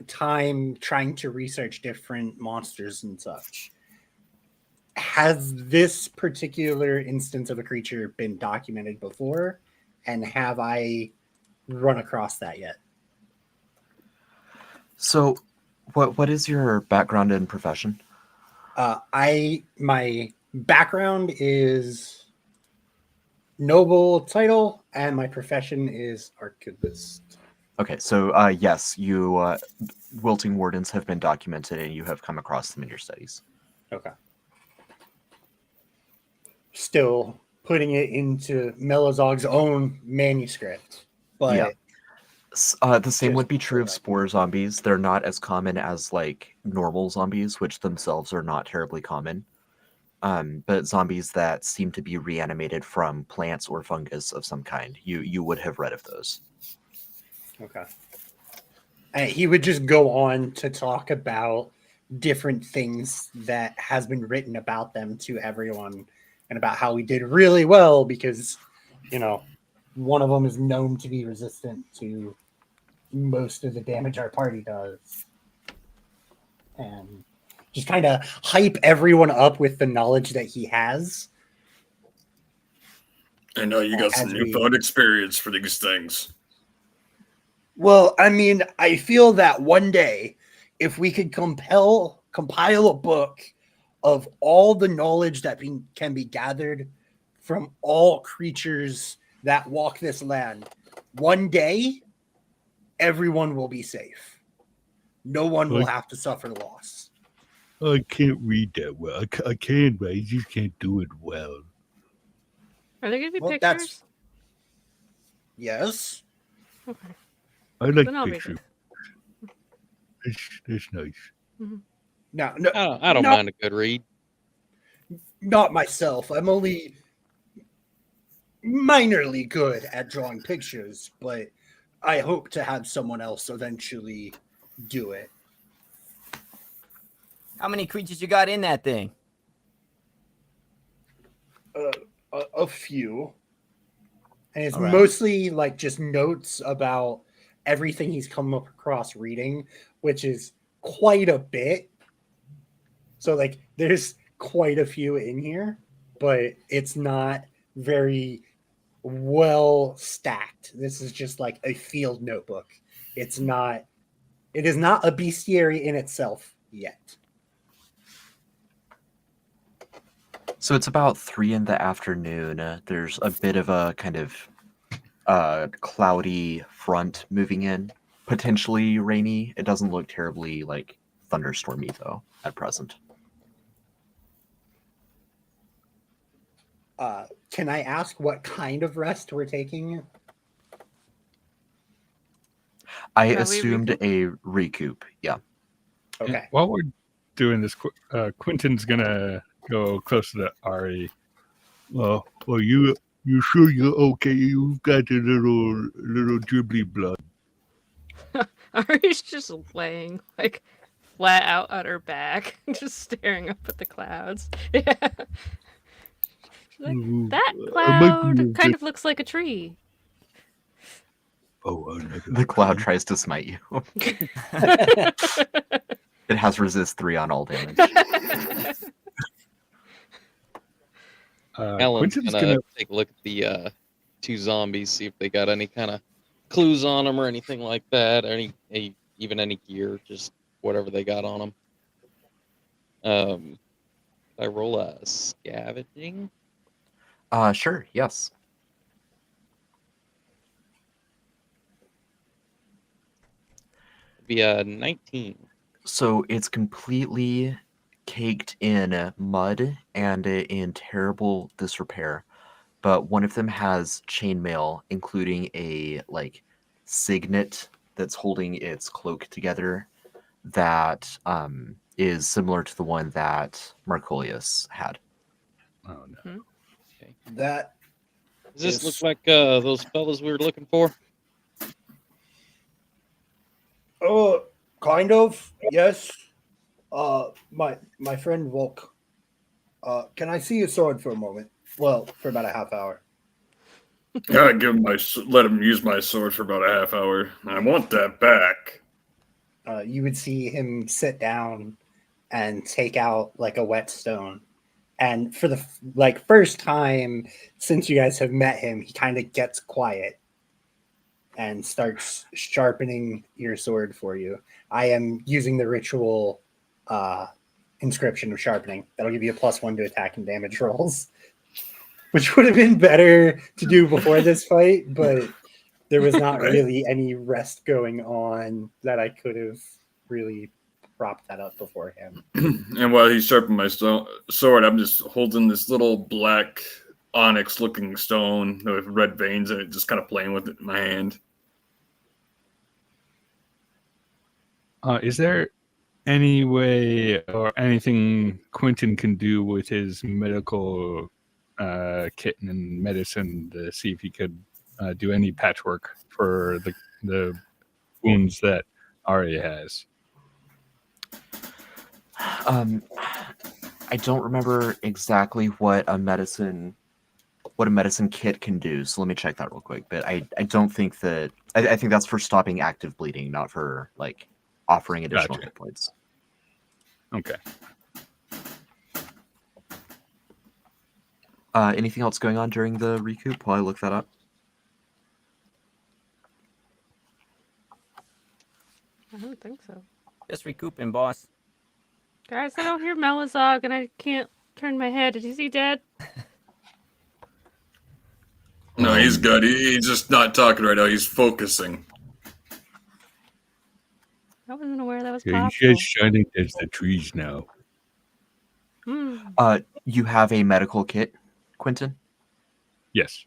time trying to research different monsters and such, has this particular instance of a creature been documented before, and have I run across that yet? So, what is your background and profession? My background is noble title, and my profession is archivist. Okay, so yes, you wilting wardens have been documented, and you have come across them in your studies. Okay. Still putting it into Melazog's own manuscript, but Yeah. The same just would be true of for spore zombies. They're not as common as like normal zombies, which themselves are not terribly common. But zombies that seem to be reanimated from plants or fungus of some kind, you would have read of those. Okay. And he would just go on to talk about different things that has been written about them to everyone, and about how we did really well because, one of them is known to be resistant to most of the damage our party does. And just kind of hype everyone up with the knowledge that he has. I know you got some As we- newfound experience for these things. Well, I mean, I feel that one day, if we could compile a book of all the knowledge that can be gathered from all creatures that walk this land, one day, everyone will be safe. No one will have to suffer loss. I can't read that well. I can, but I just can't do it well. Are there going to be Well, pictures? Yes. Okay. I like Then I'll read pictures. it. That's nice. No, I don't no, mind a good read. not myself. I'm only minorly good at drawing pictures, but I hope to have someone else eventually do it. How many creatures you got in that thing? A few. And it's All right. mostly like just notes about everything he's come up across reading, which is quite a bit. So like there's quite a few in here, but it's not very well stacked. This is just like a field notebook. It is not a bestiary in itself yet. So it's about 3 p.m. There's a bit of a kind of cloudy front moving in, potentially rainy. It doesn't look terribly like thunderstormy though at present. Can I ask what kind of rest we're taking? I we assumed a recoup. Yeah. Okay. And while we're doing this, Quinton's gonna go closer to Ari. Well, you sure you're okay? You've got a little dribbly blood. Ari's just laying like flat out on her back, just staring up at the clouds. Yeah. She's like, Ooh, that I might be cloud kind of looks like a tree. Oh, The cloud tries to smite you. It has resist 3 on all damage. Alan's Quinton's gonna take a look at the 2 zombies, see if they got any kind of clues on them or anything like that, or even any gear, just whatever they got on them. I roll a scavenging. Sure, yes. It'd be a 19. So it's completely caked in mud and in terrible disrepair. But one of them has chainmail, including a like signet that's holding its cloak together that is similar to the one that Marcolius had. Oh no. That Does this Yes. look like those fellas we were looking for? Oh, kind of. Yes. My friend Volk. Can I see your sword for a moment? Well, for about a half hour. I let him use my sword for about a half hour. I want that back. You would see him sit down and take out like a whetstone And for the first time since you guys have met him, he kind of gets quiet and starts sharpening your sword for you. I am using the ritual inscription of sharpening. That'll give you a +1 to attack and damage rolls, which would have been better to do before this fight, but there was not really any rest going on that I could have really propped that up beforehand. And while he's sharpening my sword, I'm just holding this little black onyx-looking stone with red veins in it, just kind of playing with it in my hand. Is there any way or anything Quinton can do with his medical kit and medicine to see if he could do any patchwork for the wounds that Ari has? I don't remember exactly what a medicine kit can do, so let me check that real quick. But I don't think that I think that's for stopping active bleeding, not for like offering additional hit points. Okay. Anything else going on during the recoup while I look that up? I don't think so. Just recouping, boss. Guys, I don't hear Melazog and I can't turn my head. Is he dead? No, he's good. He's just not talking right now. He's focusing. I wasn't aware that was Yeah, possible. you guys shining as the trees now. You have a medical kit, Quinton? Yes.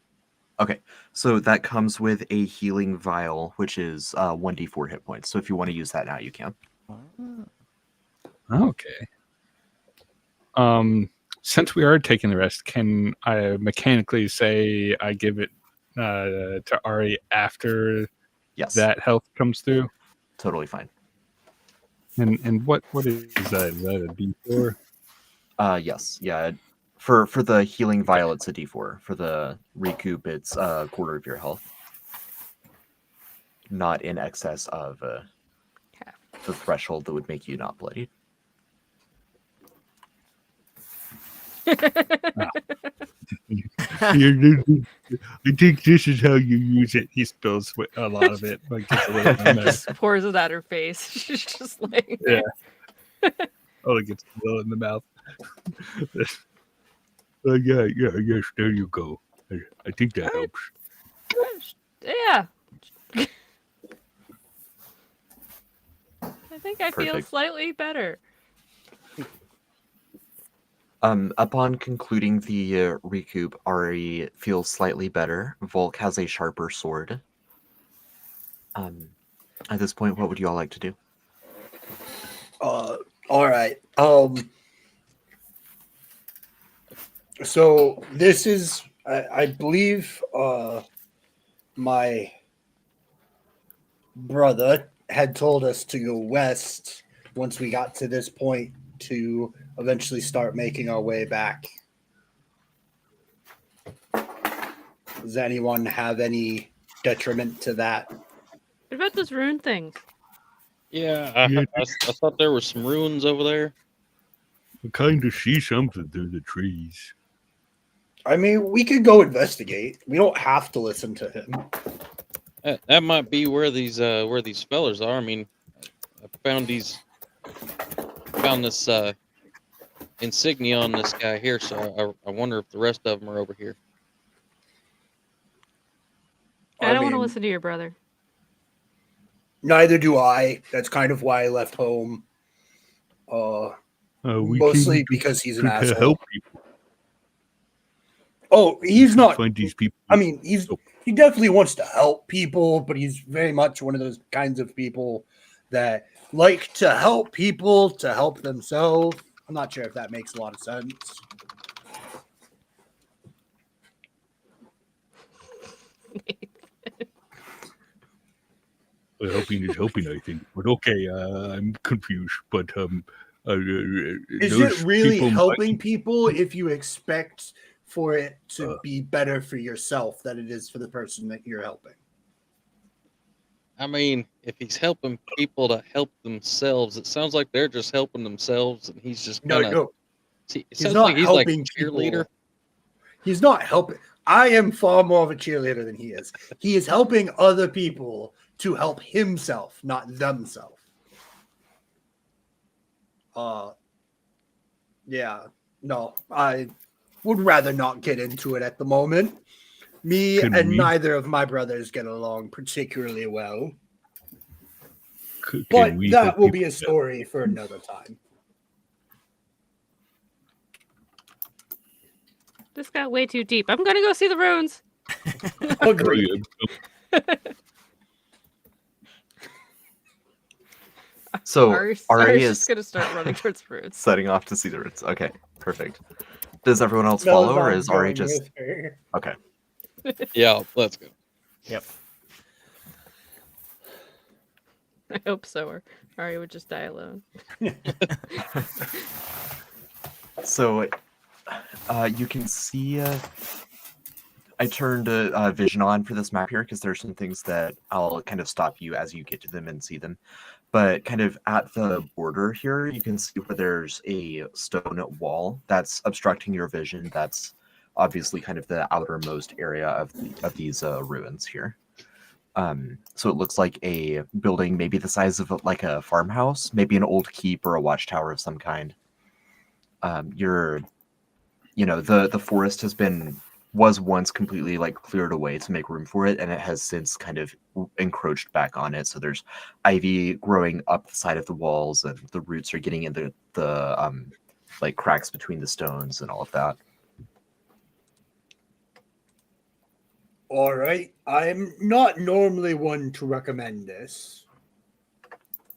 Okay, so that comes with a healing vial, which is 1d4 hit points. So if you want to use that now, you can. Okay. Since we are taking the rest, can I mechanically say I give it to Ari after that health comes through? Totally fine. And what is that? Is that a D4? Yes, yeah. For the healing vial, it's a D4. For the recoup, it's a quarter of your health. Not in excess of the threshold that would make you not bloodied. I think this is how you use it. He spills a lot of it. Like gets a little Just pours it at her face. She's just laying there. Oh, it gets a little in the mouth. Yeah, yes, there you go. I think that helps. Yeah. I think I feel Perfect. slightly better. Upon concluding the recoup, Ari feels slightly better. Volk has a sharper sword. At this point, what would you all like to do? All right. So this is, I believe, my brother had told us to go west once we got to this point to eventually start making our way back. Does anyone have any detriment to that? What about those rune things? Yeah, I thought there were some ruins over there. I kind of see something through the trees. I mean, we could go investigate. We don't have to listen to him. That might be where these fellers are. I mean, I found this insignia on this guy here, so I wonder if the rest of them are over here. I don't want to listen to your brother. Neither do I. That's kind of why I left home. Mostly because he's an asshole. Help people. Oh, he's not. Find these people. I mean, he definitely wants to help people, but he's very much one of those kinds of people that like to help people to help themselves. I'm not sure if that makes a lot of sense. Helping is helping, I think. But okay, I'm confused. But is it really helping people if you expect for it to be better for yourself than it is for the person that you're helping? I mean, if he's helping people to help themselves, it sounds like they're just helping themselves, and he's just No. See, it He's sounds not like he's like a helping cheerleader. people. He's not helping. I am far more of a cheerleader than he is. He is helping other people to help himself, not themselves. Yeah. No, I would rather not get into it at the moment. Me Can and we? neither of my brothers get along particularly well. Can But we that help will people be a out? story for another time. This got way too deep. I'm gonna go see the runes. Agreed. So Ari's Ari just is gonna start running towards the runes. setting off to see the roots. Okay, perfect. Does everyone else follow, or Melazog's is Ari going just with her. okay? Yeah, let's go. Yep. I hope so, or Ari would just die alone. So, you can see. I turned vision on for this map here because there's some things that I'll kind of stop you as you get to them and see them. But kind of at the border here, you can see where there's a stone wall that's obstructing your vision. That's obviously kind of the outermost area of these ruins here. So it looks like a building, maybe the size of like a farmhouse, maybe an old keep or a watchtower of some kind. The forest was once completely like cleared away to make room for it, and it has since kind of encroached back on it. So there's ivy growing up the side of the walls, and the roots are getting into the like cracks between the stones and all of that. All right. I'm not normally one to recommend this,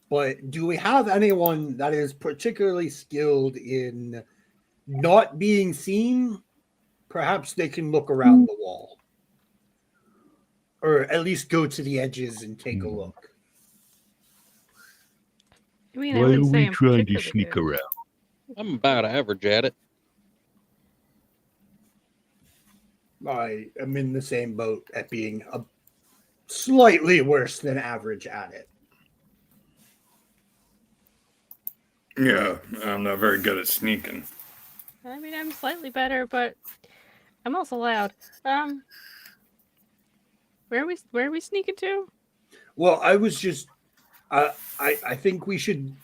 but do we have anyone that is particularly skilled in not being seen? Perhaps they can look around the wall, or at least go to the edges and take a look. I mean, I Why are wouldn't say we I'm trying to particularly sneak good. around? I'm about average at it. I am in the same boat at being a slightly worse than average at it. Yeah, I'm not very good at sneaking. I mean, I'm slightly better, but I'm also loud. Where are we sneaking to? Well, I was just, I think we should,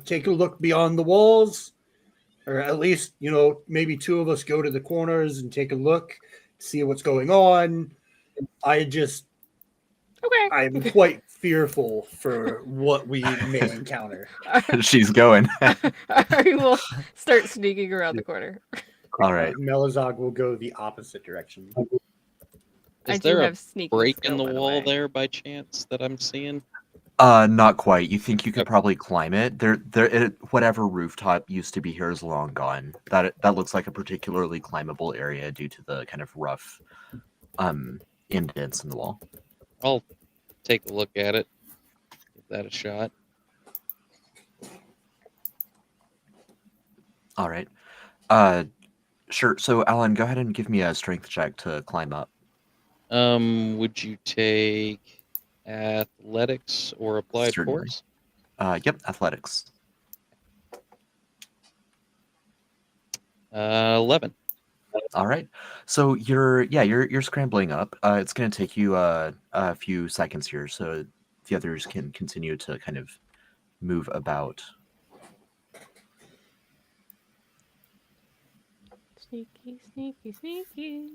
take a look beyond the walls, or at least, maybe two of us go to the corners and take a look, see what's going on. Okay. I'm quite fearful for what we may encounter. She's going. Ari will start sneaking around the corner. All right. Melazog will go the opposite direction. I Is do there a have sneaking break skill, in the by wall way. there by chance that I'm seeing? Not quite. You think you could Okay. probably climb it? Whatever rooftop used to be here is long gone. That looks like a particularly climbable area due to the kind of rough, indents in the wall. I'll take a look at it. Give that a shot. All right. Sure. So, Alan, go ahead and give me a strength check to climb up. Would you take athletics or applied Certainly. force? Yep, athletics. 11. All right. So you're scrambling up. It's going to take you a few seconds here, so the others can continue to kind of move about. Sneaky, sneaky, sneaky.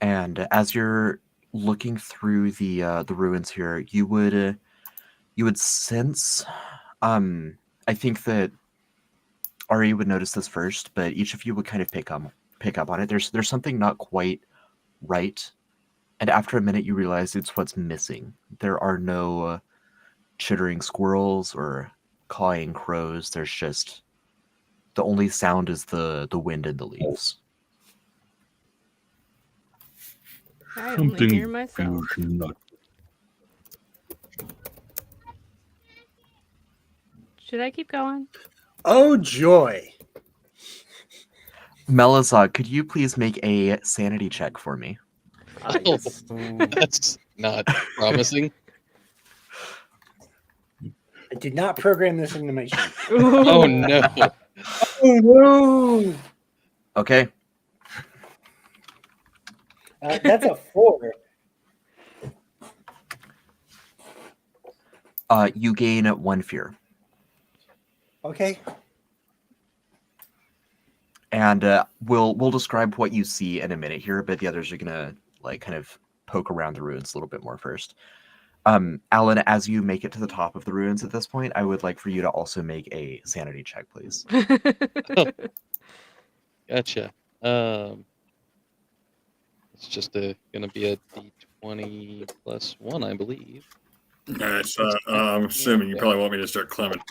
And as you're looking through the ruins here, you would sense. I think that Ari would notice this first, but each of you would kind of pick up on it. There's something not quite right, and after a minute, you realize it's what's missing. There are no chittering squirrels or cawing crows. There's just the only sound is the wind in the leaves. I only hear myself. feels not. Should I keep going? Oh, joy. Melazog, could you please make a sanity check for me? That's not promising. I did not program this into my sheet. Oh no. Oh no! Okay. That's a 4. You gain 1 fear. Okay. And we'll describe what you see in a minute here, but the others are gonna like kind of poke around the ruins a little bit more first. Alan, as you make it to the top of the ruins at this point, I would like for you to also make a sanity check, please. Gotcha. It's just gonna be a D20 plus 1, I believe. All right, so I'm assuming you probably want me to start climbing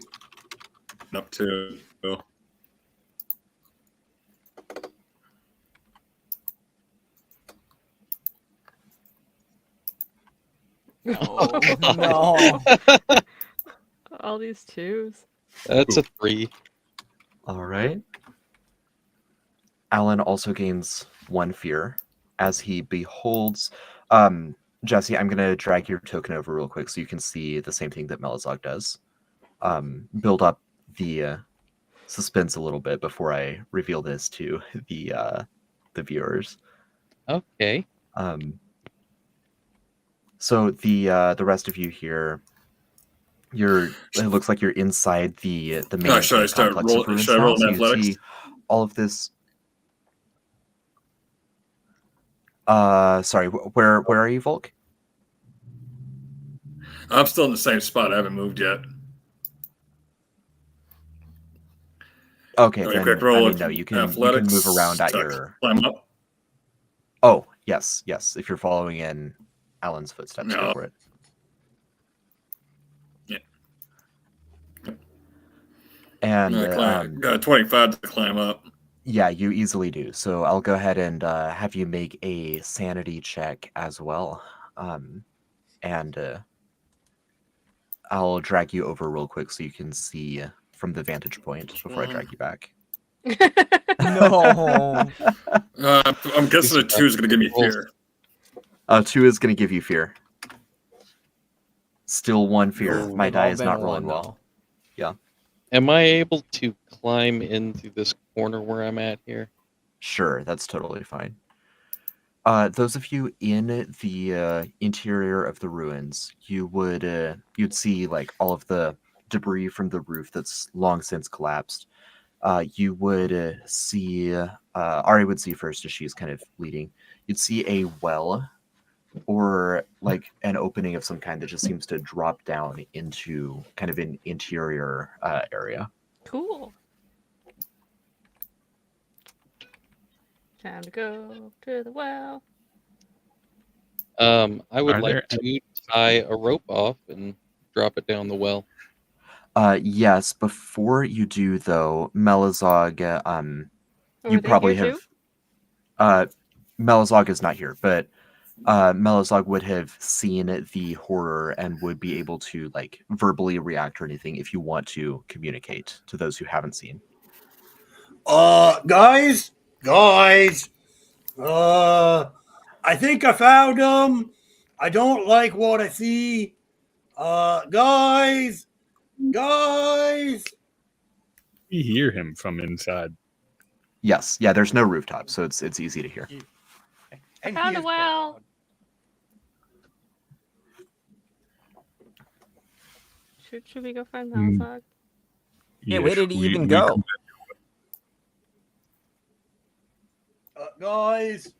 up too. Oh no. All these twos. That's a 3. All right. Alan also gains 1 fear as he beholds. Jesse, I'm gonna drag your token over real quick so you can see the same thing that Melizog does. Build up the suspense a little bit before I reveal this to the viewers. Okay. So the rest of you here, it looks like you're inside the main Should I start complex of roll? ruins Should I now. roll So in you athletics? see all of this. Sorry, where are you, Volk? I'm still in the same spot. I haven't moved yet. Okay, All right, then quick roll I of mean no, you can athletics move around at to your. climb up. Oh yes, yes. If you're following in Alan's footsteps, go No. for it. Yeah. And Got 25 to climb up. yeah, you easily do. So I'll go ahead and have you make a sanity check as well. And I'll drag you over real quick so you can see from the vantage point before I drag you back. No. I'm guessing a 2 is going to give me fear. 2 is going to give you fear. Still 1 fear. No. My They've die all is been not one, rolling well. though. Yeah. Am I able to climb into this corner where I'm at here? Sure, that's totally fine. Those of you in the interior of the ruins, you'd see like all of the debris from the roof that's long since collapsed. You would see Ari would see first as she's kind of leading. You'd see a well or like an opening of some kind that just seems to drop down into kind of an interior area. Cool. Time to go to the well. I would Are like there- to tie a rope off and drop it down the well. Yes, before you do though, Melizog, Were you they probably here have Melizog is not here, but Melizog would have seen the horror and would be able to like verbally react or anything if you want to communicate to those who haven't seen. Guys, I think I found them. I don't like what I see. Guys. We hear him from inside. Yes, yeah, there's no rooftop, so it's easy to hear. And Found he a is well. proud. Should we go find Mm. Malzog? Yeah, where did he even we go? come- Guys.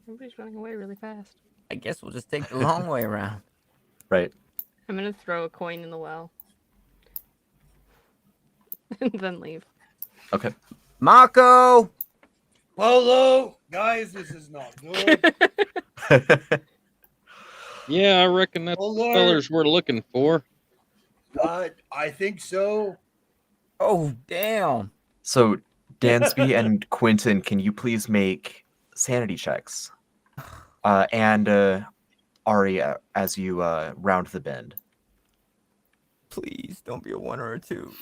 Everybody's running away really fast. I guess we'll just take the long way around. Right. I'm gonna throw a coin in the well. And then leave. Okay. Mako! Polo. Guys, this is not good. Yeah, I reckon that's Oh, the Lord. fellers we're looking for. I think so. Oh, damn. So Dansby and Quinton, can you please make sanity checks? And Ari, as you round the bend. Please, don't be a 1 or a 2.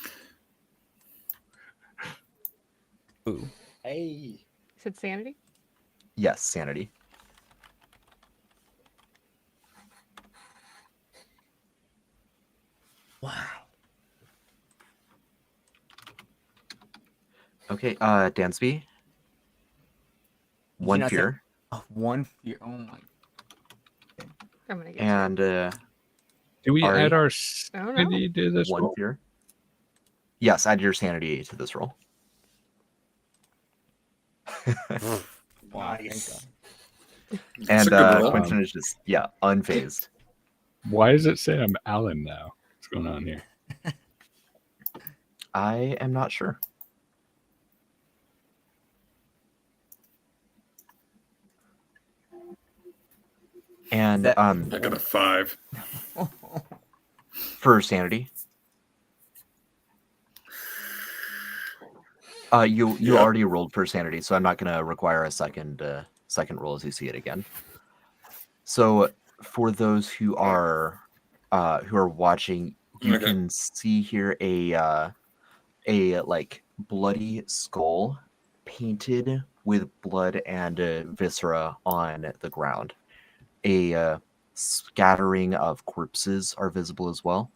Ooh. Hey. You said sanity? Yes, sanity. Wow. Okay, Dansby. you One not say- fear. Oh, one fear. Oh my. I'm gonna get And Do we Ari? add our I don't know. sanity to this one roll? fear. Yes, add your sanity to this roll. Wow, thank Nice. God. It's And a good roll. Quinton is just unfazed. Why does it say I'm Alan now? What's going on here? I am not sure. And that- I got a 5. for sanity, you Yep. already rolled for sanity, so I'm not going to require a second roll as you see it again. So for those who are watching, you Okay. can see here a like bloody skull painted with blood and viscera on the ground. A scattering of corpses are visible as well.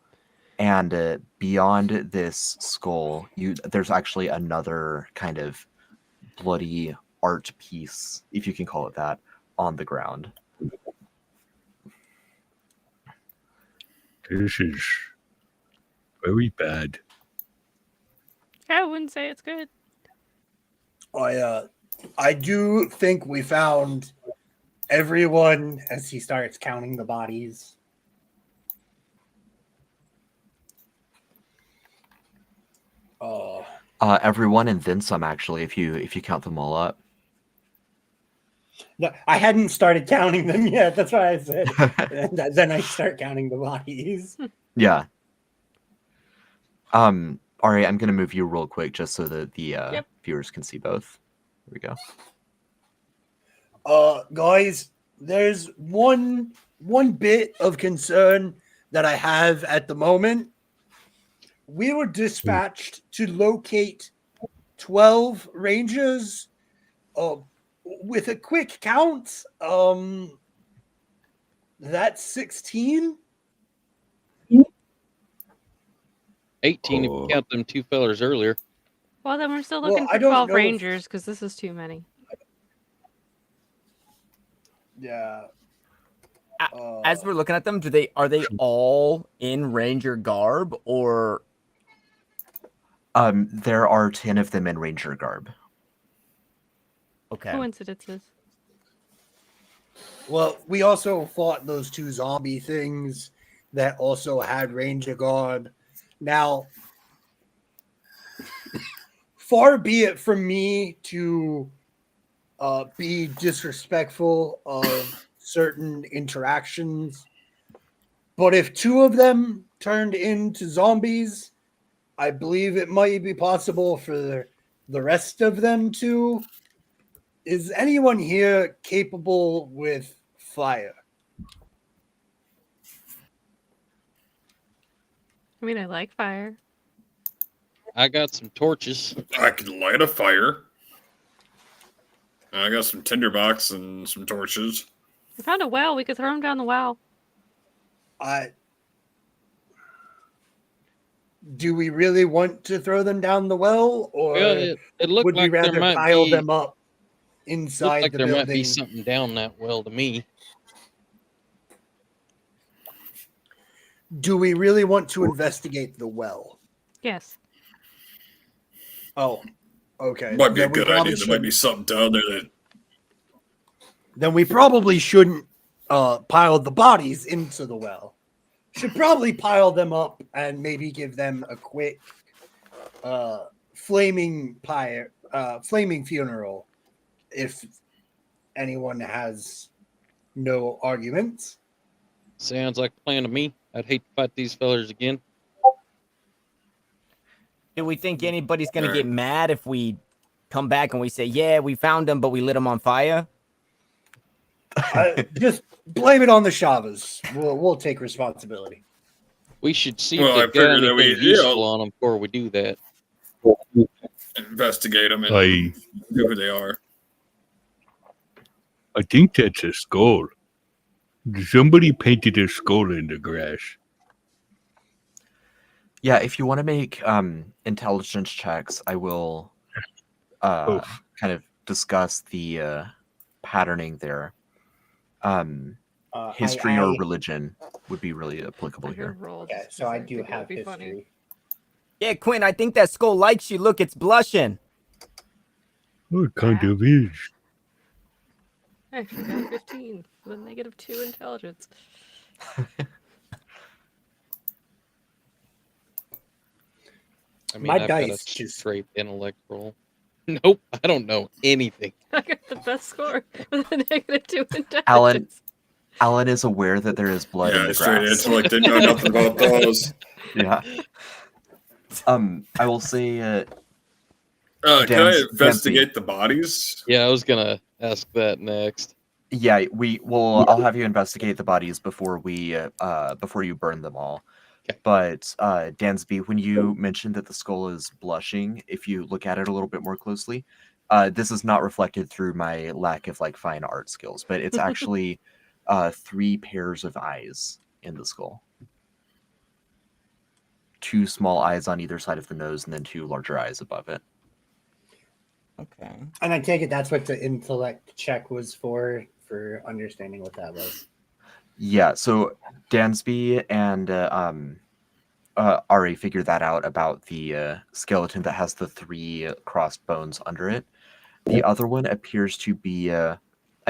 And beyond this skull, there's actually another kind of bloody art piece, if you can call it that, on the ground. This is very bad. I wouldn't say it's good. I do think we found everyone as he starts counting the bodies. Everyone and then some, actually, if you count them all up. No, I hadn't started counting them yet. That's why I said. And then I start counting the bodies. Yeah. All right, I'm gonna move you real quick just so that the Yep. viewers can see both. Here we go. Guys, there's one bit of concern that I have at the moment. We were dispatched to locate 12 rangers. With a quick count, that's 16. 18 if you count them 2 fellers earlier. Well, then we're still Well, looking I for don't 12 know if- rangers because this is too many. Yeah. As we're looking at them, are they all in ranger garb, or There are 10 of them in ranger garb. okay? Coincidences. Well, we also fought those 2 zombie things that also had ranger garb. Now, far be it from me to be disrespectful of certain interactions, but if 2 of them turned into zombies, I believe it might be possible for the rest of them to. Is anyone here capable with fire? I mean, I like fire. I got some torches. I could light a fire. I got some tinderbox and some torches. We found a well. We could throw them down the well. Do we really want to throw them down the well, or Well, it looked would we like there rather might pile be them up looked inside like the there building? might be something down that well to me. Do we really want to investigate the well? Yes. Oh, okay. Might be a Then we good probably idea. There might be something down there that. Then we probably shouldn't pile the bodies into the well. Should probably pile them up and maybe give them a quick flaming funeral if anyone has no arguments. Sounds like a plan to me. I'd hate to fight these fellers again. Do we think anybody's gonna Right. get mad if we come back and we say, "Yeah, we found them, but we lit them on fire"? Just blame it on the Shavas. We'll take responsibility. We should see Well, I if they've got figured that we- anything yeah. useful on them before we do that. Investigate them and I know who they are. think that's a skull. Somebody painted a skull in the grass. Yeah, if you want to make intelligence checks, I will Oof. kind of discuss the patterning there. History or religion would be really applicable I here. can roll. Okay, just so I because do think it would have be funny. history. Yeah, Quinn, I think that skull likes you. Look, it's blushing. What kind of is? I actually got a 15 with a -2 intelligence. I mean, My I've got a dice just straight intellect roll. Nope, I don't know anything. I got the best score with a -2 Alan, intelligence. Alan is aware that there is blood in Yeah, the straight grass. intellect. Didn't know nothing about those. Yeah. I will say, Can I Dansby. investigate the bodies? Yeah, I was gonna ask that next. Yeah, we will. I'll have you investigate the bodies before you burn them all. Okay. But Dansby, when you mentioned that the skull is blushing, if you look at it a little bit more closely, this is not reflected through my lack of like fine art skills, but it's actually 3 pairs of eyes in the skull. 2 small eyes on either side of the nose, and then 2 larger eyes above it. Okay. And I take it that's what the intellect check was for understanding what that was. Yeah, so Dansby and Ari figured that out about the skeleton that has the 3 crossed bones under it. The other one appears to be, I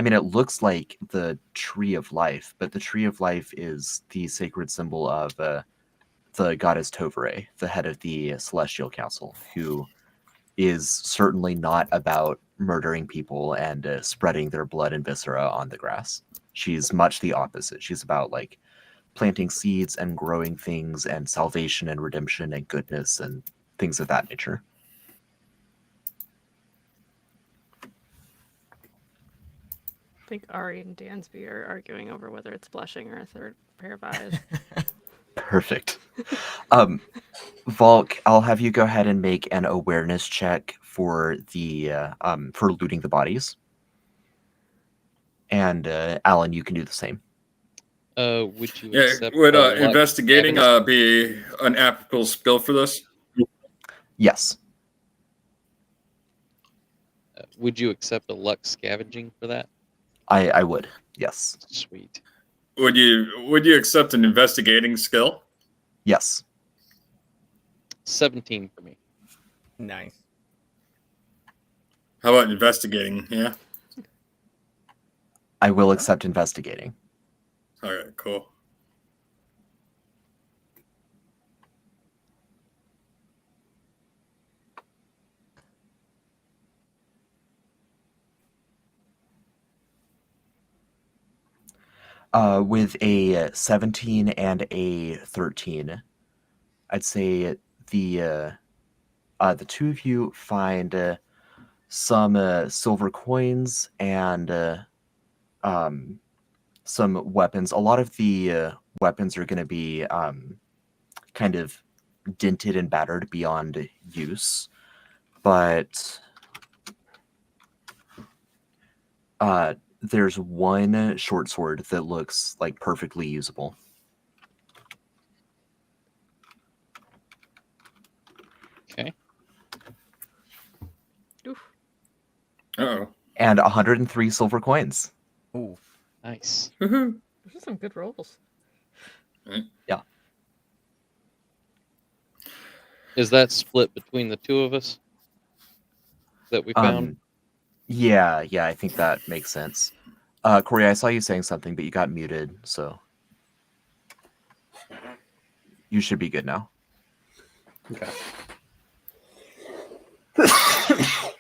mean, it looks like the Tree of Life, but the Tree of Life is the sacred symbol of the goddess Tovere, the head of the Celestial Council, who is certainly not about murdering people and spreading their blood and viscera on the grass. She's much the opposite. She's about like planting seeds and growing things and salvation and redemption and goodness and things of that nature. I think Ari and Dansby are arguing over whether it's blushing or a third pair of eyes. Perfect. Volk, I'll have you go ahead and make an awareness check for the for looting the bodies. And Alan, you can do the same. Would you Yeah, accept would luck investigating scavenging? be an applicable skill for this? Yes. Would you accept a luck scavenging for that? I would. Yes. Sweet. Would you accept an investigating skill? Yes. 17 for me. Nice. How about investigating? Yeah. I will accept investigating. All right. Cool. With a 17 and a 13, I'd say the 2 of you find some silver coins and some weapons. A lot of the weapons are going to be kind of dented and battered beyond use, but there's one short sword that looks like perfectly usable. Okay. Oof. Uh-oh. And 103 silver coins. Ooh. Nice. Those are some good rolls. Yeah. Is that split between the 2 of us that we found? Yeah, I think that makes sense. Corey, I saw you saying something, but you got muted, so you should be good now. Okay.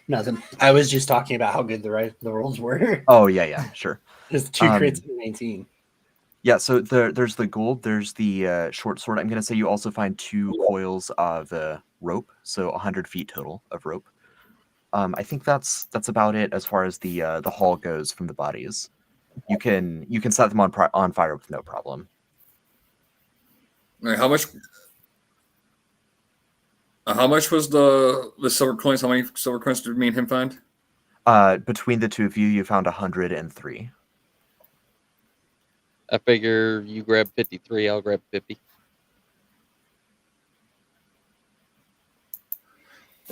Nothing. I was just talking about how good the rolls were. Oh, yeah, sure. There's 2 crits and 19. Yeah, so there's the gold, there's the short sword. I'm going to say you also find 2 coils of rope, so 100 feet total of rope. I think that's about it as far as the haul goes from the bodies. You can set them on fire with no problem. How much was the silver coins? How many silver coins did me and him find? Between the 2 of you, you found 103. I figure you grab 53, I'll grab 50.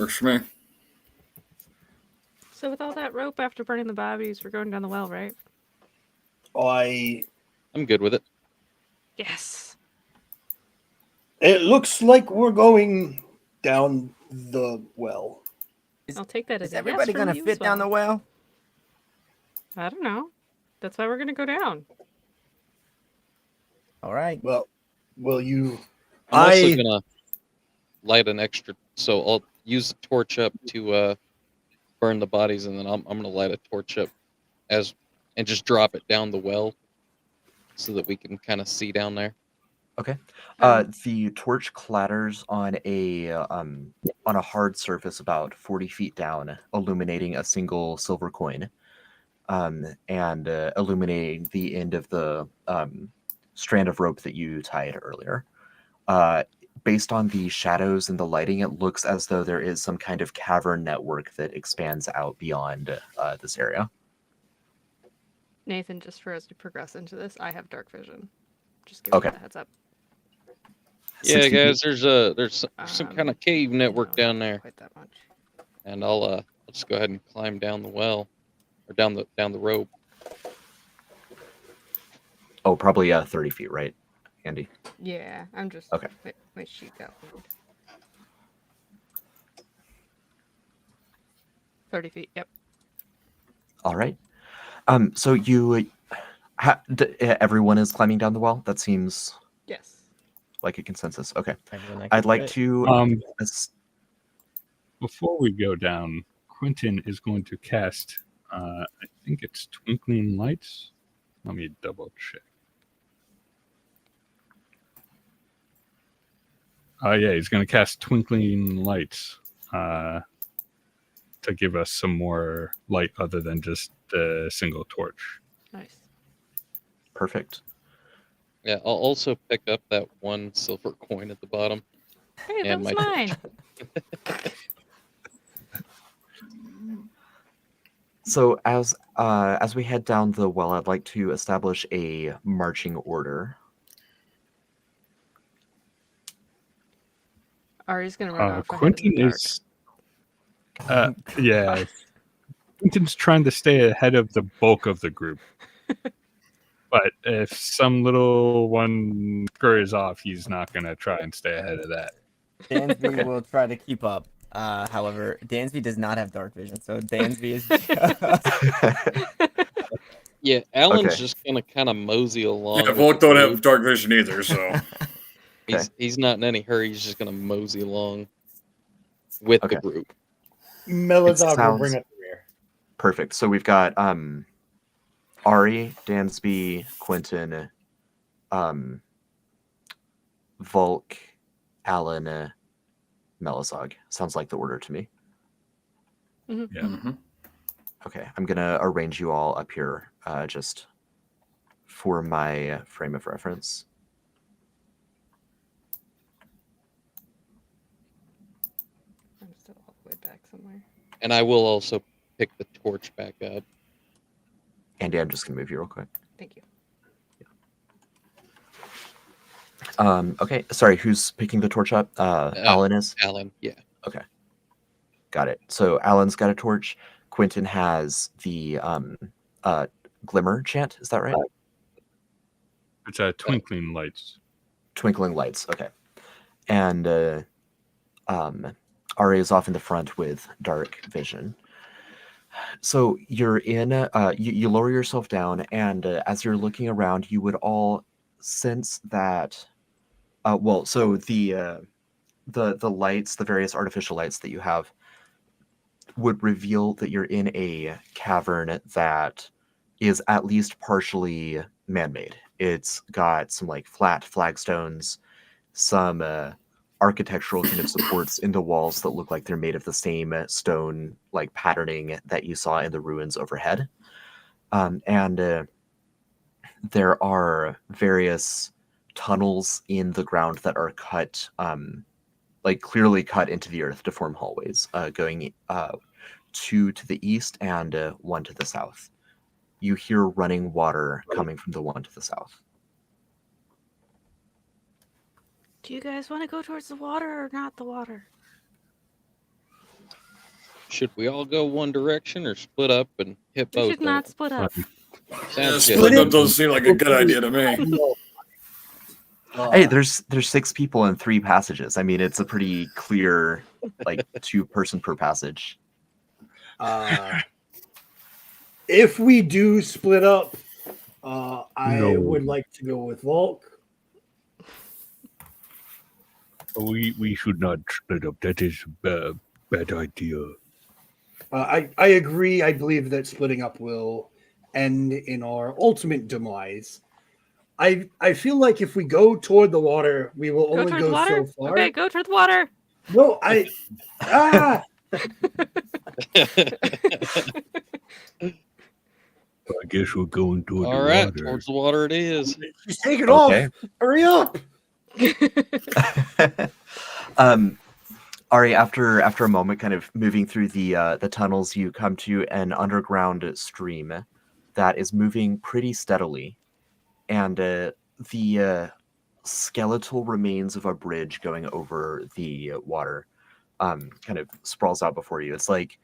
Works for me. So with all that rope after burning the bodies, we're going down the well, right? I'm good with it. Yes. It looks like we're going down the well. I'll take that as Is a yes everybody from gonna you fit as down the well. well? I don't know. That's why we're gonna go down. All right. Well, will you? I'm also gonna light an extra, so I'll use the torch up to burn the bodies, and then I'm gonna light a torch up and just drop it down the well, so that we can kind of see down there. Okay. Um, The torch clatters on a hard surface about 40 feet down, illuminating a single silver coin, and illuminating the end of the strand of rope that you tied earlier. Based on the shadows and the lighting, it looks as though there is some kind of cavern network that expands out beyond this area. Nathan, just for as we progress into this, I have dark vision. Just giving Okay. you the heads up. Yeah, 60 guys, feet. there's some kind of cave network No, down not there, quite that much. and I'll just go ahead and climb down the well, or down the rope. Oh, probably 30 feet, right, Andy? Yeah, I'm just Okay. my sheet got moved. 30 feet. Yep. All right. So everyone is climbing down the well. That seems Yes. like a consensus. Okay. Everyone that I'd can like fit. to. Before we go down, Quinton is going to cast, I think it's Twinkling Lights. Let me double check. Yeah, he's going to cast Twinkling Lights to give us some more light other than just the single torch. Nice. Perfect. Yeah, I'll also pick up that one silver coin at the bottom. Hey, that And was my mine. So as we head down the well, I'd like to establish a marching order. Ari's gonna run off. Quinton is, yeah, Quinton's trying to stay ahead of the bulk of the group. But if some little one scurries off, he's not going to try and stay ahead of that. Dansby will try to keep up. However, Dansby does not have dark vision, so Dansby is Yeah, Alan's Okay. just gonna kind of mosey along. Yeah, with Volk the don't have group. dark vision either, so He's not in any hurry. He's just gonna mosey along with Okay. the group. Melazog will bring sounds- up the rear. Perfect. So we've got Ari, Dansby, Quinton, Volk, Alan, Melazog. Sounds like the order to me. Yeah. Mhm. Okay, I'm gonna arrange you all up here just for my frame of reference. I'm still all the way back somewhere. And I will also pick the torch back up. Andy, I'm just gonna move you real quick. Thank you. Okay, sorry, who's picking the torch up? Alan is? Alan, yeah. Got it. So Alan's got a torch. Quinton has the glimmer chant, is that right? It's Twinkling Lights. Twinkling lights, okay. And Ari is off in the front with dark vision. So you're in, you lower yourself down, and as you're looking around, you would all sense that, so the lights, the various artificial lights that you have, would reveal that you're in a cavern that is at least partially man-made. It's got some like flat flagstones, some architectural kind of supports in the walls that look like they're made of the same stone like patterning that you saw in the ruins overhead. And there are various tunnels in the ground that are cut, like clearly cut into the earth to form hallways, going two to the east and one to the south. You hear running water coming from the one to the south. Do you guys want to go towards the water or not the water? should we all go one direction or split up and hit We both? should not split up. Sounds Split good. up doesn't seem like a good idea to me. Hey, there's 6 people and 3 passages. I mean, it's a pretty clear, like 2 person per passage. If we do split up, I would like to go with Volk. We should not split up. That is a bad idea. I agree. I believe that splitting up will end in our ultimate demise. I feel like if we go toward the water, we will only toward the go water? so far. Okay, go toward the water. No, I guess we're going toward All the right, water. towards the water it is. Just take it Okay. off. Hurry up. Ari, after a moment, kind of moving through the tunnels, you come to an underground stream that is moving pretty steadily, and the skeletal remains of a bridge going over the water kind of sprawls out before you. It's like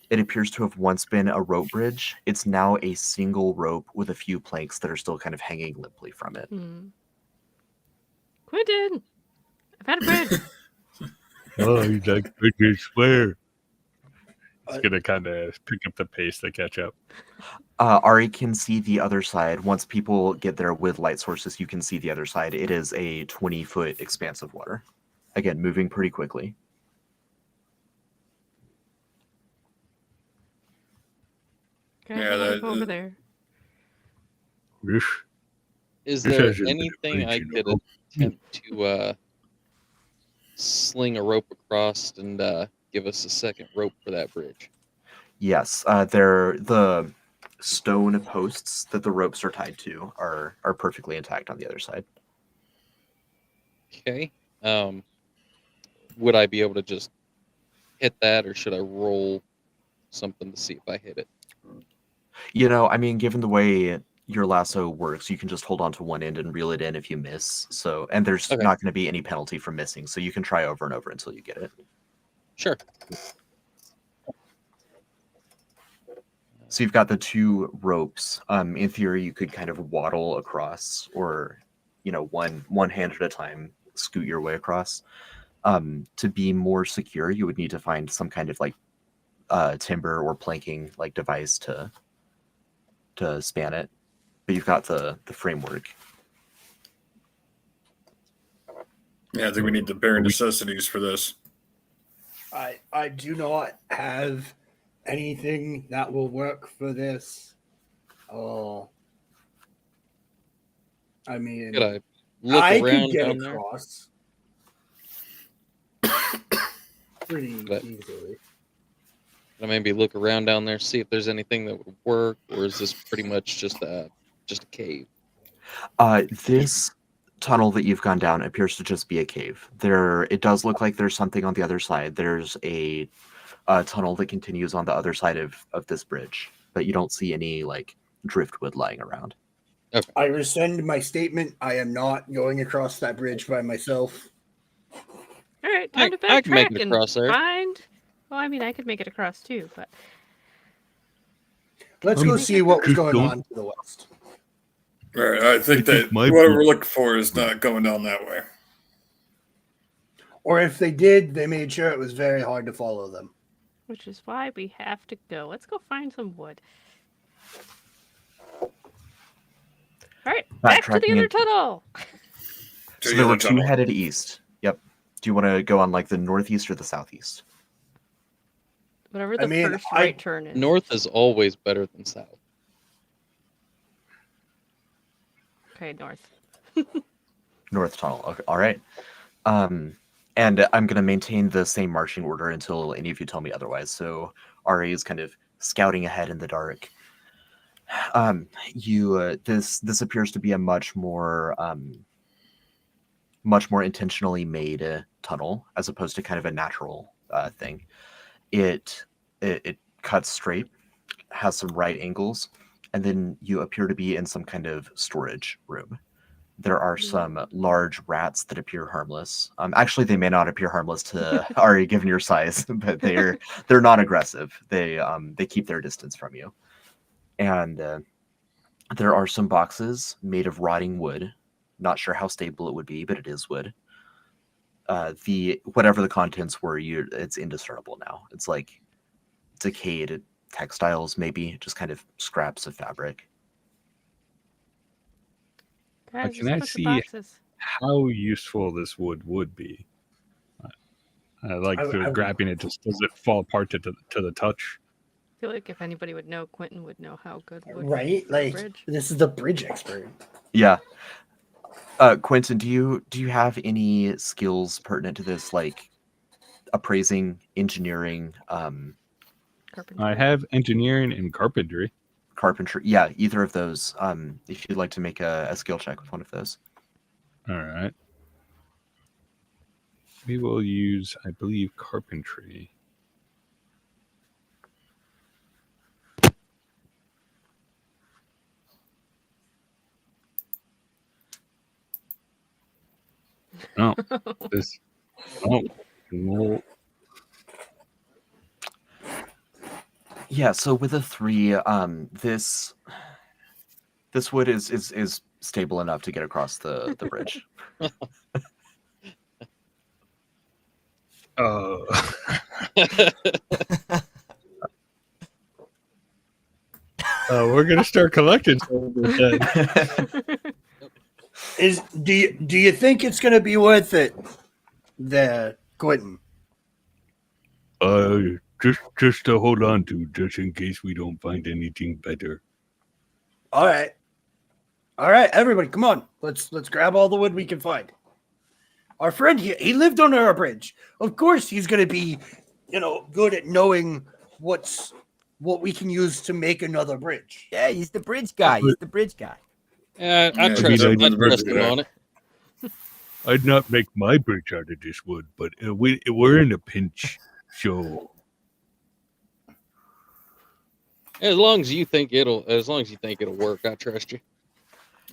it appears to have once been a rope bridge. It's now a single rope with a few planks that are still kind of hanging limply from it. Quinton, I've had a bridge. Oh, you like bridges where? It's gonna kind of pick up the pace to catch up. Ari can see the other side. Once people get there with light sources, you can see the other side. It is a 20-foot expanse of water. Again, moving pretty quickly. Okay, Yeah, I'm gonna that- go over there. This, Is This there hasn't been anything I original. could attempt to sling a rope across and give us a second rope for that bridge? Yes, they're the stone posts that the ropes are tied to are perfectly intact on the other side. Okay. Would I be able to just hit that, or should I roll something to see if I hit it? You know, I mean, given the way your lasso works, you can just hold on to one end and reel it in if you miss. So, and there's Okay. not going to be any penalty for missing, so you can try over and over until you get it. Sure. So you've got the 2 ropes. In theory, you could kind of waddle across, or one hand at a time, scoot your way across. To be more secure, you would need to find some kind of like timber or planking like device to span it. But you've got the framework. Yeah, I think we need the bare necessities for this. I do not have anything that will work for this. Oh, I mean, Could I look I around could get down there? across pretty But- easily. Could I maybe look around down there, see if there's anything that would work, or is this pretty much just a cave? This tunnel that you've gone down appears to just be a cave. It does look like there's something on the other side. There's a tunnel that continues on the other side of this bridge, but you don't see any like driftwood lying around. I rescind my statement. I am not going across that bridge by myself. All right, I- time to I can make backtrack it and across there. find. Well, I mean, I could make it across too, but Let's go see what was just going don't- on to the west. All right, I think that My what point- we're looking for is not going down that way. Or if they did, they made sure it was very hard to follow them. which is why we have to go. Let's go find some wood. All right, back to the Backtracking other in- tunnel. To So the there were other 2 tunnel. headed east. Yep. Do you want to go on like the northeast or the southeast? Whatever I the mean, first I- right turn is. North is always better than south. Okay, north. North tunnel. Okay, all right. And I'm going to maintain the same marching order until any of you tell me otherwise. So Ari is kind of scouting ahead in the dark. This appears to be a much more intentionally made tunnel as opposed to kind of a natural thing. It cuts straight, has some right angles, and then you appear to be in some kind of storage room. There are some large rats that appear harmless. Actually, they may not appear harmless to Ari, given your size, but they're not aggressive. They keep their distance from you. And there are some boxes made of rotting wood. Not sure how stable it would be, but it is wood. The whatever the contents were, it's indiscernible now. It's like decayed textiles, maybe just kind of scraps of fabric. Guys, Can just I put the see boxes. how useful this would be? I like grabbing it. Just does it fall apart to the touch? I feel like if anybody would know, Quinton would know how good wood would be Right? for a Like bridge. this is the bridge expert. Yeah. Quinton, do you have any skills pertinent to this, like appraising, engineering, Carpentry. I have engineering and carpentry. carpentry? Yeah, either of those. If you'd like to make a skill check with one of those. All right. We will use, I believe, carpentry. No, this. Oh, no. Yeah, so with a 3, this wood is stable enough to get across the bridge. We're gonna start collecting some of this then. Do you think it's going to be worth it, the Quinton? Just to hold on to, just in case we don't find anything better. All right, everybody, come on. Let's grab all the wood we can find. Our friend here, he lived under our bridge. Of course, he's going to be, good at knowing what we can use to make another bridge. Yeah, he's the bridge guy. He's the bridge guy. Yeah, I Yeah, trust he's him. a I bridge trust him guy. on it. I'd not make my bridge out of this wood, but we're in a pinch, so As long as you think it'll work, I trust you.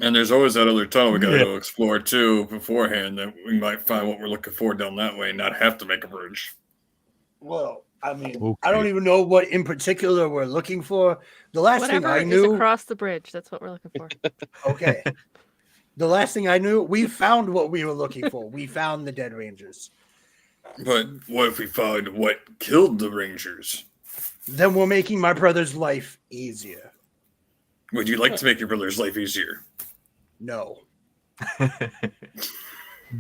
And there's always that other tunnel we got to Yeah. go explore too beforehand that we might find what we're looking for down that way and not have to make a bridge. Well, I mean, Okay. I don't even know what in particular we're looking for. The last Whatever thing I is knew, across the bridge, that's what we're looking for. okay. The last thing I knew, we found what we were looking for. We found the dead rangers. But what if we found what killed the rangers? Then we're making my brother's life easier. Would you like to make your brother's life easier? No.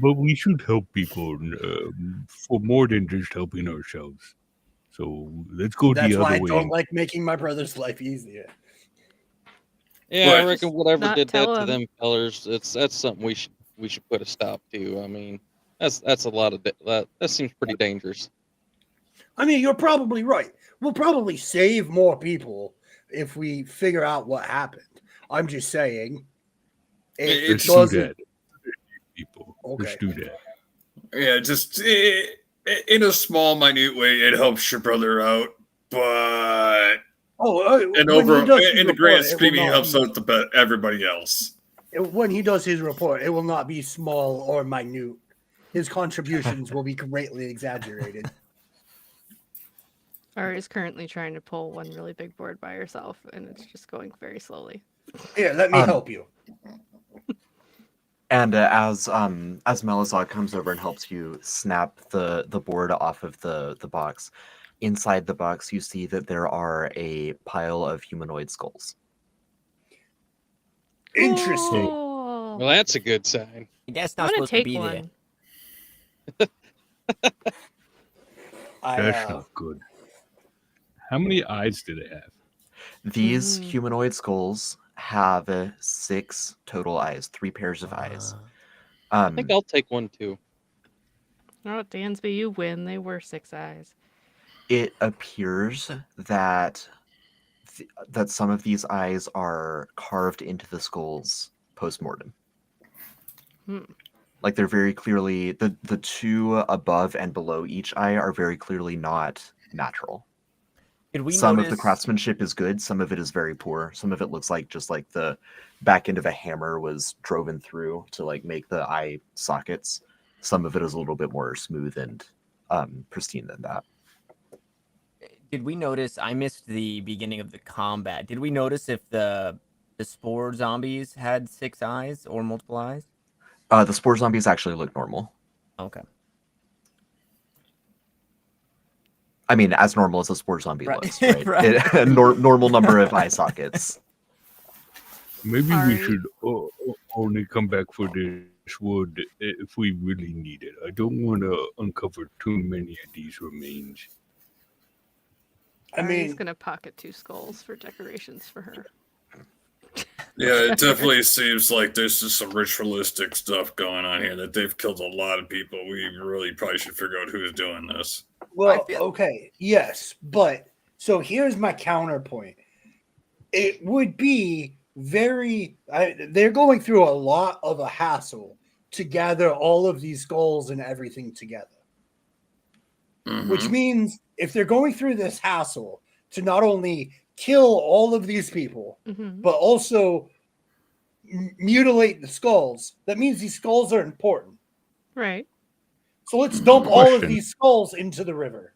but we should help people for more than just helping ourselves. So let's go That's the why I other way. don't like making my brother's life easier. Yeah, I But- reckon whatever Not did that tell to him. them fellers, that's something we should put a stop to. I mean, that's a lot of that seems pretty dangerous. I mean, you're probably right. We'll probably save more people if we figure out what happened. I'm just saying. It Let's do doesn't. that. People. Let's Okay. do that. Yeah, just in a small, minute way, it helps your brother out. But And in the grand scheme, he helps out everybody else. When he does his report, it will not be small or minute. His contributions will be greatly exaggerated. Ari is currently trying to pull one really big board by herself, and it's just going very slowly. Here, let me help you. And as Melazog comes over and helps you snap the board off of the box, inside the box you see that there are a pile of humanoid skulls. Interesting. Cool. Well, that's a good sign. That's I'm not gonna supposed to take be one. there. That's not good. How many eyes do they have? These Mm. humanoid skulls have 6 total eyes, 3 pairs of eyes. I think I'll take one too. Oh, Dansby, you win. They were 6 eyes. It appears that that some of these eyes are carved into the skulls post-mortem. Like they're very clearly the 2 above and below each eye are very clearly not natural. Did we Some of notice? the craftsmanship is good, some of it is very poor. Some of it looks like just like the back end of a hammer was driven through to like make the eye sockets. Some of it is a little bit more smooth and pristine than that. Did we notice? I missed the beginning of the combat. Did we notice if the spore zombies had 6 eyes or multiple eyes? The spore zombies actually look normal. Okay. I mean, as normal as a spore zombie Right. looks, right? Right. Normal number of eye sockets. Maybe Ari. we should only come back for this wood if we really need it. I don't want to uncover too many of these remains. I Ari's mean, gonna pocket 2 skulls for decorations for her. Yeah, it definitely seems like there's just some ritualistic stuff going on here, that they've killed a lot of people. We really probably should figure out who's doing this. well, okay, yes, but so here's my counterpoint. It would be they're going through a lot of a hassle to gather all of these skulls and everything together. Which means if they're going through this hassle to not only kill all of these people, but also mutilate the skulls, that means these skulls are important. Right. So let's dump all of Question. these skulls into the river.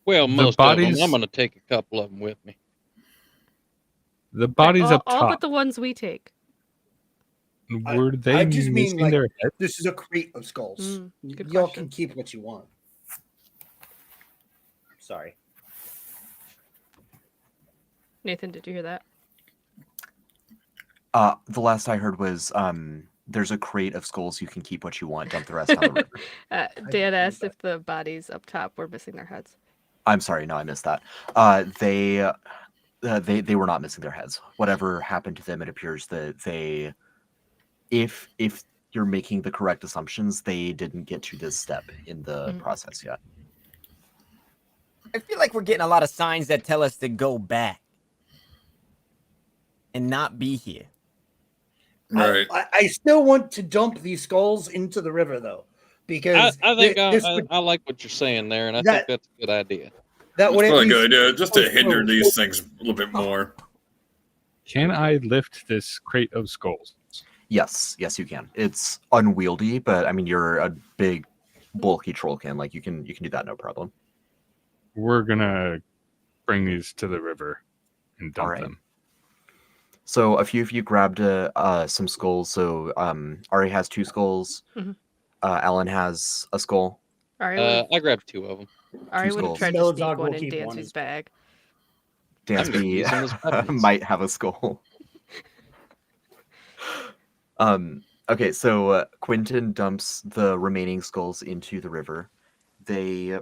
Well, The most of bodies- them. I'm going to take a couple of them with me. The bodies all, up all top, but the ones we take. were they I just mean, missing like, their heads? This is a crate of skulls. Good Y'all question. can keep what you want. Sorry. Nathan, did you hear that? The last I heard was there's a crate of skulls, you can keep what you want, dump the rest on the river. Dan asked if the bodies up top were missing their heads. I'm sorry, no, I missed that. They were not missing their heads. Whatever happened to them, it appears that they, if you're making the correct assumptions, they didn't get to this step in the process yet. I feel like we're getting a lot of signs that tell us to go back and not be here. Right. I still want to dump these skulls into the river, though, because I think this I, would, I like what you're saying there, and I That- think that's a good idea. that It's would at probably a least good idea, just to push hinder through. these things a little bit more. Can I lift this crate of skulls? Yes, you can. It's unwieldy, but I mean, you're a big, bulky trollkin. Like you can do that no problem. We're gonna bring these to the river and dump Alright. them. So a few of you grabbed some skulls. So Ari has 2 skulls. Alan has a skull. Ari I grabbed 2 of them. would have skulls. tried to Melodog sneak will one in keep one Dancy's as- bag. Dansby use them as weapons. might have a skull. Okay, so Quinton dumps the remaining skulls into the river. They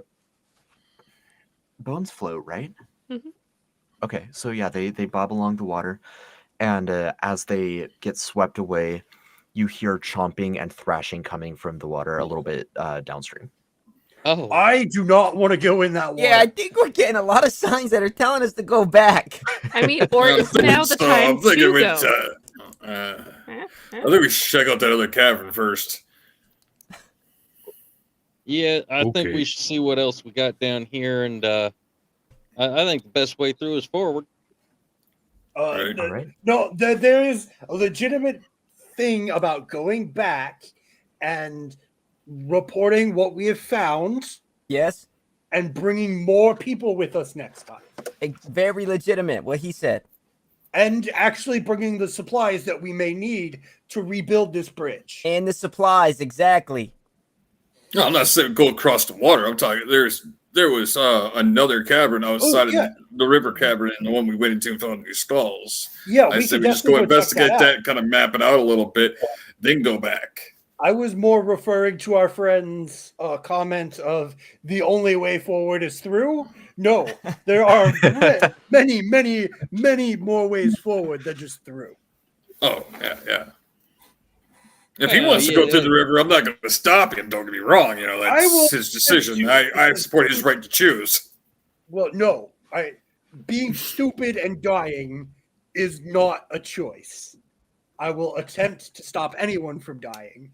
bones float, right? Okay, so yeah, they bob along the water, and as they get swept away, you hear chomping and thrashing coming from the water a little bit downstream. Oh, I do not want to go in that water. Yeah, I think we're getting a lot of signs that are telling us to go back. I mean, or I'm is now the thinking time I'm thinking to we, go? I think we should check out that other cavern first. yeah. I think Okay. we should see what else we got down here, and I think the best way through is forward. Right. The- All right. No, there is a legitimate thing about going back and reporting what we have found Yes, and bringing more people with us next time. it's very legitimate what he said. And actually bringing the supplies that we may need to rebuild this bridge. And the supplies, exactly. No, I'm not saying go across the water. I'm talking there was another cavern outside yeah. of the river cavern, and the one we went into and found these skulls. Yeah, I we said can we just go definitely check investigate that, out. kind of map it out a little bit, then go back. I was more referring to our friend's comment of the only way forward is through. No, there are many, many, many more ways forward than just through. Oh, yeah. If he Well, wants to yeah, go through yeah. the river, I'm not going to stop him. Don't get me wrong. You know, I will that's his decision. you- I support his right to choose. Well, no, being stupid and dying is not a choice. I will attempt to stop anyone from dying.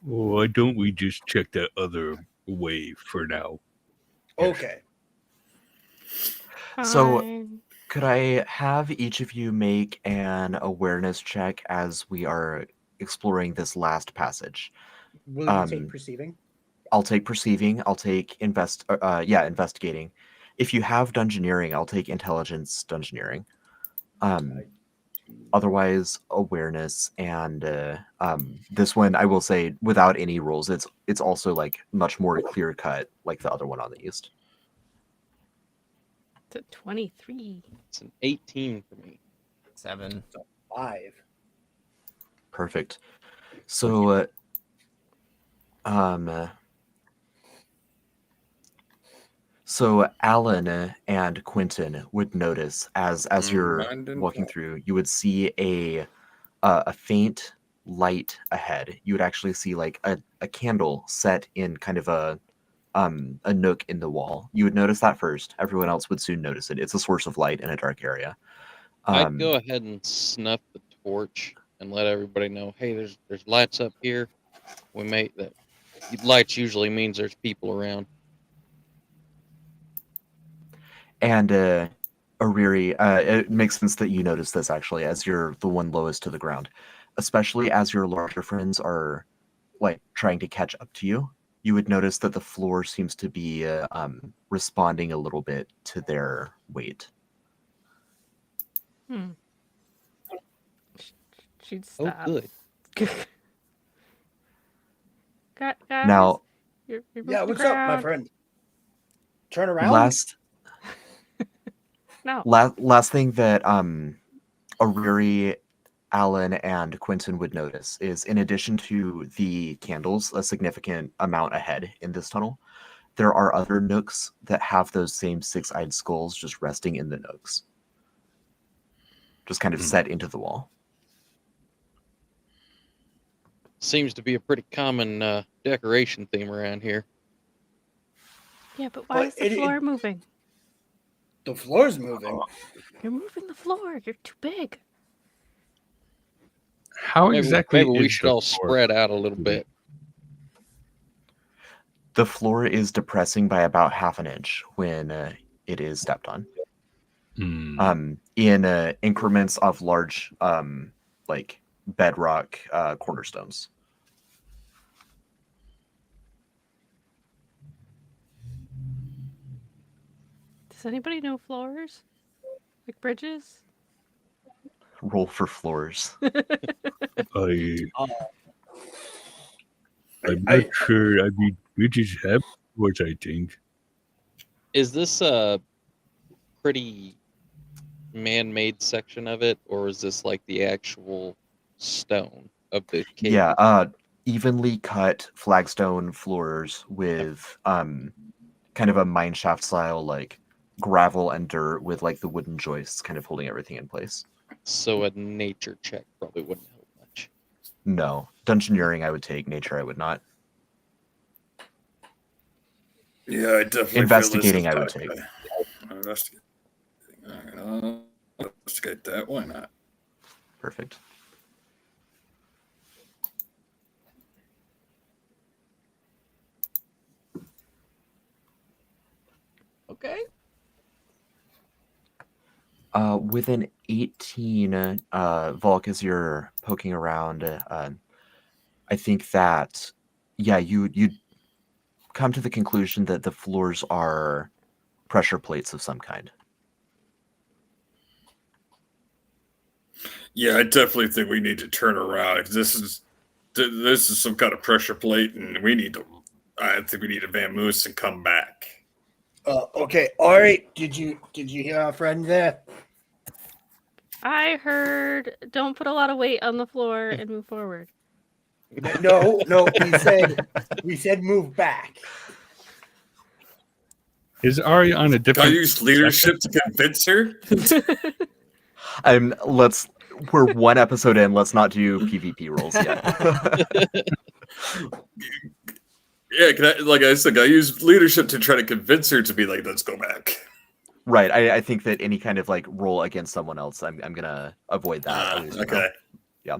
Why don't we just check that other way for now? Okay. So Fine. could I have each of you make an awareness check as we are exploring this last passage? Will you take Um, perceiving? I'll take perceiving. I'll take investigating. If you have dungeoneering, I'll take intelligence dungeoneering. Otherwise, awareness and this one, I will say, without any rules, it's also like much more clear cut, like the other one on the east. It's a 23. It's an 18 for me. 7. 5. Perfect. So, so Alan and Quinton would notice as you're Mine didn't walking fall. through, you would see a faint light ahead. You would actually see like a candle set in kind of a nook in the wall. You would notice that first. Everyone else would soon notice it. It's a source of light in a dark area. I'd go ahead and snuff the torch and let everybody know, hey, there's lights up here. We may that lights usually means there's people around. And Ariri, it makes sense that you notice this actually, as you're the one lowest to the ground, especially as your larger friends are like trying to catch up to you. You would notice that the floor seems to be responding a little bit to their weight. Hmm. She'd Oh, stop. good. Guys, Now, you're Yeah, moving what's up, my around. friend? Turn around. No. last thing that Ariri, Alan, and Quinton would notice is, in addition to the candles, a significant amount ahead in this tunnel, there are other nooks that have those same six-eyed skulls just resting in the nooks, just kind of set into the wall. Seems to be a pretty common decoration theme around here. Yeah, but why But is the floor moving? The floor's moving. You're moving the floor. You're too big. How exactly Maybe we is should the all floor? spread out a little bit. The floor is depressing by about half an inch when it is stepped on. In increments of large, like bedrock cornerstones. Does anybody know floors? Like bridges? Roll for floors. I'm not sure. I mean, bridges have floors, I think. Is this a pretty man-made section of it, or is this like the actual stone of the cave? Yeah, evenly cut flagstone floors with kind of a mineshaft style, like gravel and dirt with like the wooden joists kind of holding everything in place. So a nature check probably wouldn't help much. No. Dungeoneering I would take, nature I would not. Yeah, I definitely Investigating feel I this would is take. Investigating. I'll investigate that. Why not? Perfect. Okay. With an 18, Volk, as you're poking around, I think that, yeah, you'd come to the conclusion that the floors are pressure plates of some kind. Yeah, I definitely think we need to turn around because this is some kind of pressure plate, and we need to. I think we need to vamoose and come back. Okay, Ari, did you hear our friend there? I heard don't put a lot of weight on the floor and move forward. No, we said move back. Is Ari on a Can I different? use leadership to convince her? We're one episode in. Let's not do PvP rolls yet. Yeah, like I said, I use leadership to try to convince her to be like, let's go back. Right. I think that any kind of like roll against someone else, I'm gonna avoid that. At least for now. Okay. Yeah.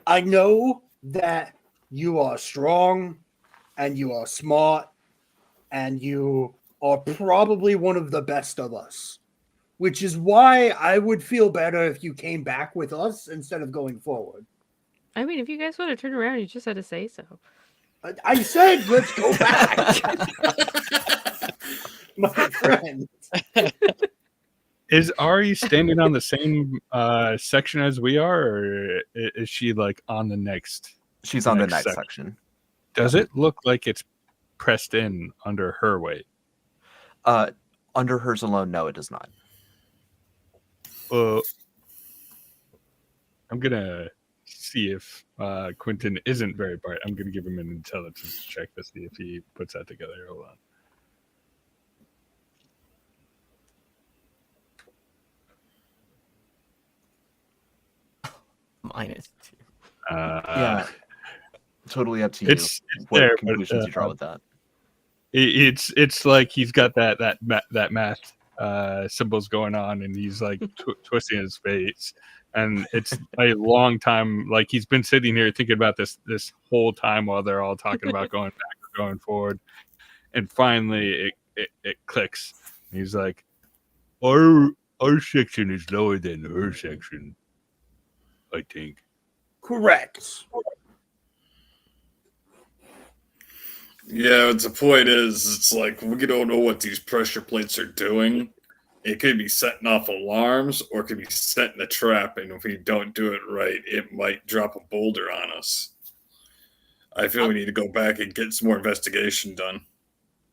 I know that you are strong and you are smart and you are probably one of the best of us, which is why I would feel better if you came back with us instead of going forward. I mean, if you guys want to turn around, you just had to say so. I said, let's go back, my friend. Is Ari standing on the same section as we are, or is she like on the next? She's on the Next next section. section. Does it look like it's pressed in under her weight? Under hers alone, no, it does not. I'm gonna see if Quinton isn't very bright. I'm gonna give him an intelligence check to see if he puts that together. Hold on. -2. Yeah, totally up to you. It's what there, conclusions but, you draw with that? It's like he's got that math symbols going on, and he's like twisting his face, and it's a long time. Like he's been sitting here thinking about this whole time while they're all talking about going back or going forward, and finally it clicks. He's like, our section is lower than her section, I think. Correct. Yeah, but the point is, it's like we don't know what these pressure plates are doing. It could be setting off alarms, or it could be setting a trap, and if we don't do it right, it might drop a boulder on us. I feel we need to go back and get some more investigation done.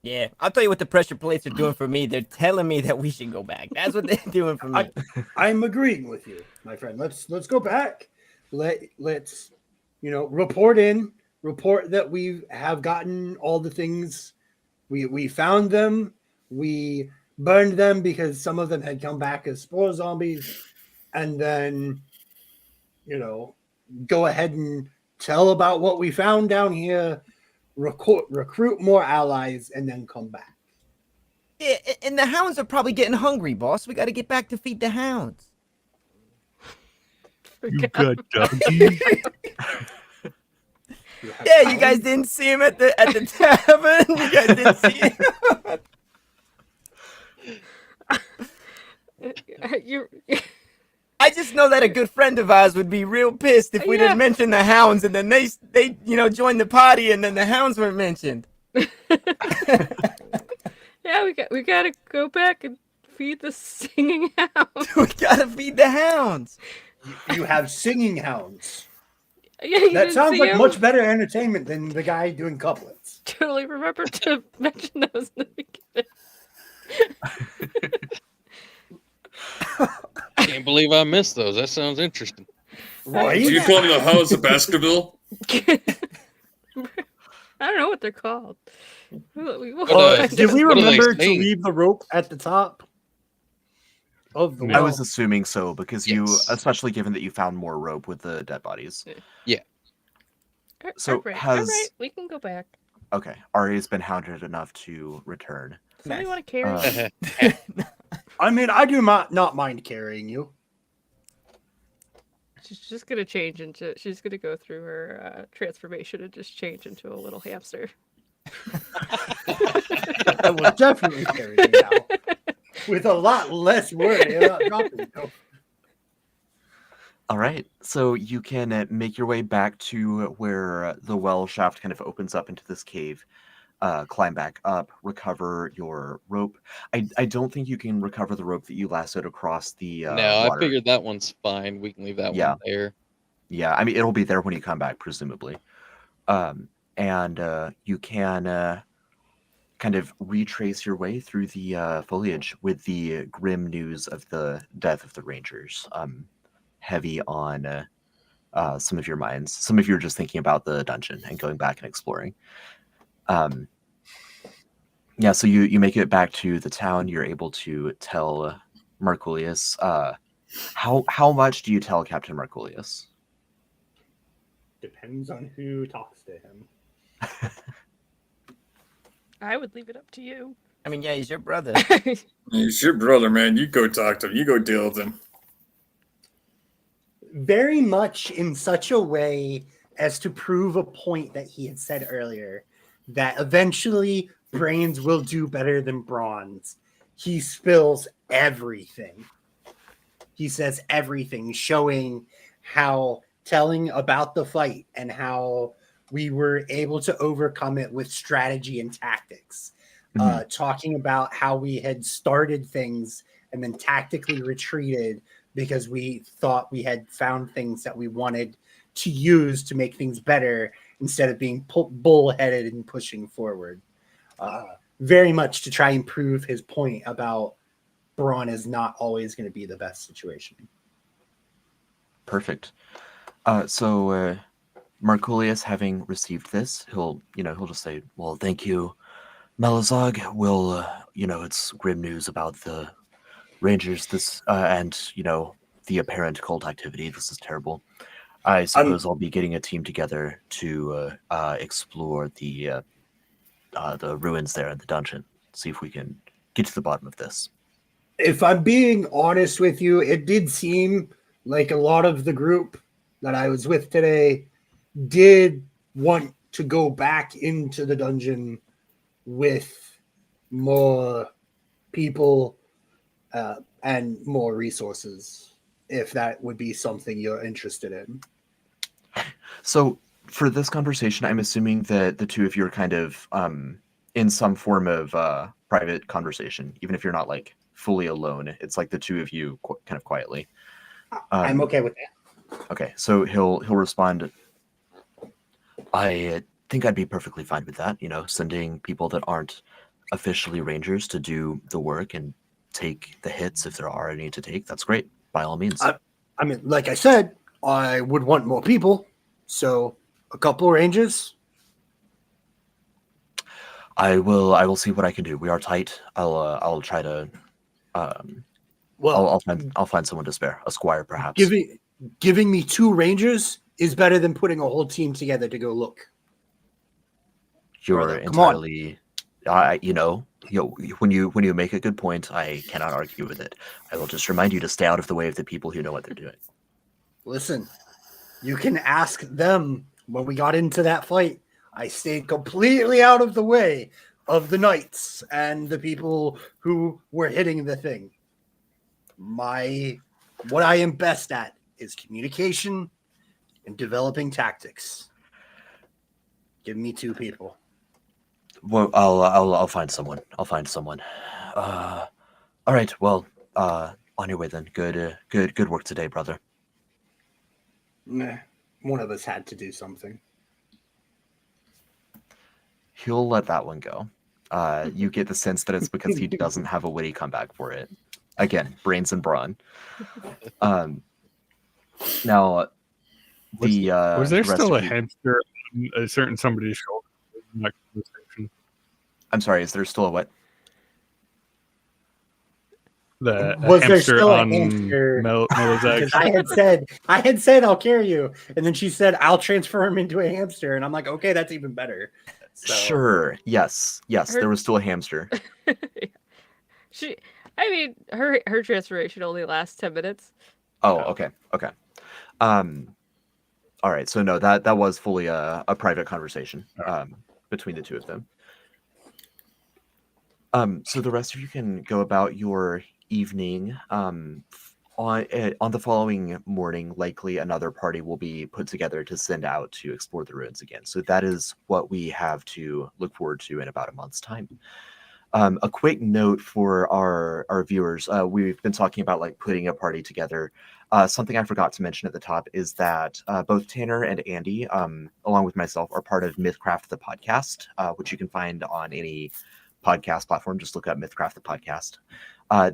Yeah, I'll tell you what the pressure plates are doing for me. They're telling me that we should go back. That's what they're doing for me. I'm agreeing with you, my friend. Let's go back. Let's report that we have gotten all the things. We found them. We burned them because some of them had come back as spore zombies, and then go ahead and tell about what we found down here, recruit more allies, and then come back. Yeah, and the hounds are probably getting hungry, boss. We got to get back to feed the hounds. You got doggies? Yeah, you guys didn't see him at the tavern. You guys didn't see him. I just know that a good friend of ours would be real pissed if we didn't mention the hounds, and then they joined the party, and then the hounds weren't mentioned. Yeah, we gotta go back and feed the singing hounds. We gotta feed the hounds. You have singing hounds. Yeah, That sounds like much better entertainment than the guy doing couplets. Totally remember to mention those in the beginning. Can't believe I missed those. That sounds interesting. Right? Do you call them the Hounds of Baskerville? I don't know what they're called. Did we what do they remember to sing? leave the rope at the top of the No. I well? was assuming so because especially given that you found more rope with the dead bodies. So all right, we can go back. Okay, Ari's been hounded enough to return. Somebody want to carry? I mean, I do not mind carrying you. She's just gonna change into. She's gonna go through her transformation and just change into a little hamster. I will definitely carry you now. With a lot less worry about dropping you. All right, so you can make your way back to where the well shaft kind of opens up into this cave, climb back up, recover your rope. I don't think you can recover the rope that you lassoed across the No, water. I figured that one's fine. We can leave that one there. Yeah, I mean, it'll be there when you come back, presumably. And you can kind of retrace your way through the foliage with the grim news of the death of the Rangers heavy on some of your minds. Some of you are just thinking about the dungeon and going back and exploring. Yeah, so you make it back to the town. You're able to tell Marculius. How much do you tell Captain Marculius? Depends on who talks to him. I would leave it up to you. I mean, yeah, he's your brother. He's your brother, man. You go talk to him. You go deal with him. Very much in such a way as to prove a point that he had said earlier, that eventually brains will do better than bronze. He spills everything. He says everything, showing how telling about the fight and how we were able to overcome it with strategy and tactics. Talking about how we had started things and then tactically retreated because we thought we had found things that we wanted to use to make things better instead of being bullheaded and pushing forward. Very much to try and prove his point about Braun is not always going to be the best situation. Perfect. So Markulius, having received this, he'll just say, "Well, thank you, Melazog. We'll, it's grim news about the Rangers. This and the apparent cult activity. This is terrible. I suppose I'll be getting a team together to explore the ruins there in the dungeon. See if we can get to the bottom of this." If I'm being honest with you, it did seem like a lot of the group that I was with today did want to go back into the dungeon with more people and more resources, if that would be something you're interested in. So for this conversation, I'm assuming that the two of you are kind of in some form of private conversation, even if you're not like fully alone. It's like the two of you kind of quietly. I'm okay with that. Okay, so he'll respond, "I think I'd be perfectly fine with that, sending people that aren't officially rangers to do the work and take the hits if there are any to take. That's great, by all means." I mean, like I said, I would want more people, so a couple rangers. I will see what I can do. We are tight. I'll try to I'll find someone to spare, a squire perhaps. Giving me 2 rangers is better than putting a whole team together to go look. You're entirely, when you make a good point, I cannot argue with it. I will just remind you to stay out of the way of the people who know what they're doing. Listen, you can ask them. When we got into that fight, I stayed completely out of the way of the knights and the people who were hitting the thing. What I am best at is communication and developing tactics. Give me 2 people. Well, I'll find someone. I'll find someone. All right. Well, on your way then. Good work today, brother. Meh. One of us had to do something. He'll let that one go. You get the sense that it's because he doesn't have a witty comeback for it. Again, brains and brawn. Now, was there the rest still of a you- hamster on a certain somebody's shoulder in that conversation? I'm sorry. Is there still a what? Was there still a hamster? Melazog? Because I had said I'll carry you, and then she said I'll transfer him into a hamster, and I'm like, okay, that's even better. So, Sure. Yes. There was still a hamster. Her transformation only lasts 10 minutes. Oh, okay. All right. So no, that was fully a private conversation between the two of them. So the rest of you can go about your evening. On the following morning, likely another party will be put together to send out to explore the ruins again. So that is what we have to look forward to in about a month's time. A quick note for our viewers: we've been talking about like putting a party together. Something I forgot to mention at the top is that both Tanner and Andy, along with myself, are part of MythCraft the podcast, which you can find on any podcast platform. Just look up MythCraft the podcast.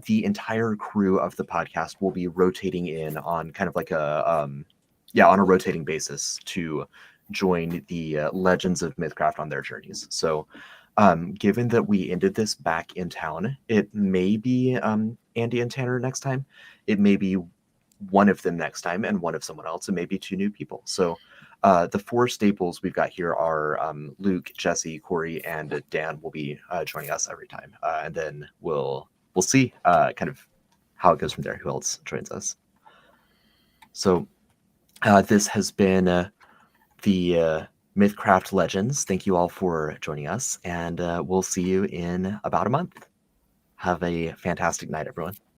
The entire crew of the podcast will be rotating in on kind of like on a rotating basis to join the Legends of MythCraft on their journeys. So given that we ended this back in town, it may be Andy and Tanner next time. It may be one of them next time and one of someone else. It may be 2 new people. So the 4 staples we've got here are Luke, Jesse, Corey, and Dan will be joining us every time. And then we'll see kind of how it goes from there, who else joins us. So this has been the MythCraft Legends. Thank you all for joining us, and we'll see you in about a month. Have a fantastic night, everyone.